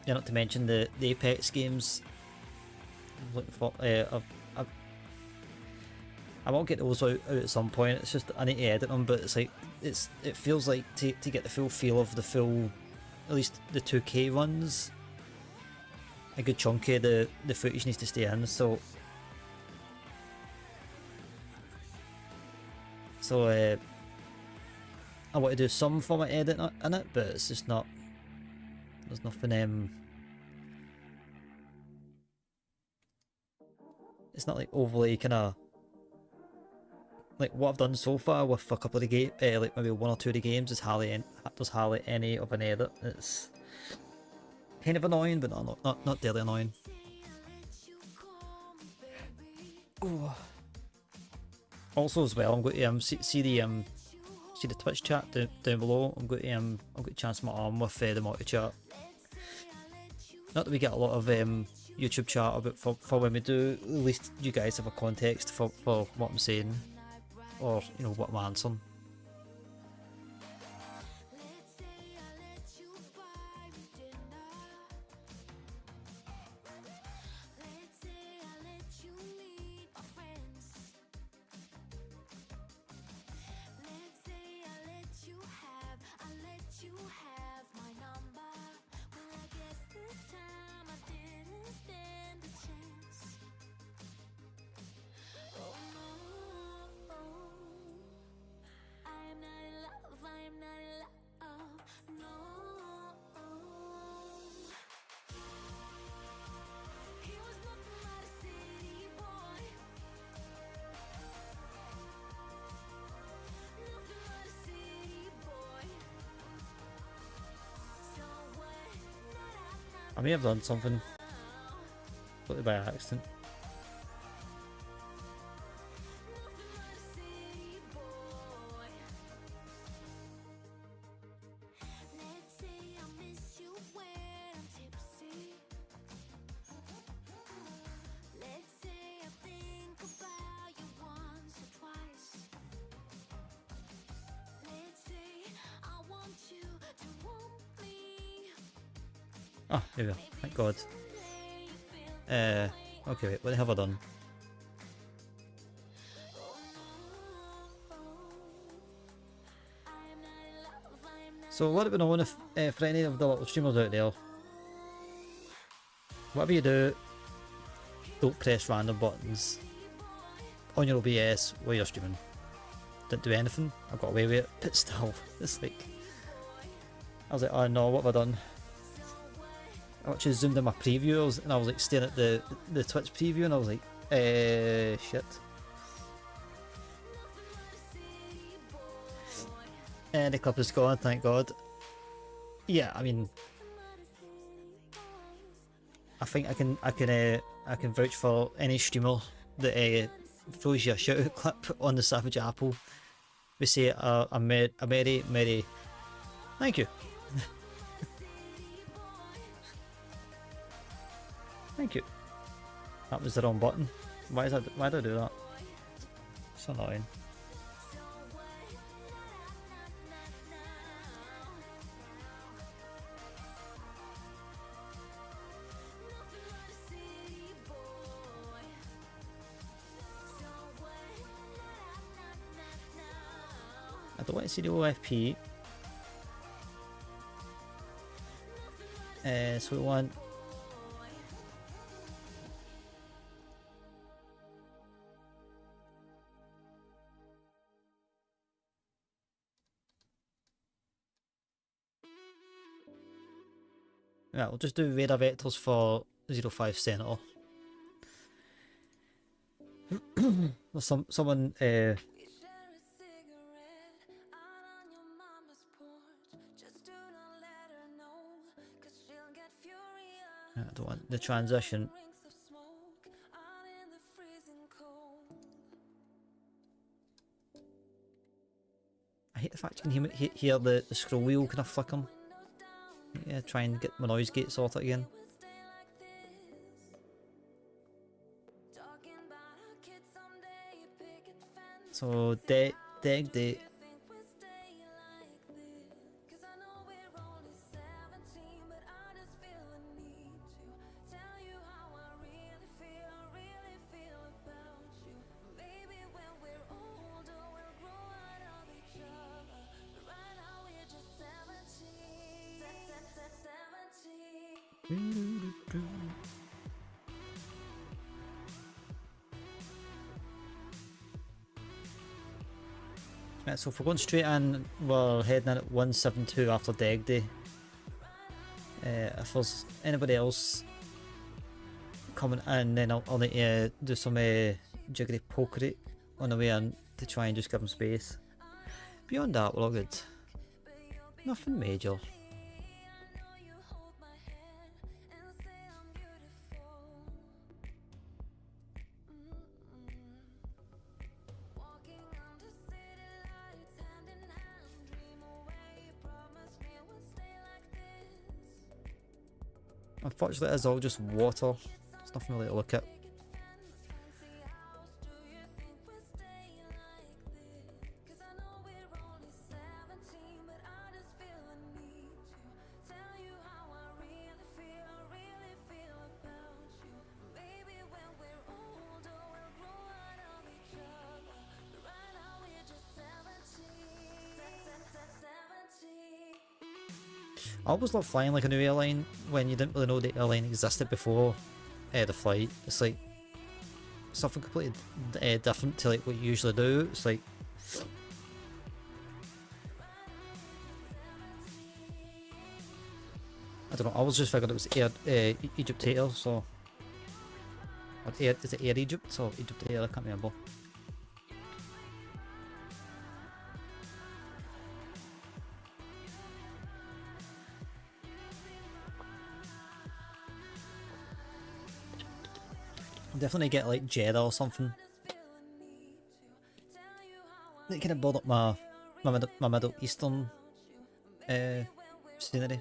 Yeah, not to mention the Apex games. I'm looking for I won't get those out at some point. It's just I need to edit them, but it's like it feels like to get the full feel of the full, at least the 2K runs, a good chunk of the footage needs to stay in. So I want to do some form of edit in it, but it's just not. There's nothing. It's not like overly kind of like what I've done so far with a couple of the games, like maybe one or two of the games. There's hardly any of an edit. It's kind of annoying, but not deadly annoying. Ooh. Also, as well, I'm going to see the Twitch chat down below. I'm going to chance my arm with the multi chat. Not that we get a lot of YouTube chat, but for when we do, at least you guys have a context for what I'm saying, or you know what I'm answering. I may have done something totally by accident. Oh, there we go. Thank God. Okay, wait, what have I done? So let it be known if for any of the little streamers out there, whatever you do, don't press random buttons on your OBS while you're streaming. Didn't do anything, I got away with it, but still, it's like, I was like, oh no, what have I done? I actually zoomed in my previews and I was like staring at the Twitch preview and I was like, shit. And the clip is gone, thank God. Yeah, I mean, I think I can vouch for any streamer that throws you a shout out clip on the Savage Apple. We say a merry, thank you. Thank you. That was the wrong button. Why did I do that? So annoying. I don't want to see the OFP. So we want. Yeah, we'll just do radar vectors for 05 Senator. There's someone yeah, I don't want the transition. I hate the fact you can hear the scroll wheel kind of flickering. Yeah, try and get my noise gate sorted again. So, deck day. Right, so if we're going straight in, we're heading in at 172 after Deg Day. If there's anybody else coming in, then I'll need to do some jiggery pokery on the way in to try and just give them space. Beyond that, we're all good. Nothing major. Unfortunately, it's all just water. There's nothing really to look at. I always love flying like a new airline when you didn't really know the airline existed before the flight. It's like something completely different to like what you usually do. It's like I don't know. I always just figured it was Egypt Air, so or is it Air Egypt or Egypt Air? I can't remember. Definitely get like Jeddah or something. That kind of build up my Middle Eastern scenery.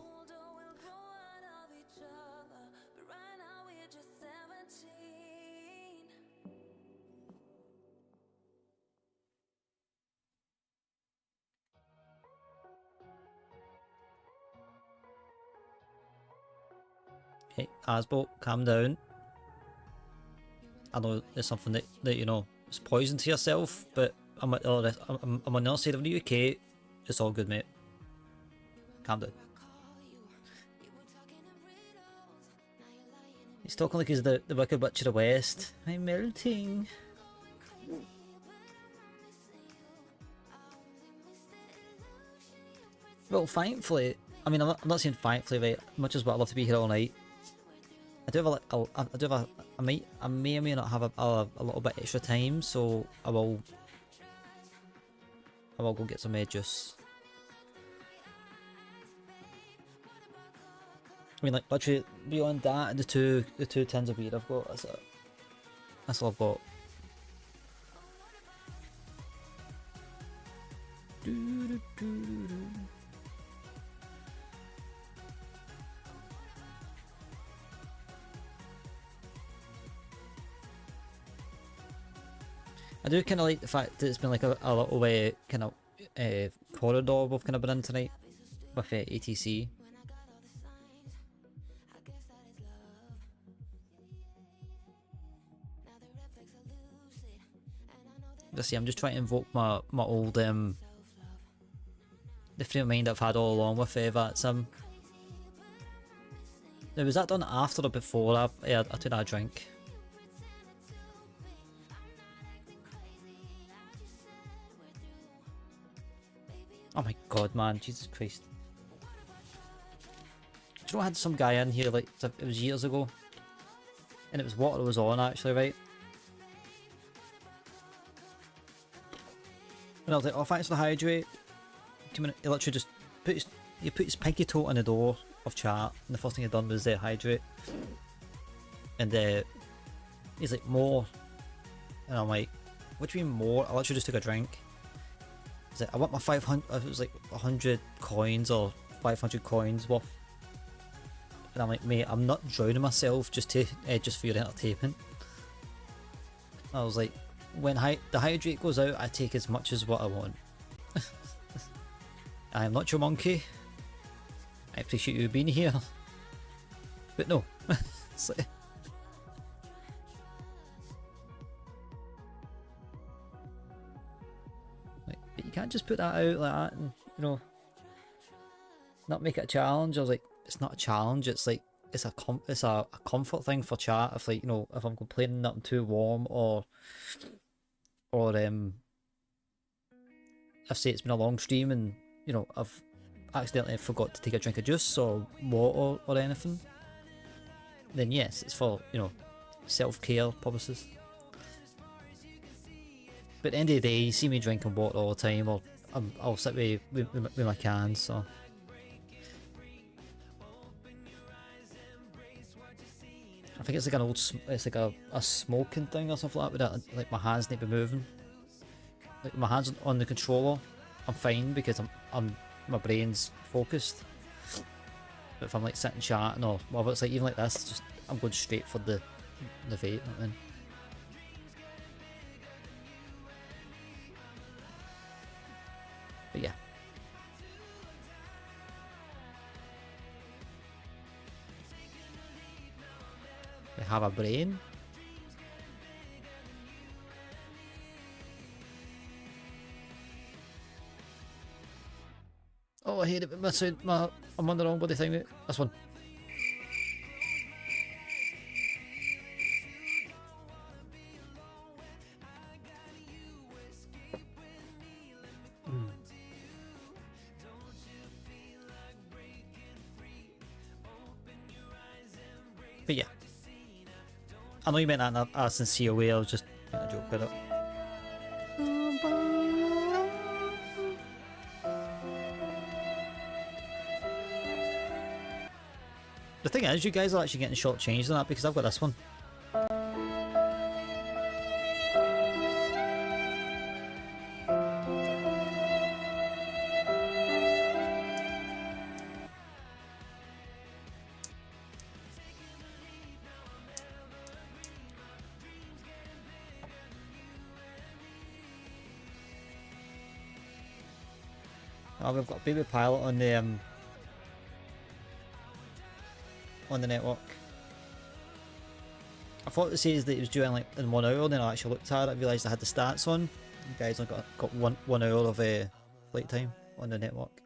Hey, Asbo, calm down. I know it's something that you know is poison to yourself, but I'm on the other side of the UK. It's all good, mate. Calm down. He's talking like he's the Wicked Witch of the West. I'm melting. Well, thankfully, I mean, I'm not saying thankfully, right? Much as what I'd love to be here all night. I do have I may or may not have a little bit extra time, so I will go get some juice. I mean, like literally beyond that, and the two tins of weed I've got. That's it. That's all I've got. I do kind of like the fact that it's been like a little kind of corridor we've kind of been in tonight with ATC. Let's see, I'm just trying to invoke my old the frame of mind I've had all along with that sim. Now, was that done after or before I took that drink? Oh my god, man, Jesus Christ. Do you know I had some guy in here, like, it was years ago? And it was water was on, actually, right? And I was like, oh, thanks for the hydrate. Come in, he literally just put his pinky toe on the door of chat, and the first thing he done was hydrate. And he's like, more. And I'm like, what do you mean more? I literally just took a drink. He's like, I want my 500, it was like 100 coins or 500 coins worth. And I'm like, mate, I'm not drowning myself just for your entertainment. I was like, when the hydrate goes out, I take as much as what I want. I am not your monkey. I appreciate you being here. But no. It's like, but you can't just put that out like that and, you know, not make it a challenge. I was like, it's not a challenge, it's like, it's a comfort thing for chat. If, like, you know, if I'm complaining that I'm too warm, or if say it's been a long stream and, you know, I've accidentally forgot to take a drink of juice or water or anything, then yes, it's for, you know, self-care purposes. But at the end of the day, you see me drinking water all the time, or I'll sit with my cans, so. I think it's like it's like a smoking thing or something like that, but like my hands need to be moving. Like my hands on the controller, I'm fine because my brain's focused. But if I'm like sitting chatting or whatever, it's like even like this, just I'm going straight for the vape. Then. But yeah. We have a brain. Oh, I hate it, but I'm on the wrong bloody thing, mate. This one. But yeah. I know you meant that in a sincere way, I was just making a joke about it. The thing is, you guys are actually getting shortchanged on that because I've got this one. Oh, we've got a baby pilot on the network. I thought it says that it was due in like in 1 hour, then I actually looked at it, I realised I had the stats on. You guys only got one hour of flight time on the network.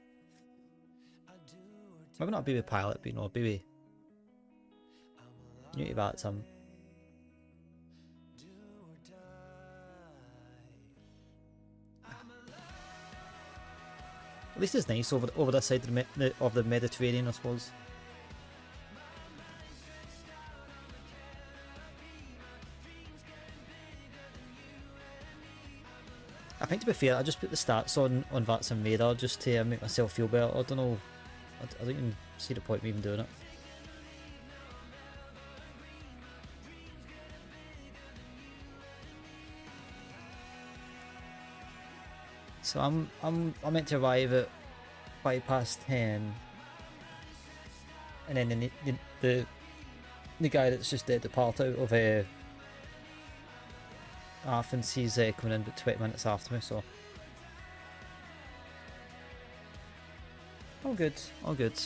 Maybe not a baby pilot, but you know, a baby. You need to bat some. At least it's nice over this side of the Mediterranean, I suppose. I think, to be fair, I just put the stats on VATS and radar just to make myself feel better. I don't know. I don't even see the point of me even doing it. So I'm meant to arrive at 10:05, and then the guy that's just departed out of Athens, he's coming in about 20 minutes after me, so all good, all good.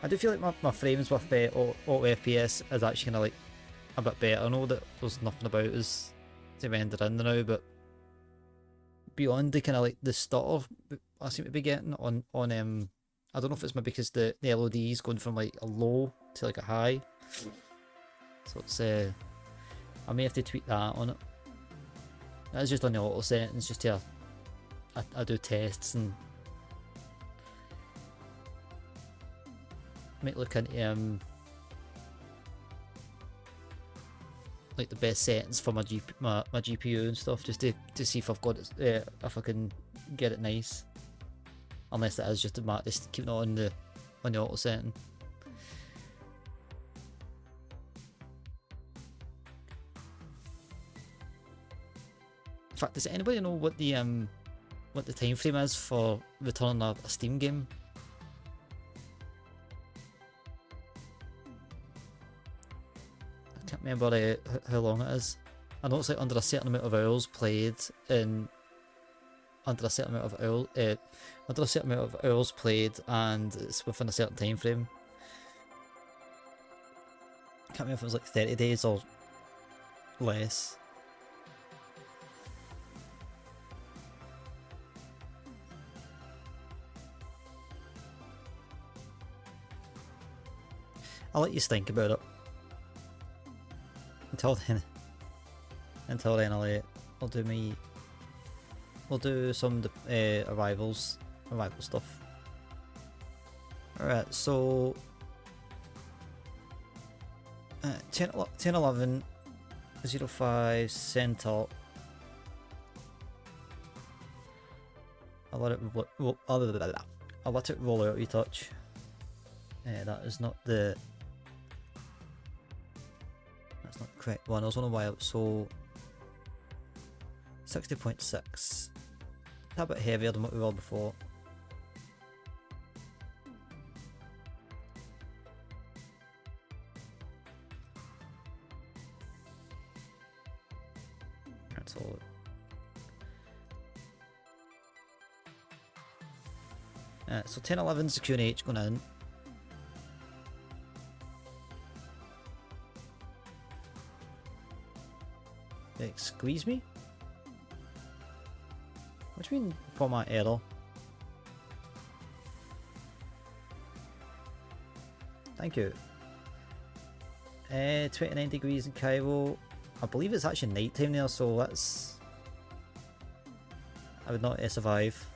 I do feel like my frames with auto FPS is actually kind of like a bit better. I know that there's nothing about us to render in now, but beyond the kind of like the stutter I seem to be getting on I don't know if it's maybe because the LOD is going from like a low to like a high, so it's I may have to tweak that on it. That's just on the auto settings, just here I do tests and might look into like the best settings for my GPU and stuff, just to see if I've got it, if I can get it nice. Unless it is just a matter of keeping it on the auto setting. In fact, does anybody know what the time frame is for returning a Steam game? I can't remember how long it is. I know it's like under a certain amount of hours played, and under a certain amount of hours played, and it's within a certain time frame. I can't remember if it was like 30 days or less. I'll let you think about it. Until then, I'll do some arrival stuff. Alright, so 10:11 05 center. I'll let it roll out a touch. That is not the. That's not the correct one. I was on a while, so 60.6. A bit heavier than what we were before. That's all. So 10:11's the QNH going in. Squeeze me? What do you mean format error? Thank you. 29 degrees in Cairo. I believe it's actually night time there, so that's... I would not survive.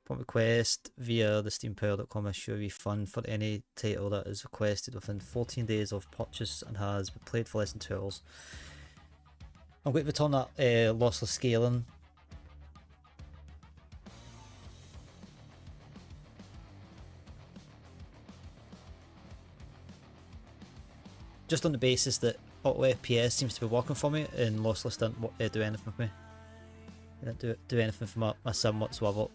Upon request via the steampower.com issue a refund for any title that is requested within 14 days of purchase and has been played for less than 2 hours. I'm going to return that lossless scaling. Just on the basis that auto FPS seems to be working for me and lossless didn't do anything for me. It didn't do anything for my sim whatsoever.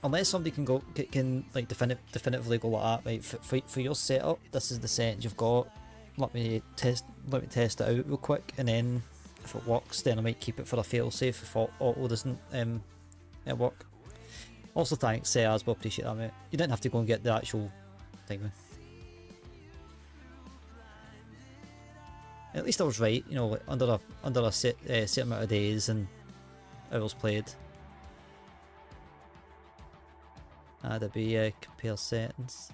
unless somebody can like definitively go like that, right? For your setup, this is the settings you've got. Let me test it out real quick, and then if it works, then I might keep it for a failsafe if auto doesn't work. Also, thanks, As well, appreciate that, mate. You didn't have to go and get the actual thing, mate. At least I was right, you know, like under a set amount of days and hours played. That'd be compare settings.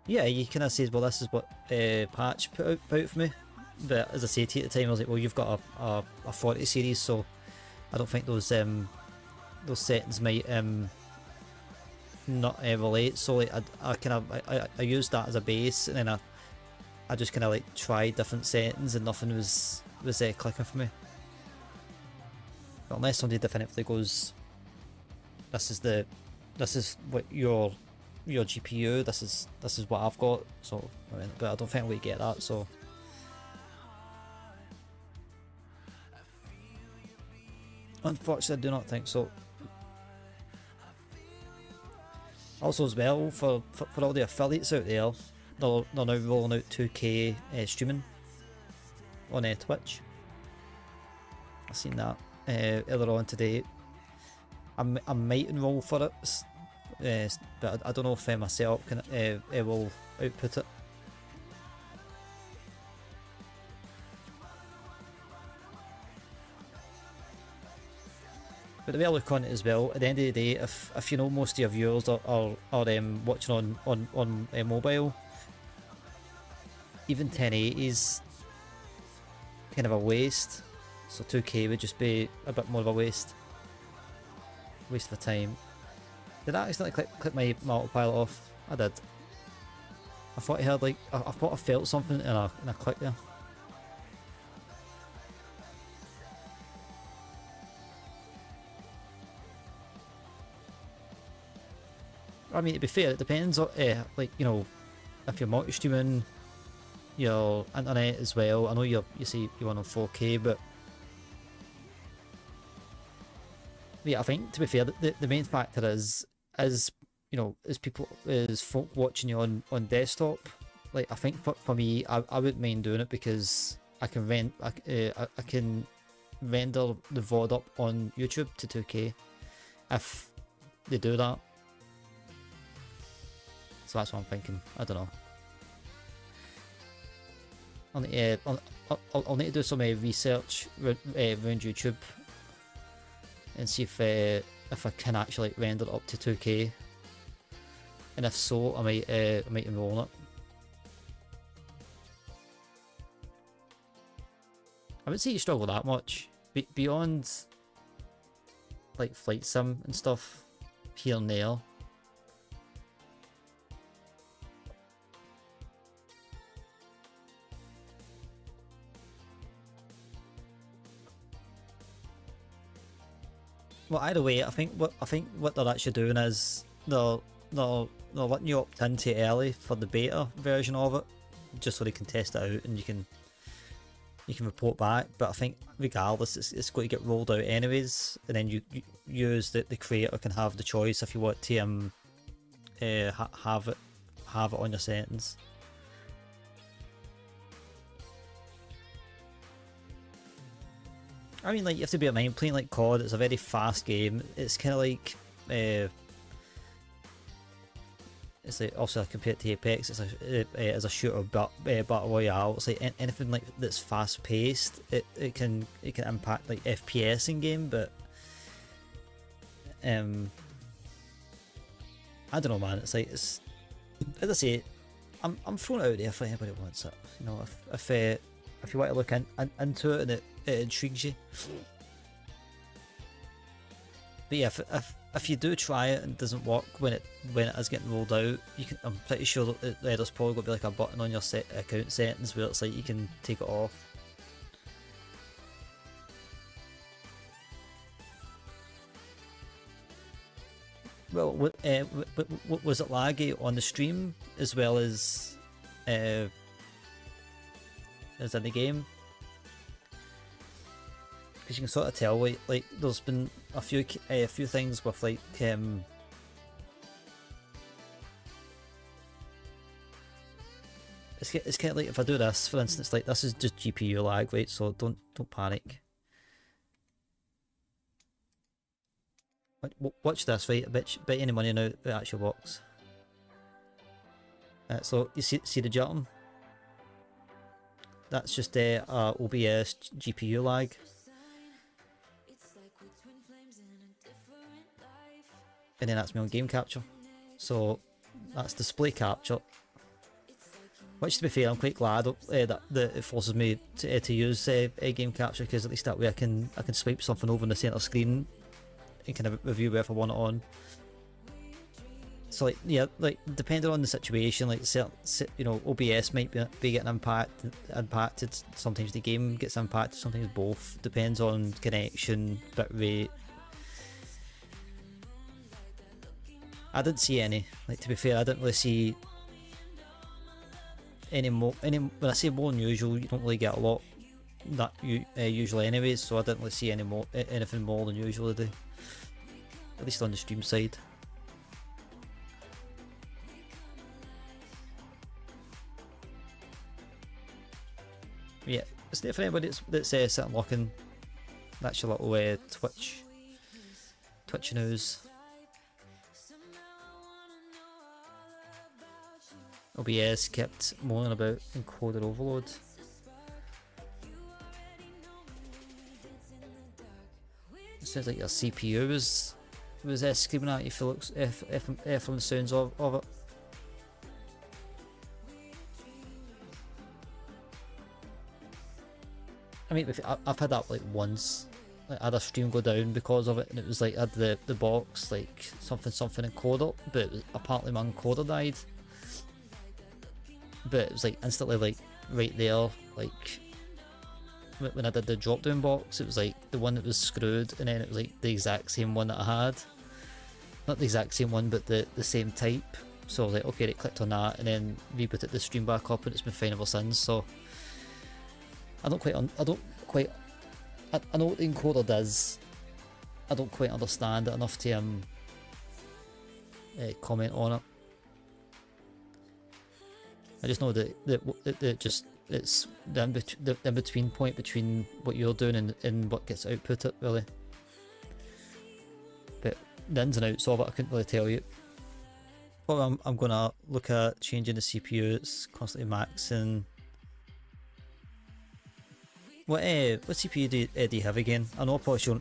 Yeah, you kind of says, well, this is what Patch put out for me. But as I say to you at the time, I was like, well, you've got a 40 series, so I don't think those settings might not relate. So like, I used that as a base, and then I just kind of like tried different settings, and nothing was clicking for me. But unless somebody definitively goes, this is what your GPU, this is what I've got. So I mean, but I don't think we get that. So unfortunately, I do not think so. Also, as well, for all the affiliates out there, they're now rolling out 2K streaming on Twitch. I've seen that earlier on today. I might enroll for it, but I don't know if my setup will output it. But the way I look on it as well, at the end of the day, if you know most of your viewers are watching on mobile, even 1080 is kind of a waste. So 2K would just be a bit more of a waste of time. Did I accidentally click my multipilot off? I did. I thought I heard like I thought I felt something and I clicked there. I mean, to be fair, it depends on like, you know, if you're multi-streaming your internet as well. I know you say you want on 4K, but yeah, I think to be fair, the main factor is you know, is folk watching you on desktop. Like, I think for me, I wouldn't mind doing it because I can render the VOD up on YouTube to 2K if they do that. So that's what I'm thinking. I don't know. I'll need to do some research around YouTube and see if I can actually render it up to 2K, and if so, I might enroll it. I wouldn't say you struggle that much beyond like flight sim and stuff here and there. Well, either way, I think what they're actually doing is they're letting you opt into early for the beta version of it, just so they can test it out and you can report back. But I think regardless, it's going to get rolled out anyways, and then you use the creator can have the choice if you want to have it on your settings. I mean, like, you have to bear in mind, playing like COD, it's a very fast game. It's kind of like, it's like, also compared to Apex, it's as a shooter battle royale. It's like anything like that's fast paced. It can impact like FPS in game, but I don't know, man. It's like, it's, as I say, I'm throwing it out there for anybody who wants it. You know, if you want to look into it and it intrigues you. But yeah, if you do try it and it doesn't work when it is getting rolled out, I'm pretty sure that there's probably going to be like a button on your account settings where it's like you can take it off. Well, was it laggy on the stream as well as in the game? Because you can sort of tell, like there's been a few things with like It's kind of like if I do this, for instance, like this is just GPU lag, right? So don't panic. Watch this, right? I bet any money now it actually works. So you see the jump? That's just OBS GPU lag. And then that's me on game capture. So that's display capture. Which, to be fair, I'm quite glad that it forces me to use game capture, because at least that way I can swipe something over in the center screen and kind of review whether I want it on. So like, yeah, like depending on the situation, like you know, OBS might be getting impacted. Sometimes the game gets impacted. Sometimes both. Depends on connection, bitrate. I didn't see any. Like, to be fair, I didn't really see any more. When I say more than usual, you don't really get a lot that usually, anyways. So I didn't really see anything more than usual today. At least on the stream side. Yeah, it's there for anybody that's sitting looking. That's your little Twitch news. OBS kept moaning about encoder overload. It sounds like your CPU was screaming at you for from the sounds of it. I mean, I've had that like once. Like, I had a stream go down because of it, and it was like I had the box like something encoder, but it was, apparently my encoder died. But it was like instantly like right there, like when I did the drop down box, it was like the one that was screwed, and then it was like the exact same one that I had. Not the exact same one, but the same type. So I was like, okay, it clicked on that, and then rebooted the stream back up, and it's been fine ever since. So I know what the encoder does. I don't quite understand it enough to comment on it. I just know that it's the in-between point between what you're doing and what gets output, really. But the ins and outs of it, I couldn't really tell you. Well, I'm gonna look at changing the CPU. It's constantly maxing. What CPU do you have again? I know I should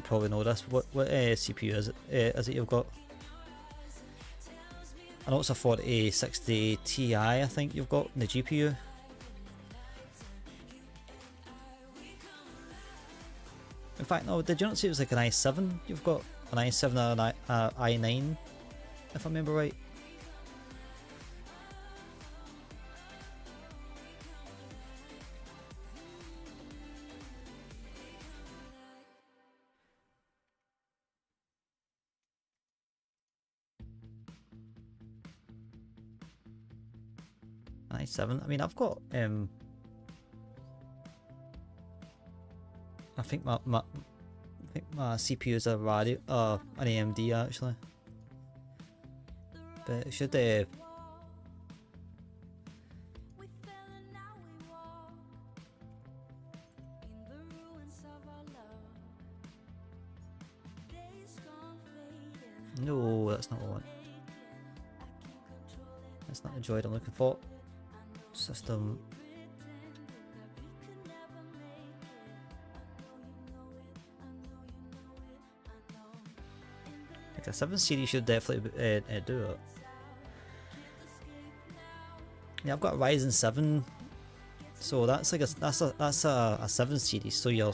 probably know this. What CPU is it you've got? I know it's a 4060 Ti, I think you've got in the GPU. In fact, no, did you not say it was like an i7? You've got an i7 and an i9, if I remember right. i7. I mean, I've got I think my CPU is an AMD actually, but it should no, that's not what I want. That's not the droid I'm looking for. System. Like a 7 series should definitely do it. Yeah, I've got a Ryzen 7, so that's like a 7 series. So you're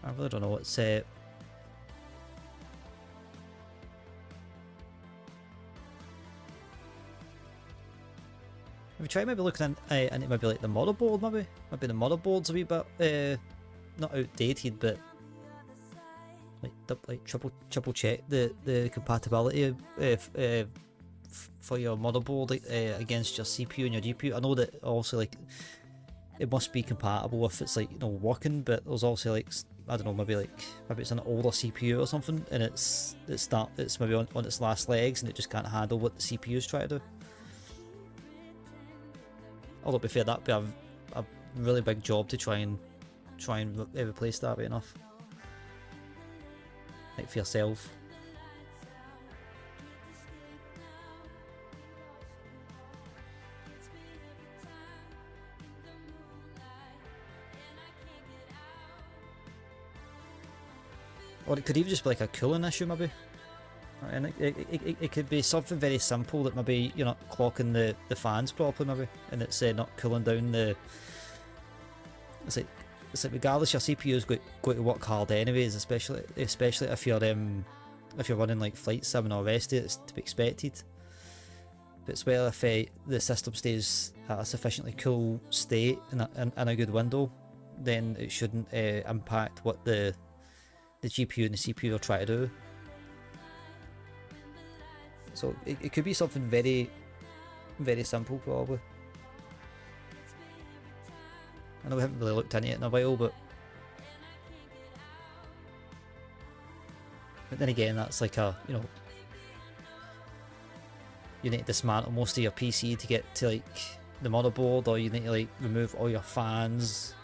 I really don't know what's if we try maybe looking into maybe like the motherboard, maybe the motherboard's a wee bit not outdated, but like like triple check the compatibility for your motherboard against your CPU and your GPU. I know that also like it must be compatible if it's like, you know, working, but there's also like, I don't know, maybe it's an older CPU or something, and it's maybe on its last legs and it just can't handle what the CPU is trying to do. Although to be fair, that'd be a really big job to try and replace that right enough, like for yourself. Or it could even just be like a cooling issue maybe. And it could be something very simple that maybe you're not clocking the fans properly maybe, and it's not cooling down the... It's like regardless, your CPU is going to work hard anyways, especially if you're running like flight sim and all the rest of it. It's to be expected. But it's well if the system stays at a sufficiently cool state in a good window, then it shouldn't impact what the GPU and the CPU are trying to do. So it could be something very, very simple probably. I know we haven't really looked into it in a while, but then again, that's like a, you know, you need to dismantle most of your PC to get to like the motherboard, or you need to like remove all your fans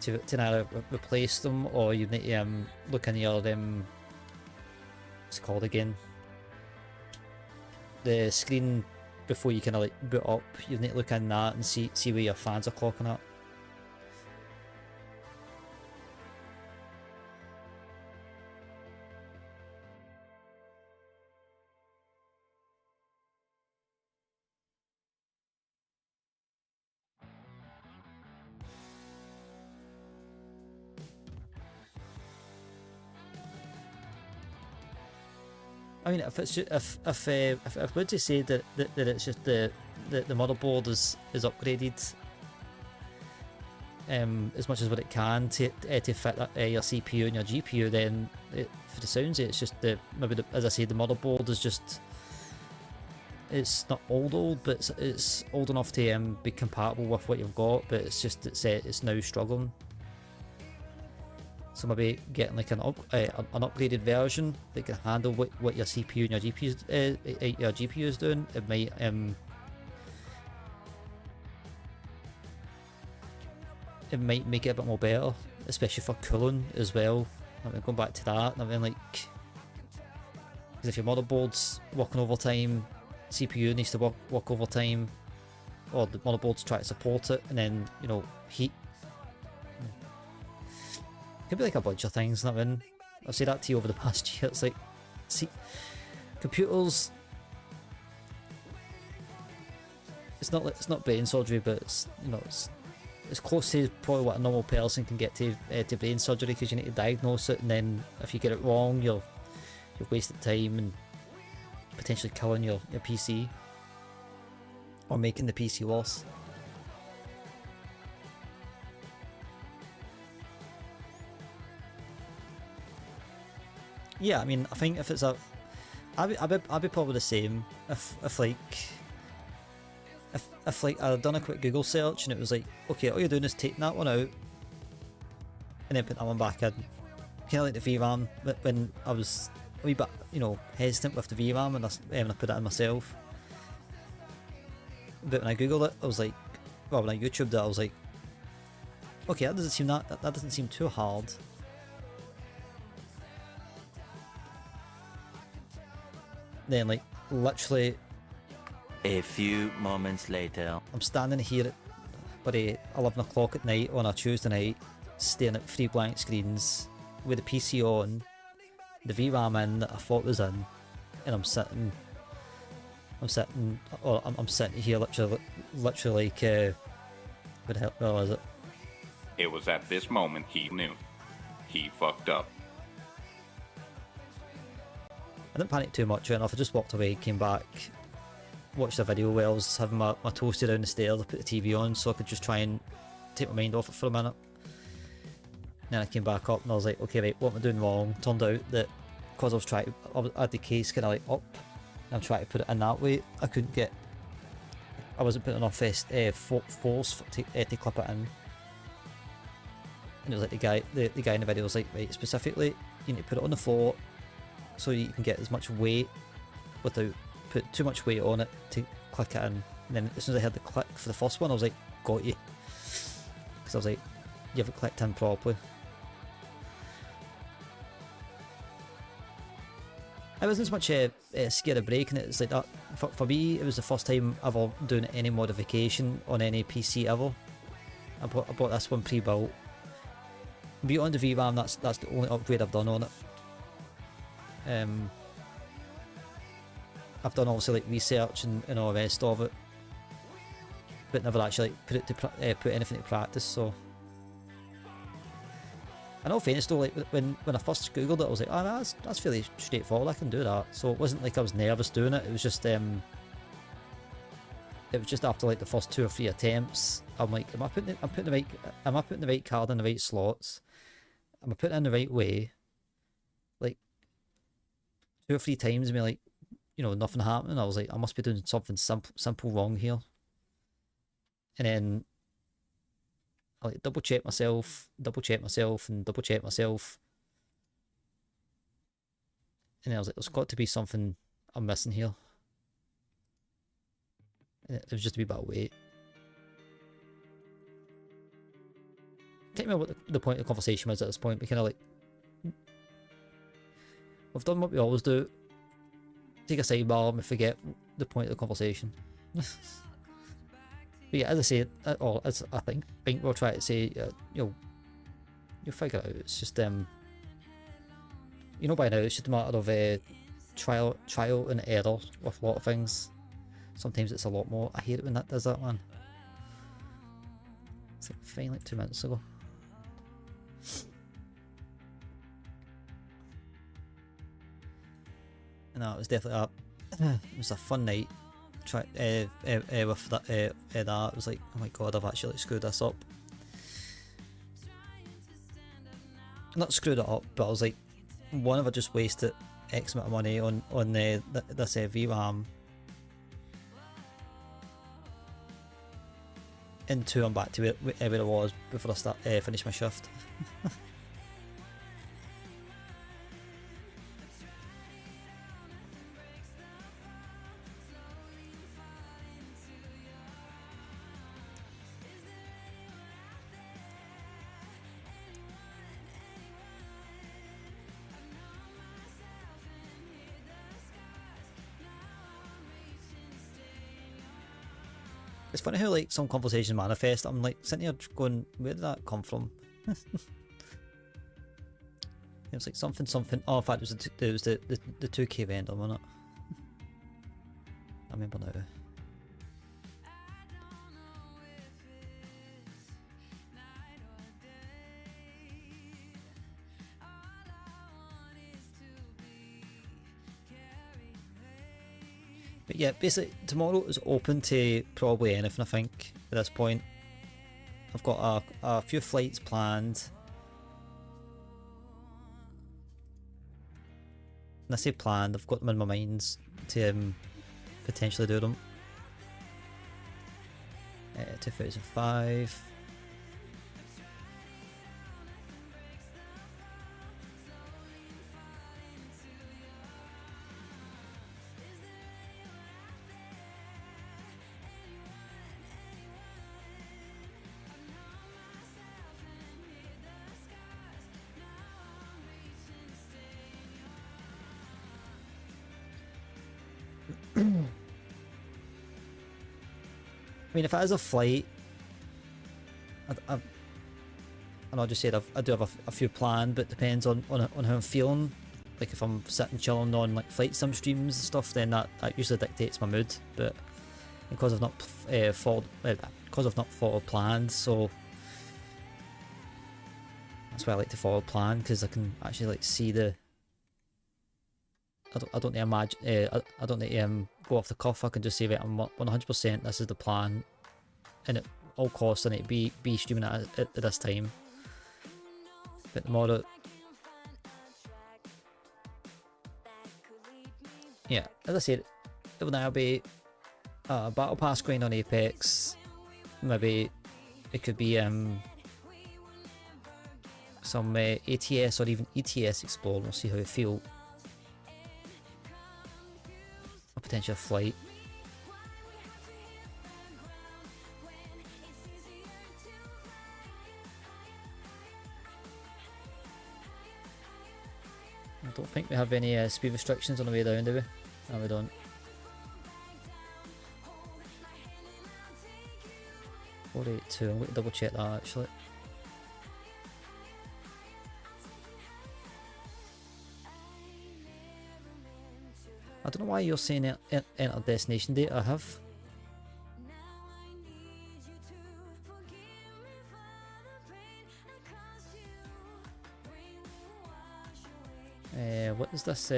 to either replace them, or you need to look in your what's it called again, the screen before you kind of like boot up. You need to look in that and see where your fans are clocking at. I mean, if it's just, if we're to say that it's just the motherboard is upgraded as much as what it can to fit your CPU and your GPU, then for the sounds of it, it's just as I say, the motherboard is just, it's not old, but it's old enough to be compatible with what you've got, but it's just it's now struggling. So maybe getting like an upgraded version that can handle what your CPU and your GPU is doing. It might make it a bit more better, especially for cooling as well. I mean, going back to that, I mean, like, because if your motherboard's working overtime, CPU needs to work overtime, or the motherboard's trying to support it, and then, you know, heat. Could be like a bunch of things. I mean, I've said that to you over the past year. It's like, see, computers. It's not brain surgery, but it's, you know, it's close to probably what a normal person can get to brain surgery, because you need to diagnose it, and then if you get it wrong, you've wasted time and potentially killing your PC or making the PC worse. Yeah, I mean, I think if it's I'd be probably the same if like I'd done a quick Google search and it was like, okay, all you're doing is taking that one out and then putting that one back in. Kind of like the VRAM, when I was a wee bit, you know, hesitant with the VRAM and I put it in myself. But when I Googled it, I was like, well, when I YouTubed it, I was like, okay, that doesn't seem too hard. Then, like, literally a few moments later, I'm standing here at about 11 o'clock at night on a Tuesday night, staring at 3 blank screens with the PC on, the VRAM in that I thought was in, and I'm sitting here literally like, what the hell was it? It was at this moment he knew. He fucked up. I didn't panic too much or enough. I just walked away, came back, watched a video where I was having my toasty down the stairs. I put the TV on so I could just try and take my mind off it for a minute. then I came back up and I was like, okay, right, what am I doing wrong? Turned out that because I was trying to, I had the case kind of like up, and I'm trying to put it in that way, I couldn't get, I wasn't putting enough force to clip it in. And it was like the guy in the video was like, right, specifically, you need to put it on the floor so you can get as much weight without put too much weight on it to click it in. And then as soon as I heard the click for the first one, I was like, got you. Because I was like, you haven't clicked in properly. It wasn't as much a scare of breaking it. It's like that for me. It was the first time ever doing any modification on any PC ever. I bought this one pre-built. Beyond the VRAM, that's the only upgrade I've done on it. I've done obviously like research and all the rest of it, but never actually like put anything to practice. So, in all fairness though, like when I first googled it, I was like, oh, that's fairly straightforward. I can do that. So it wasn't like I was nervous doing it. It was just after like the first 2 or 3 attempts, I'm like, am I putting the right card in the right slots? Am I putting it in the right way? Like 2 or 3 times, and me like, you know, nothing happening. I was like, I must be doing something simple wrong here. And then I like double check myself, and double check myself. And then I was like, there's got to be something I'm missing here. And it was just a wee bit of weight. Can't remember what the point of the conversation was at this point. We kind of like, we've done what we always do. Take a sidebar and we forget the point of the conversation. But yeah, as I say, or as I think we'll try to say, you'll figure it out. It's just you know by now, it's just a matter of trial and error with a lot of things. Sometimes it's a lot more. I hate it when that does that, man. It's like fine, like 2 minutes ago. No, it was definitely it was a fun night. With that, it was like, oh my god, I've actually screwed this up. Not screwed it up, but I was like, one, if I just wasted X amount of money on this VRAM, and 2, I'm back to where I was before I finished my shift. It's funny how like some conversations manifest. I'm like sitting here going, where did that come from? It was like something. Oh, in fact, it was the 2K vendor, wasn't it? I remember now. But yeah, basically tomorrow is open to probably anything, I think, at this point. I've got a few flights planned. And I say planned, I've got them in my mind to potentially do them. 2005. I mean, if it is a flight, I know I just said I do have a few planned, but it depends on how I'm feeling. Like if I'm sitting chilling on like flight sim streams and stuff, then that usually dictates my mood. But because I've not followed planned, so that's why I like to follow plan, because I can actually like see the. I don't need to imagine. I don't need to go off the cuff. I can just say, right, I'm 100%. This is the plan, and at all costs, I need to be streaming it at this time. But the mod, yeah, as I said, it will now be a battle pass grind on Apex. Maybe it could be some ATS or even ETS explore. We'll see how we feel. A potential flight. I don't think we have any speed restrictions on the way down, do we? No, we don't. I'm going to double check that actually. I don't know why you're saying enter destination date. I have. What is this?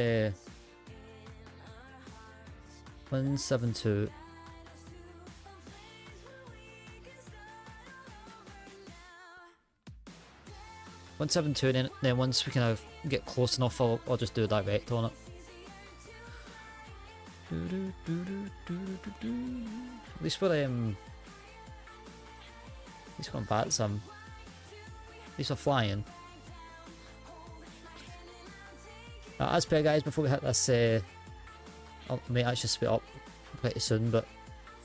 172. And then once we kind of get close enough, I'll just do a direct on it. At least we're on bats. At least we're flying. As per guys, before we hit this, I may actually split up pretty soon, but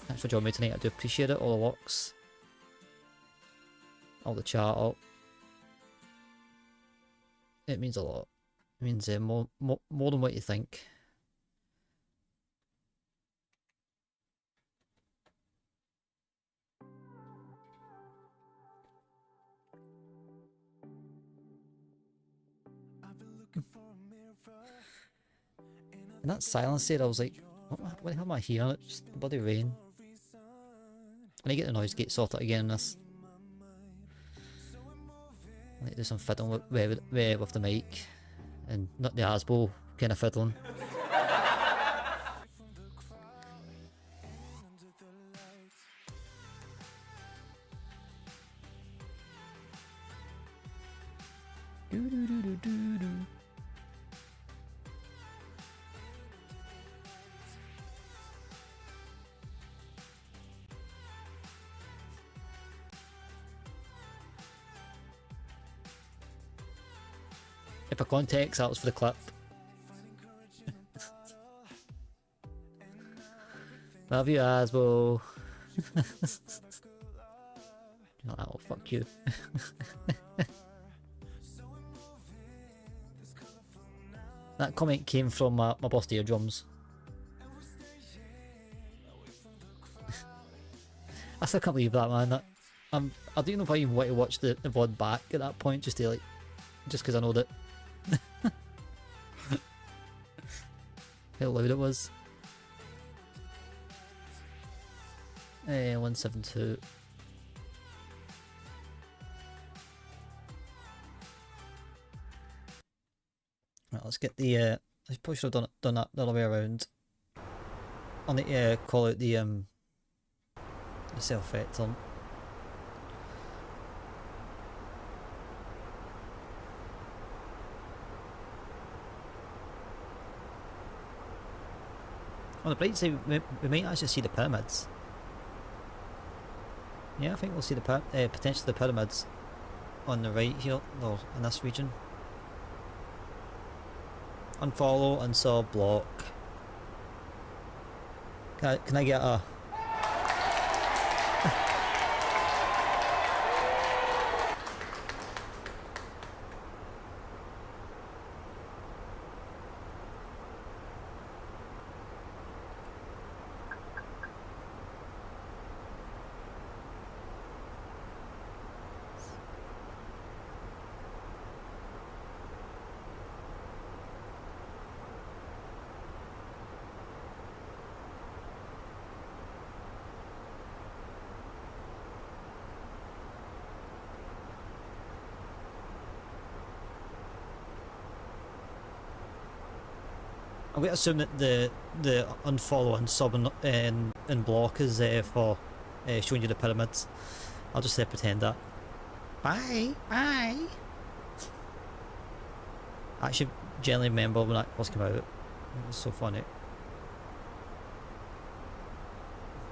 thanks for joining me tonight. I do appreciate it. All the looks, all the chat up. It means a lot. It means more than what you think. And that silence there, I was like, what the hell am I hearing? It's just the bloody rain. I need to get the noise gate sorted again in this. I need to do some fiddling with the mic, and not the Hasbro kind of fiddling. For context, that was for the clip. Love you, Hasbro. Oh, fuck you. That comment came from my boss eardrums. I still can't believe that, man. I don't know if I even want to watch the VOD back at that point, just because I know that how loud it was. 172. Right, let's get the I probably should have done that the other way around. I'll need to call out the self-effect on. On the bright side, we might actually see the pyramids. Yeah, I think we'll see the potentially the pyramids on the right here, or in this region. Unfollow, unsub, block. Can I get a... I'm going to assume that the unfollow and sub and block is for showing you the pyramids. I'll just pretend that. Bye! Bye! I actually generally remember when that first came out. It was so funny.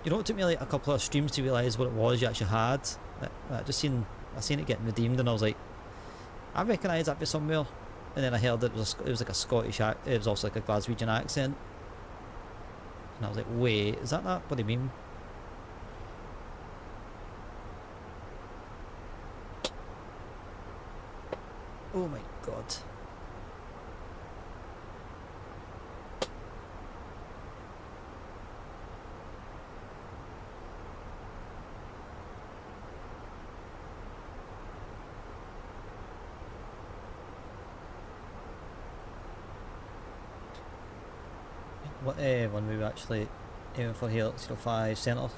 You know, it took me like a couple of streams to realise what it was you actually had. I seen it getting redeemed, and I was like, I recognise that bit somewhere. And then I heard it was like a Scottish it was also like a Glaswegian accent. And I was like, wait, is that what do you mean? Oh my god. What one we were actually aiming for here, 05 centre.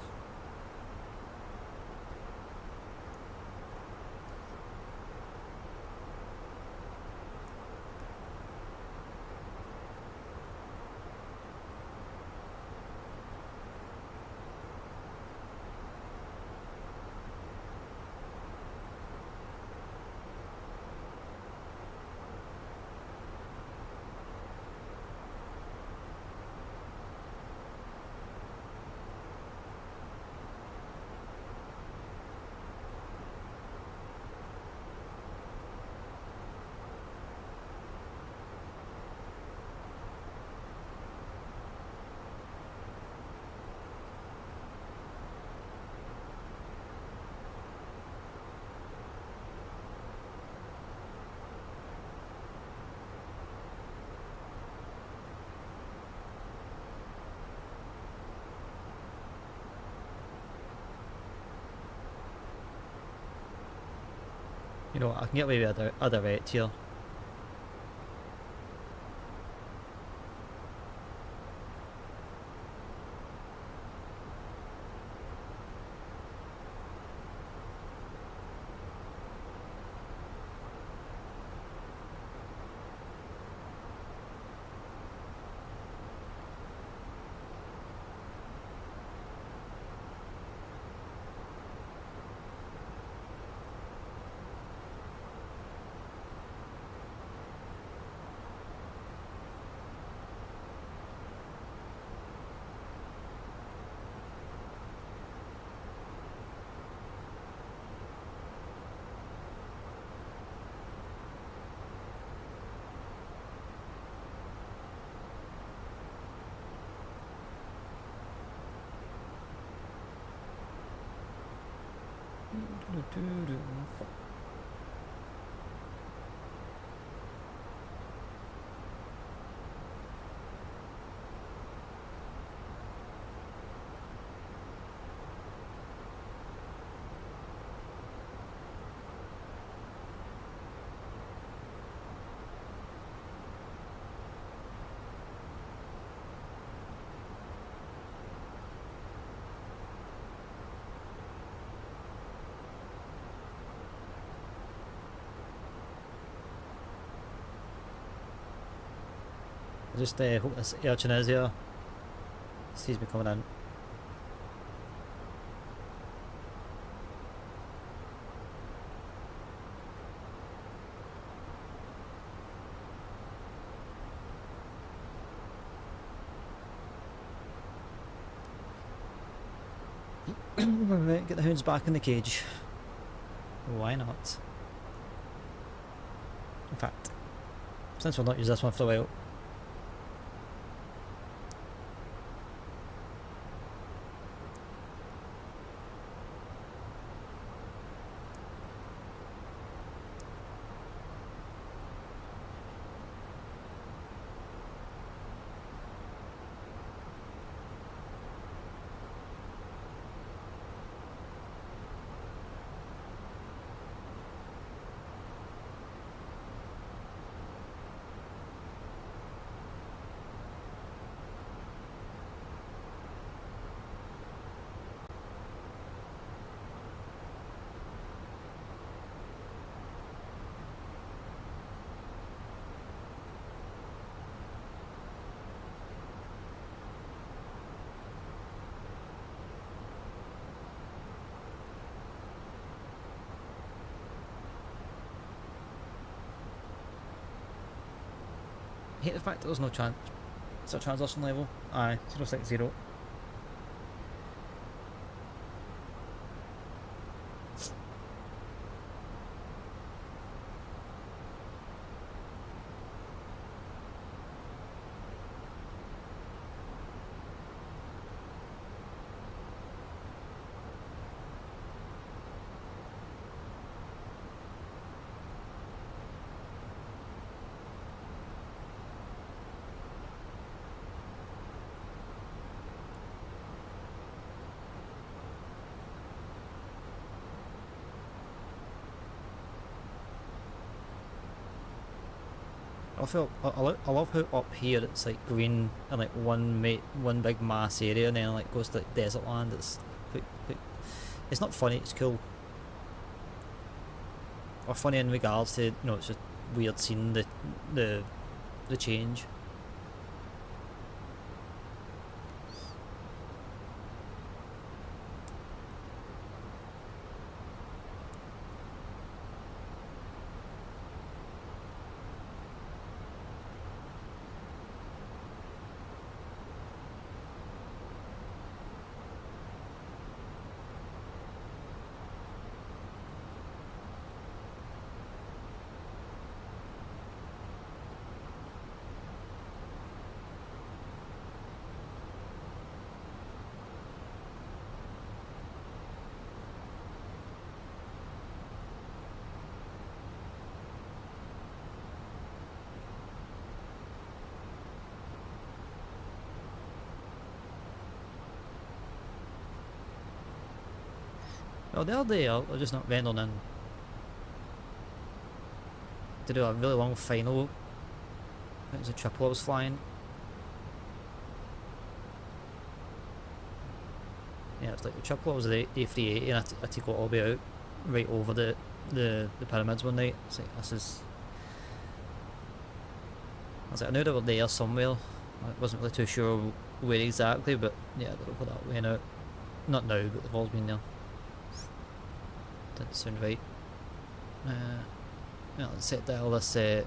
You know what, I can get away with other rates here. I just hope this urchin is here. Sees me coming in. Right, get the hounds back in the cage. Why not? In fact, since we'll not use this one for a while. I hate the fact that there's no transition level. Aye, 060. I love how up here it's like green and like one big mass area, and then like goes to like desert land. It's it's not funny, it's cool. Or funny in regards to, you know, it's just weird seeing the change. Oh, they're there, they're just not rendering in. To do a really long final. I think it was a triple I was flying. Yeah, it's like the triple was the A380 and I had to go all the way out right over the pyramids one night. It's like, this is... I was like, I knew they were there somewhere. I wasn't really too sure where exactly, but yeah, they're over that way now. Not now, but they've always been there. Didn't sound right. Yeah, let's set dial this that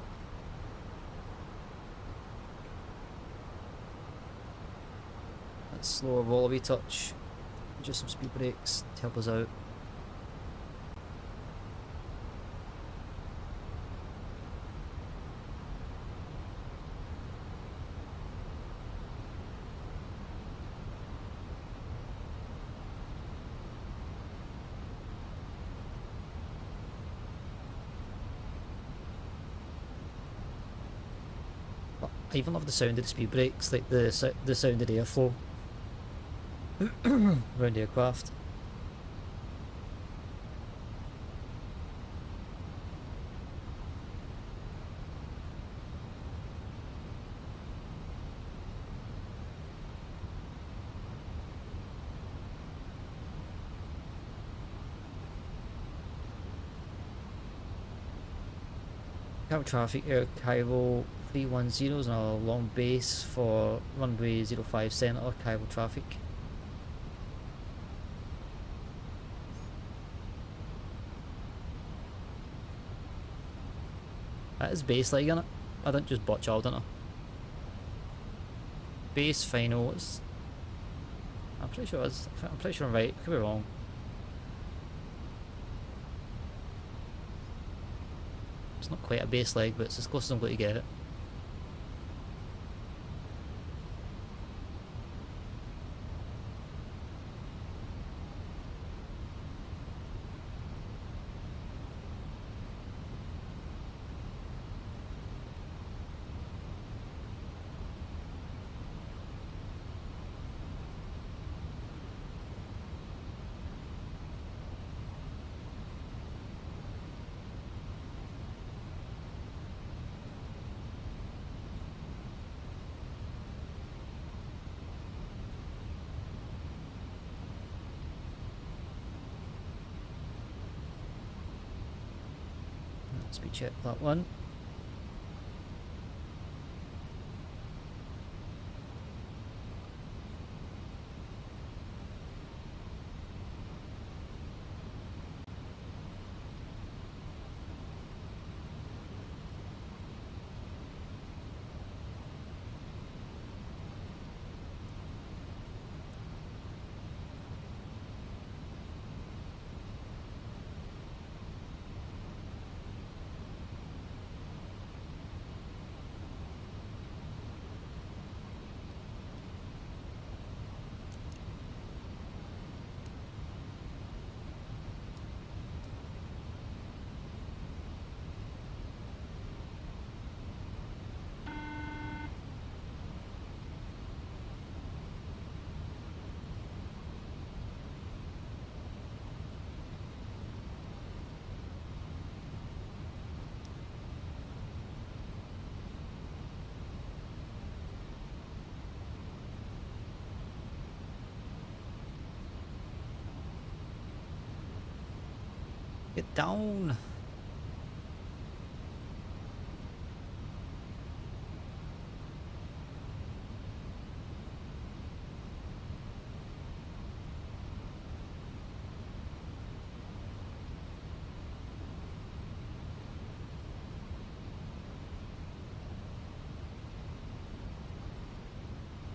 slower roll a wee touch. Just some speed brakes to help us out. I even love the sound of the speed brakes, like the sound of the airflow around the aircraft. Counter traffic, AirCairo 310 is another long base for runway 05 centre, Cairo traffic. That is base leg, innit? I didn't just botch out, didn't I? Base final is... I'm pretty sure it is. I'm pretty sure I'm right. I could be wrong. It's not quite a base leg, but it's as close as I'm going to get it. Speed check that one. Get down.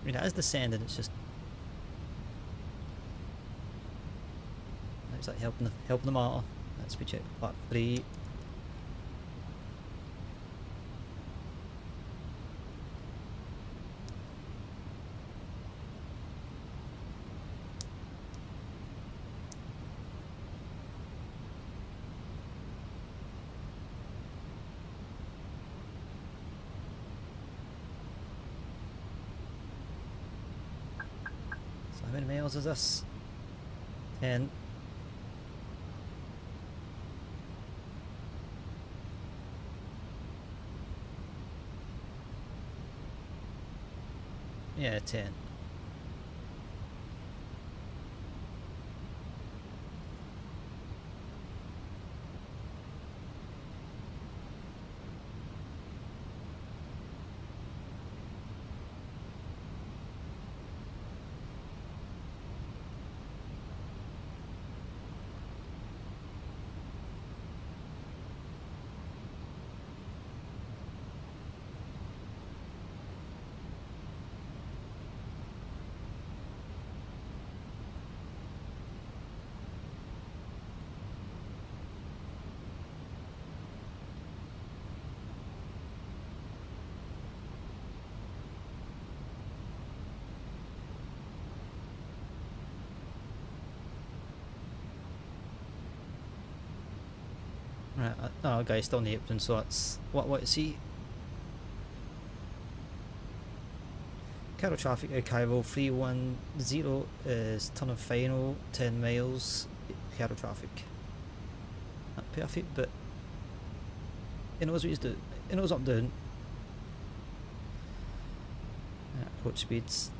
I mean, it is descending, it's just... It's like helping the martyr. Let's be check part 3. So how many miles is this? 10. Yeah, 10. Right, oh guys, still in the apron, so that's what to see. Cairo traffic at Cairo 310 is turn of final 10 miles. Cairo traffic. Not perfect, but he knows what he's doing. He knows what I'm doing. Approach speeds.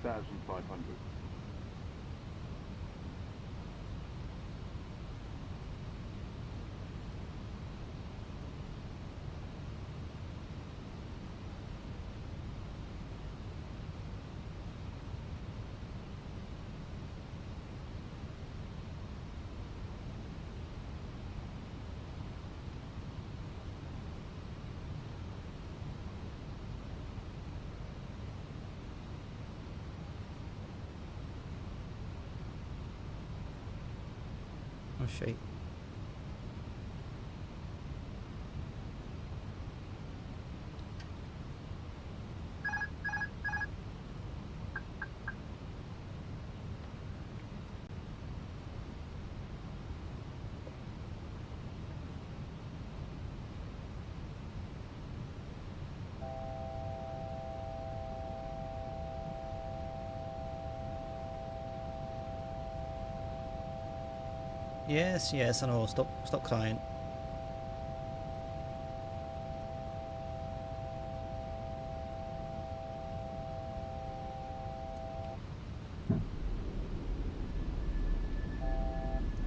$2,500. Oh shit. Yes, yes, I know. Stop crying.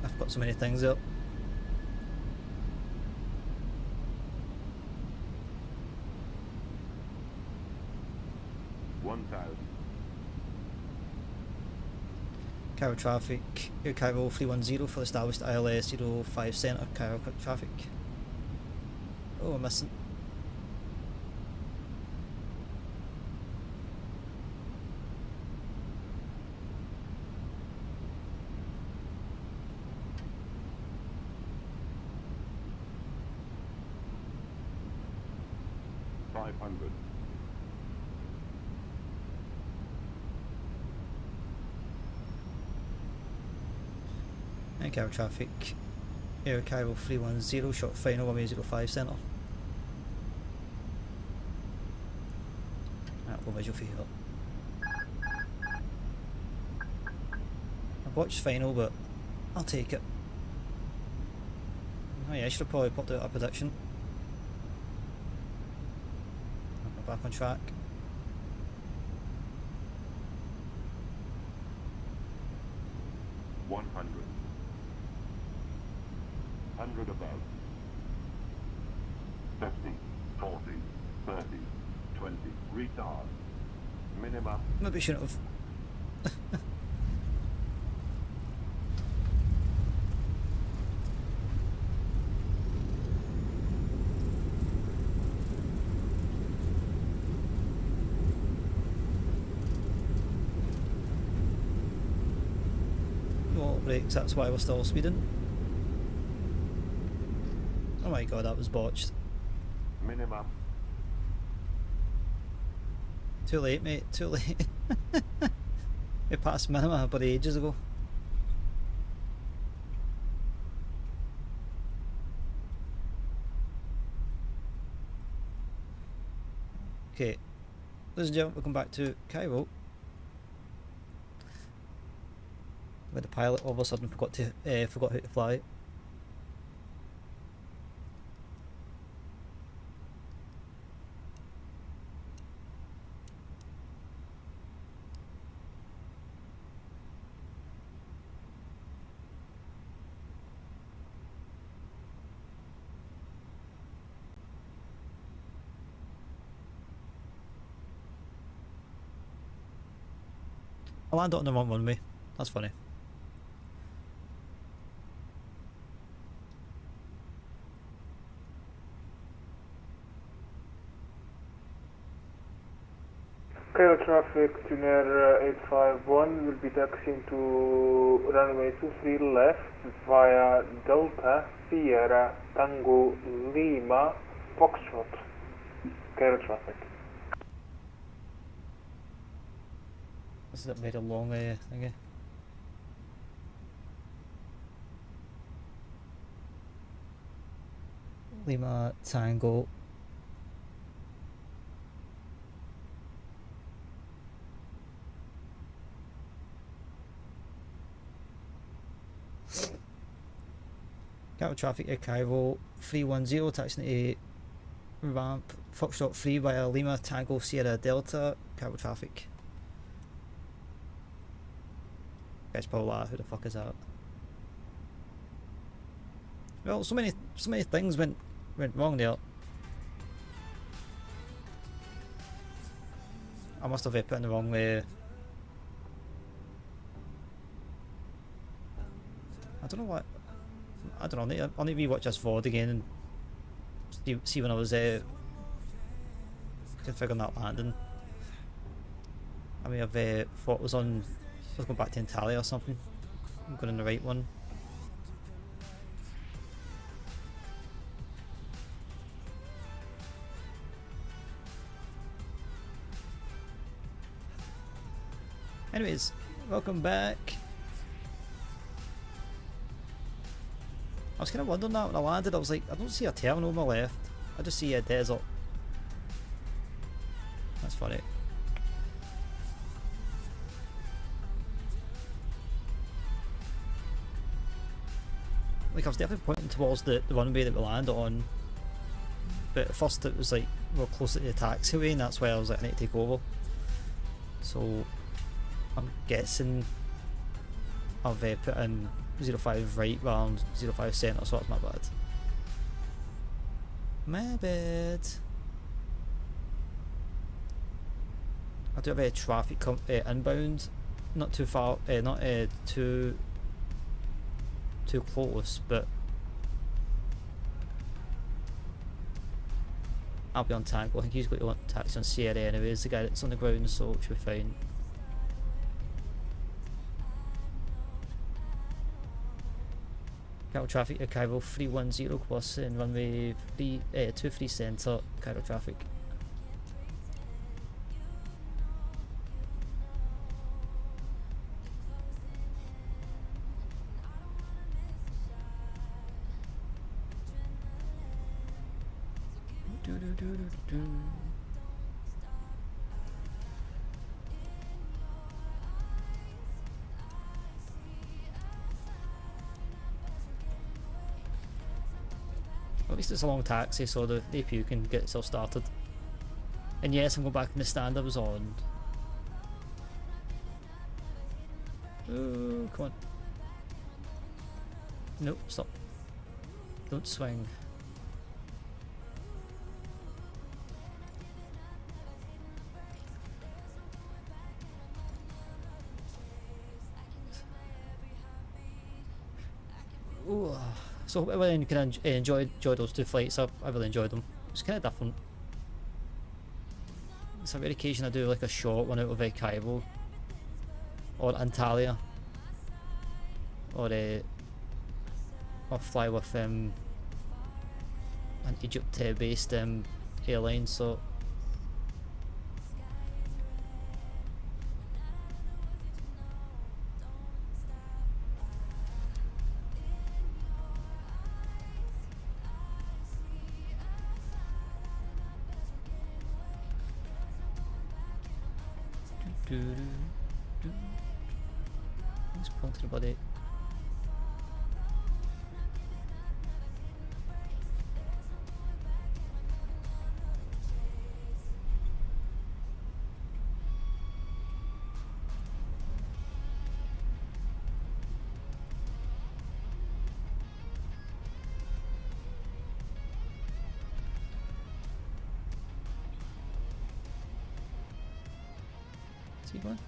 I've got so many things up. Cairo traffic, AirCairo 310 for established ILS 05 centre, Cairo traffic. Oh, I'm missing. $500. AirCairo traffic, AirCairo 310, short final runway 05 centre. Low visual for here. I watched final, but I'll take it. Oh yeah, I should have probably popped out a prediction. I'm back on track. One 100 above. 50, 40, 30, 20. Retard. Minima. Maybe shouldn't have. Brakes, that's why we're still speeding. Oh my god, that was botched. Minimum. Too late, mate, too late. We passed minima about ages ago. Okay, ladies and gentlemen, welcome back to Cairo. Where the pilot all of a sudden forgot how to fly. I landed on the wrong runway. That's funny. Cairo traffic to near 851 will be taxiing to runway 23 left via Delta Sierra Tango Lima Foxtrot. Cairo traffic. This is a very long thingy. Lima Tango. Cairo traffic at Cairo 310, taxiing to ramp Foxtrot 3 via Lima Tango Sierra Delta. Cairo traffic. Guys probably like, who the fuck is that? Well, so many things went wrong there. I must have put in the wrong way. I don't know what. I don't know. I'll need to rewatch this VOD again and see when I was configuring that landing. I mean, I've thought it was on. I was going back to Antalya or something. I'm going in the right one. Anyways, welcome back. I was kind of wondering that when I landed. I was like, I don't see a terminal on my left. I just see a desert. That's funny. Like, I was definitely pointing towards the runway that we landed on, but at first it was like we were closer to the taxiway, and that's why I was like, I need to take over. So I'm guessing I've put in 05 right round 05 centre, so that's my bad. My bad. I do have traffic inbound, not too far, not too close, but I'll be on Tango. I think he's got to want taxi on Sierra anyways, the guy that's on the ground, so it should be fine. Cairo traffic at Cairo 310 plus in runway 23 centre, Cairo traffic. At least it's a long taxi, so the APU can get itself started. And yes, I'm going back in the stand I was on. Oh, come on. Nope, stop. Don't swing. Ooh. So I really can enjoy those two flights. I really enjoyed them. It's kind of different. It's a rare occasion I do like a short one out of AirCairo or Antalya, or fly with an Egypt based airline. So let's point to the body. See one?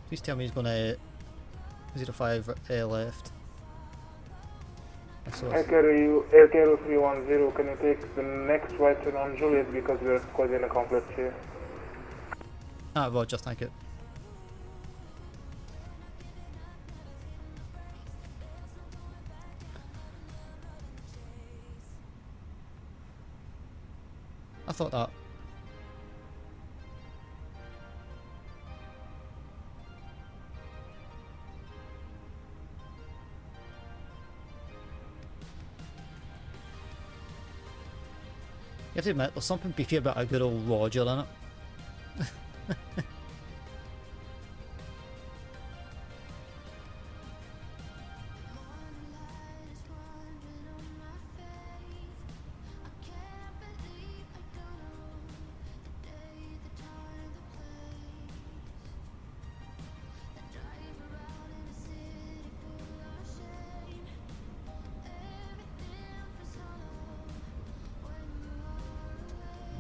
Please tell me he's gonna 05 left. AirCairo 310, can you take the next right turn on Juliet because we're causing a conflict here? Ah, Roger, thank you. I thought that. You have to admit, there's something beefy about a good old Roger in it.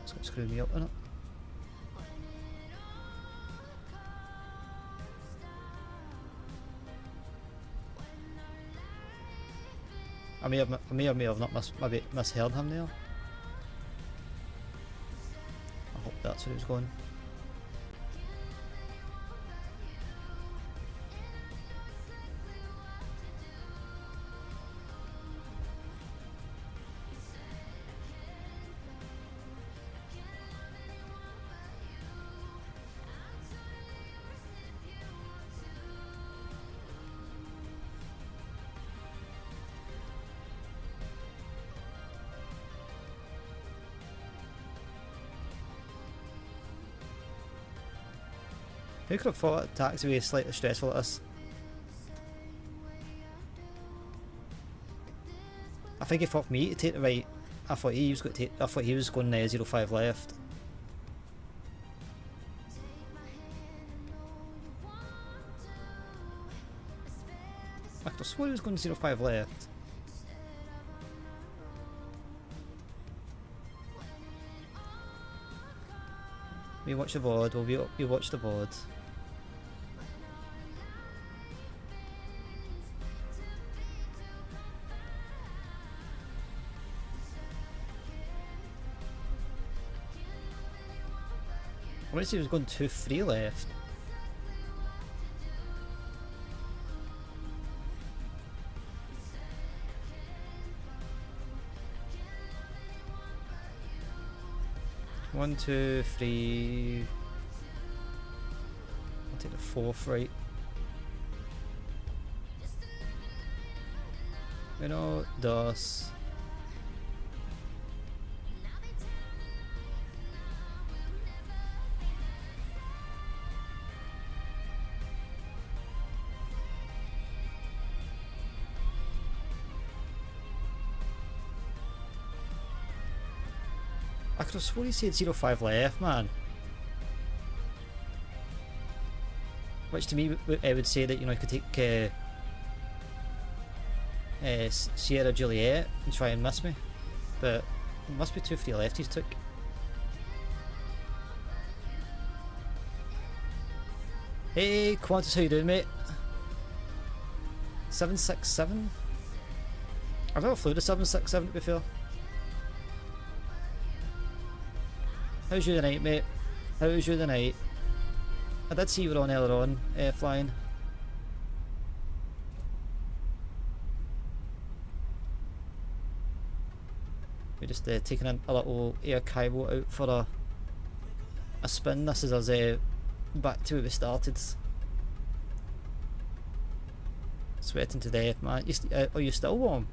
It's going to screw me up in it. I may have not misheard him there. I hope that's where he was going. Who could have thought a taxiway is slightly stressful like this? I think he thought me to take the right. I thought he was going to take. I thought he was going 05 left. I could have sworn he was going 05 left. We watch the VOD. We watch the VOD. What did he say he was going 2-3 left? One, 2, 3. I'll take the 4th right. 1, 2. I could have sworn he said 0-5 left, man. Which to me I would say that, you know, I could take Sierra Juliet and try and miss me. But it must be 2-3 left he's took. Hey Qantas, how you doing, mate? 767? I've never flew the 767 to be fair. How's you tonight, mate? How's you tonight? I did see you were on earlier on, flying. We're just taking a little AirCairo out for a spin. This is us back to where we started. Sweating to death, man. Are you still warm?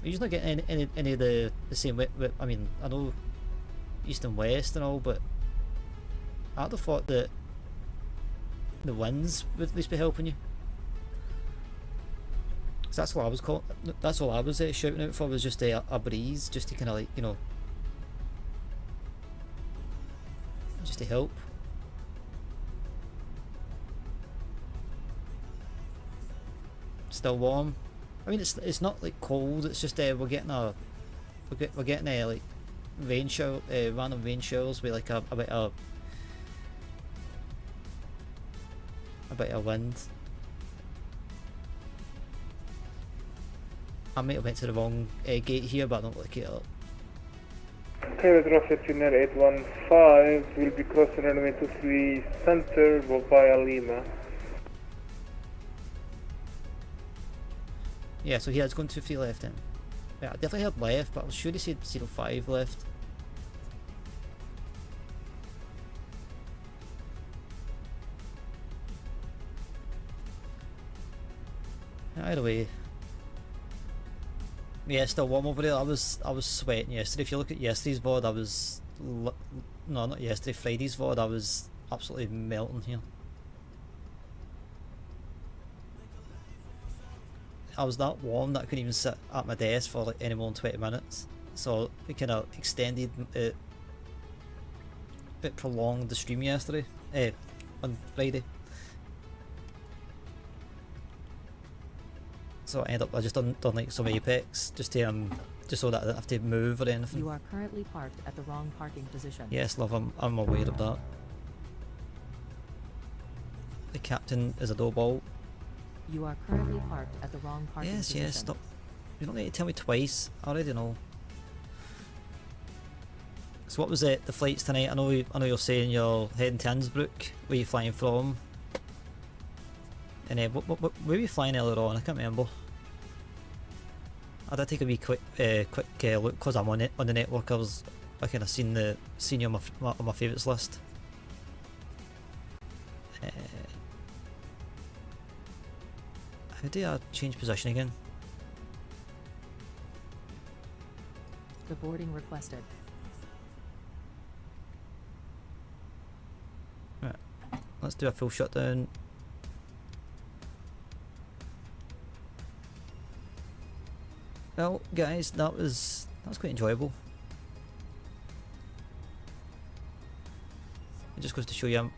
You're not getting any of the same wet. I mean, I know east and west and all, but I'd have thought that the winds would at least be helping you. Cause that's what I was that's all I was shouting out for, was just a breeze, just to kind of, like, you know, just to help. Still warm. I mean, it's not like cold. It's just we're getting like rain shower, random rain showers with like a bit of wind. I might have went to the wrong gate here, but I don't look it up. Okay, with traffic Junior 815, we'll be crossing runway 23 center via Lima. Yeah, so it's going 2-3 left in. Yeah, I definitely heard left, but I was sure he said 0-5 left. Either way. Yeah, it's still warm over there. I was sweating yesterday. If you look at yesterday's VOD, I was no, not yesterday, Friday's VOD, I was absolutely melting here. I was that warm that I couldn't even sit at my desk for like any more than 20 minutes. So it kind of extended it prolonged the stream yesterday, on Friday. So I just done like some Apex just to just so that I didn't have to move or anything. You are currently parked at the wrong parking position. Yes, love, I'm aware of that. The captain is a doughball. You are currently parked at the wrong parking position. Yes, stop. You don't need to tell me twice. I already know. So what was it? The flights tonight? I know you're saying you're heading to Innsbruck. Where are you flying from? And where were you flying earlier on? I can't remember. I did take a wee quick look because I'm on the network. I kind of seen you on my favourites list. How do I change position again? The boarding requested. Right, let's do a full shutdown. Well, guys, that was quite enjoyable. It just goes to show you,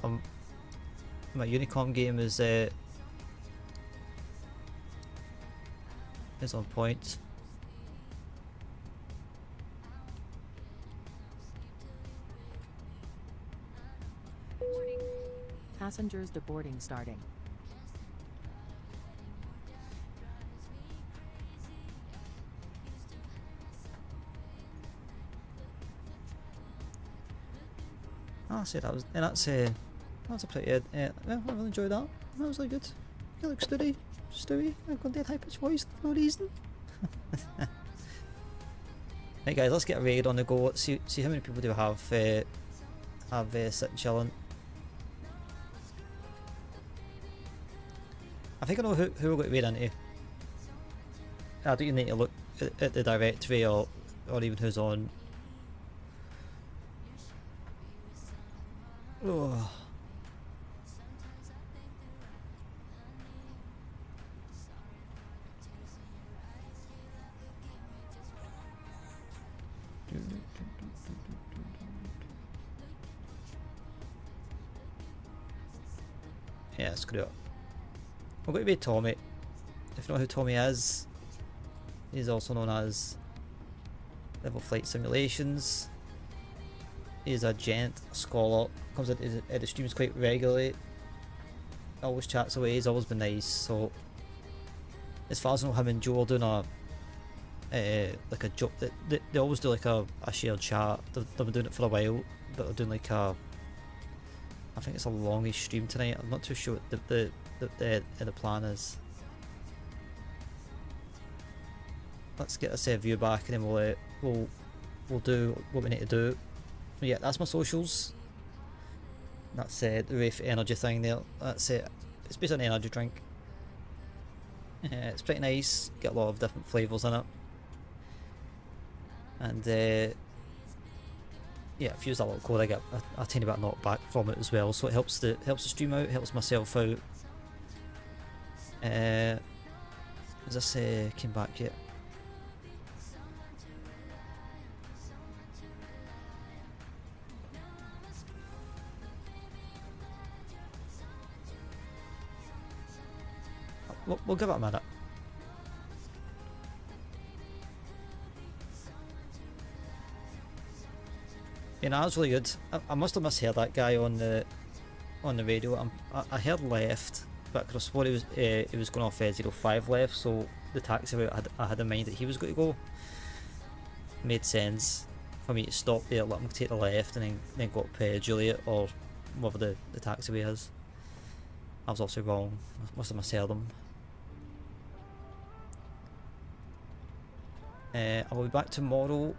my Unicom game is on point. Passengers deboarding starting. I said that was, and that's a pretty well, I really enjoyed that. That was really good. You look Stewie. I've got dead high pitched voice for no reason. Right guys, let's get a raid on the go. Let's see how many people do have sitting chilling. I think I know who we're going to raid into. I don't even need to look at the directory or even who's on. Oh. Yeah, screw it. We're going to be Tommy. If you know who Tommy is, he's also known as Level Flight Simulations. He's a gent, a scholar, comes into the streams quite regularly, always chats away, he's always been nice. So as far as I know, him and Joe are doing like a joke, they always do like a shared chat. They've been doing it for a while, but they're doing like a, I think it's a longish stream tonight. I'm not too sure what the plan is. Let's get a view back and then we'll do what we need to do. But yeah, that's my socials. That's the Wraith energy thing there. That's it. It's basically an energy drink. It's pretty nice. Get a lot of different flavours in it. And yeah, if you use that little code, I get a tiny bit of knockback from it as well. So it helps the stream out, helps myself out. As I say, came back yet. We'll give it a minute. You know, that was really good. I must have misheard that guy on the radio. I heard left, but I swore he was going off 05 left, so the taxi route I had in mind that he was going to go. Made sense for me to stop there, let him take the left, and then go up Juliet or whatever the taxiway is. I was also wrong. I must have misheard him. I will be back tomorrow.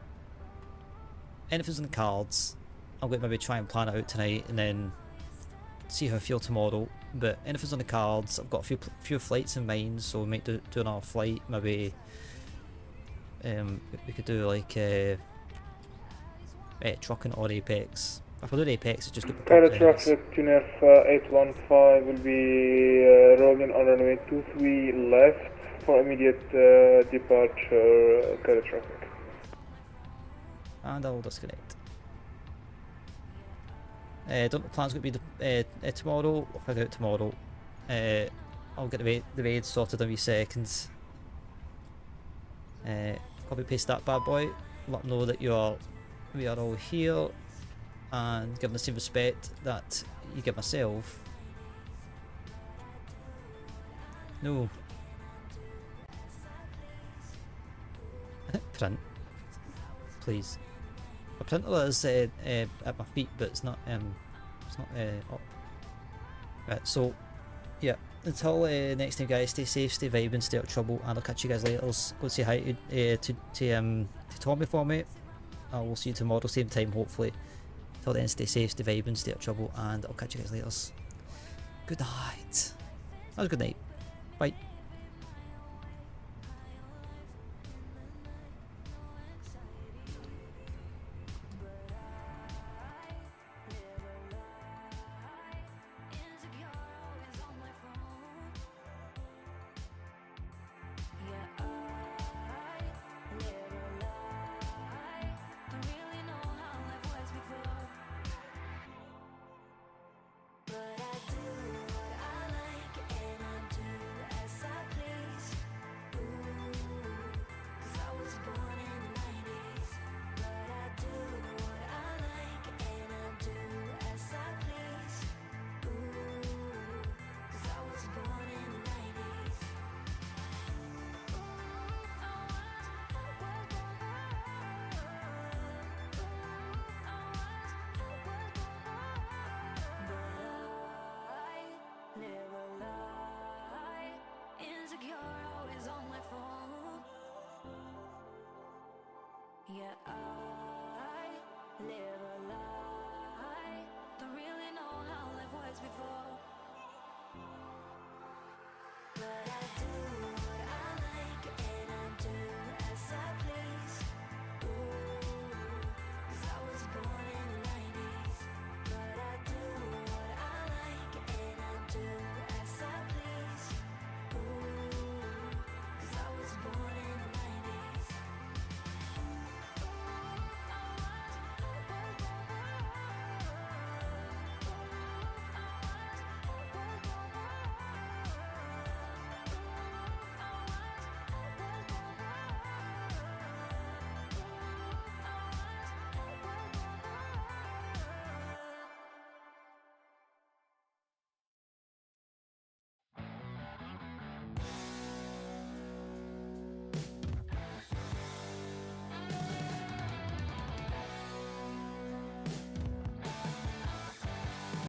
Anything's in the cards. I'm going to maybe try and plan it out tonight and then see how I feel tomorrow. But anything's on the cards. I've got a few flights in mind, so we might do another flight. Maybe we could do like trucking or Apex. If I do Apex, it's just good. Tower traffic, Tunef 815 will be rolling on runway 23 left for immediate departure. Tower traffic. And I'll disconnect. Don't know the plan's going to be tomorrow. We'll figure out tomorrow. I'll get the raid sorted in a wee second. Copy paste that bad boy. Let them know that we are all here, and give them the same respect that you give myself. No. Print. Please. My printer is at my feet, but it's not up. Right, so yeah, until next time guys, stay safe, stay vibing, stay out of trouble, and I'll catch you guys later. Go say hi to Tommy for me. I will see you tomorrow, same time hopefully. Till then, stay safe, stay vibing, stay out of trouble, and I'll catch you guys later. Good night. That was a good night. Bye.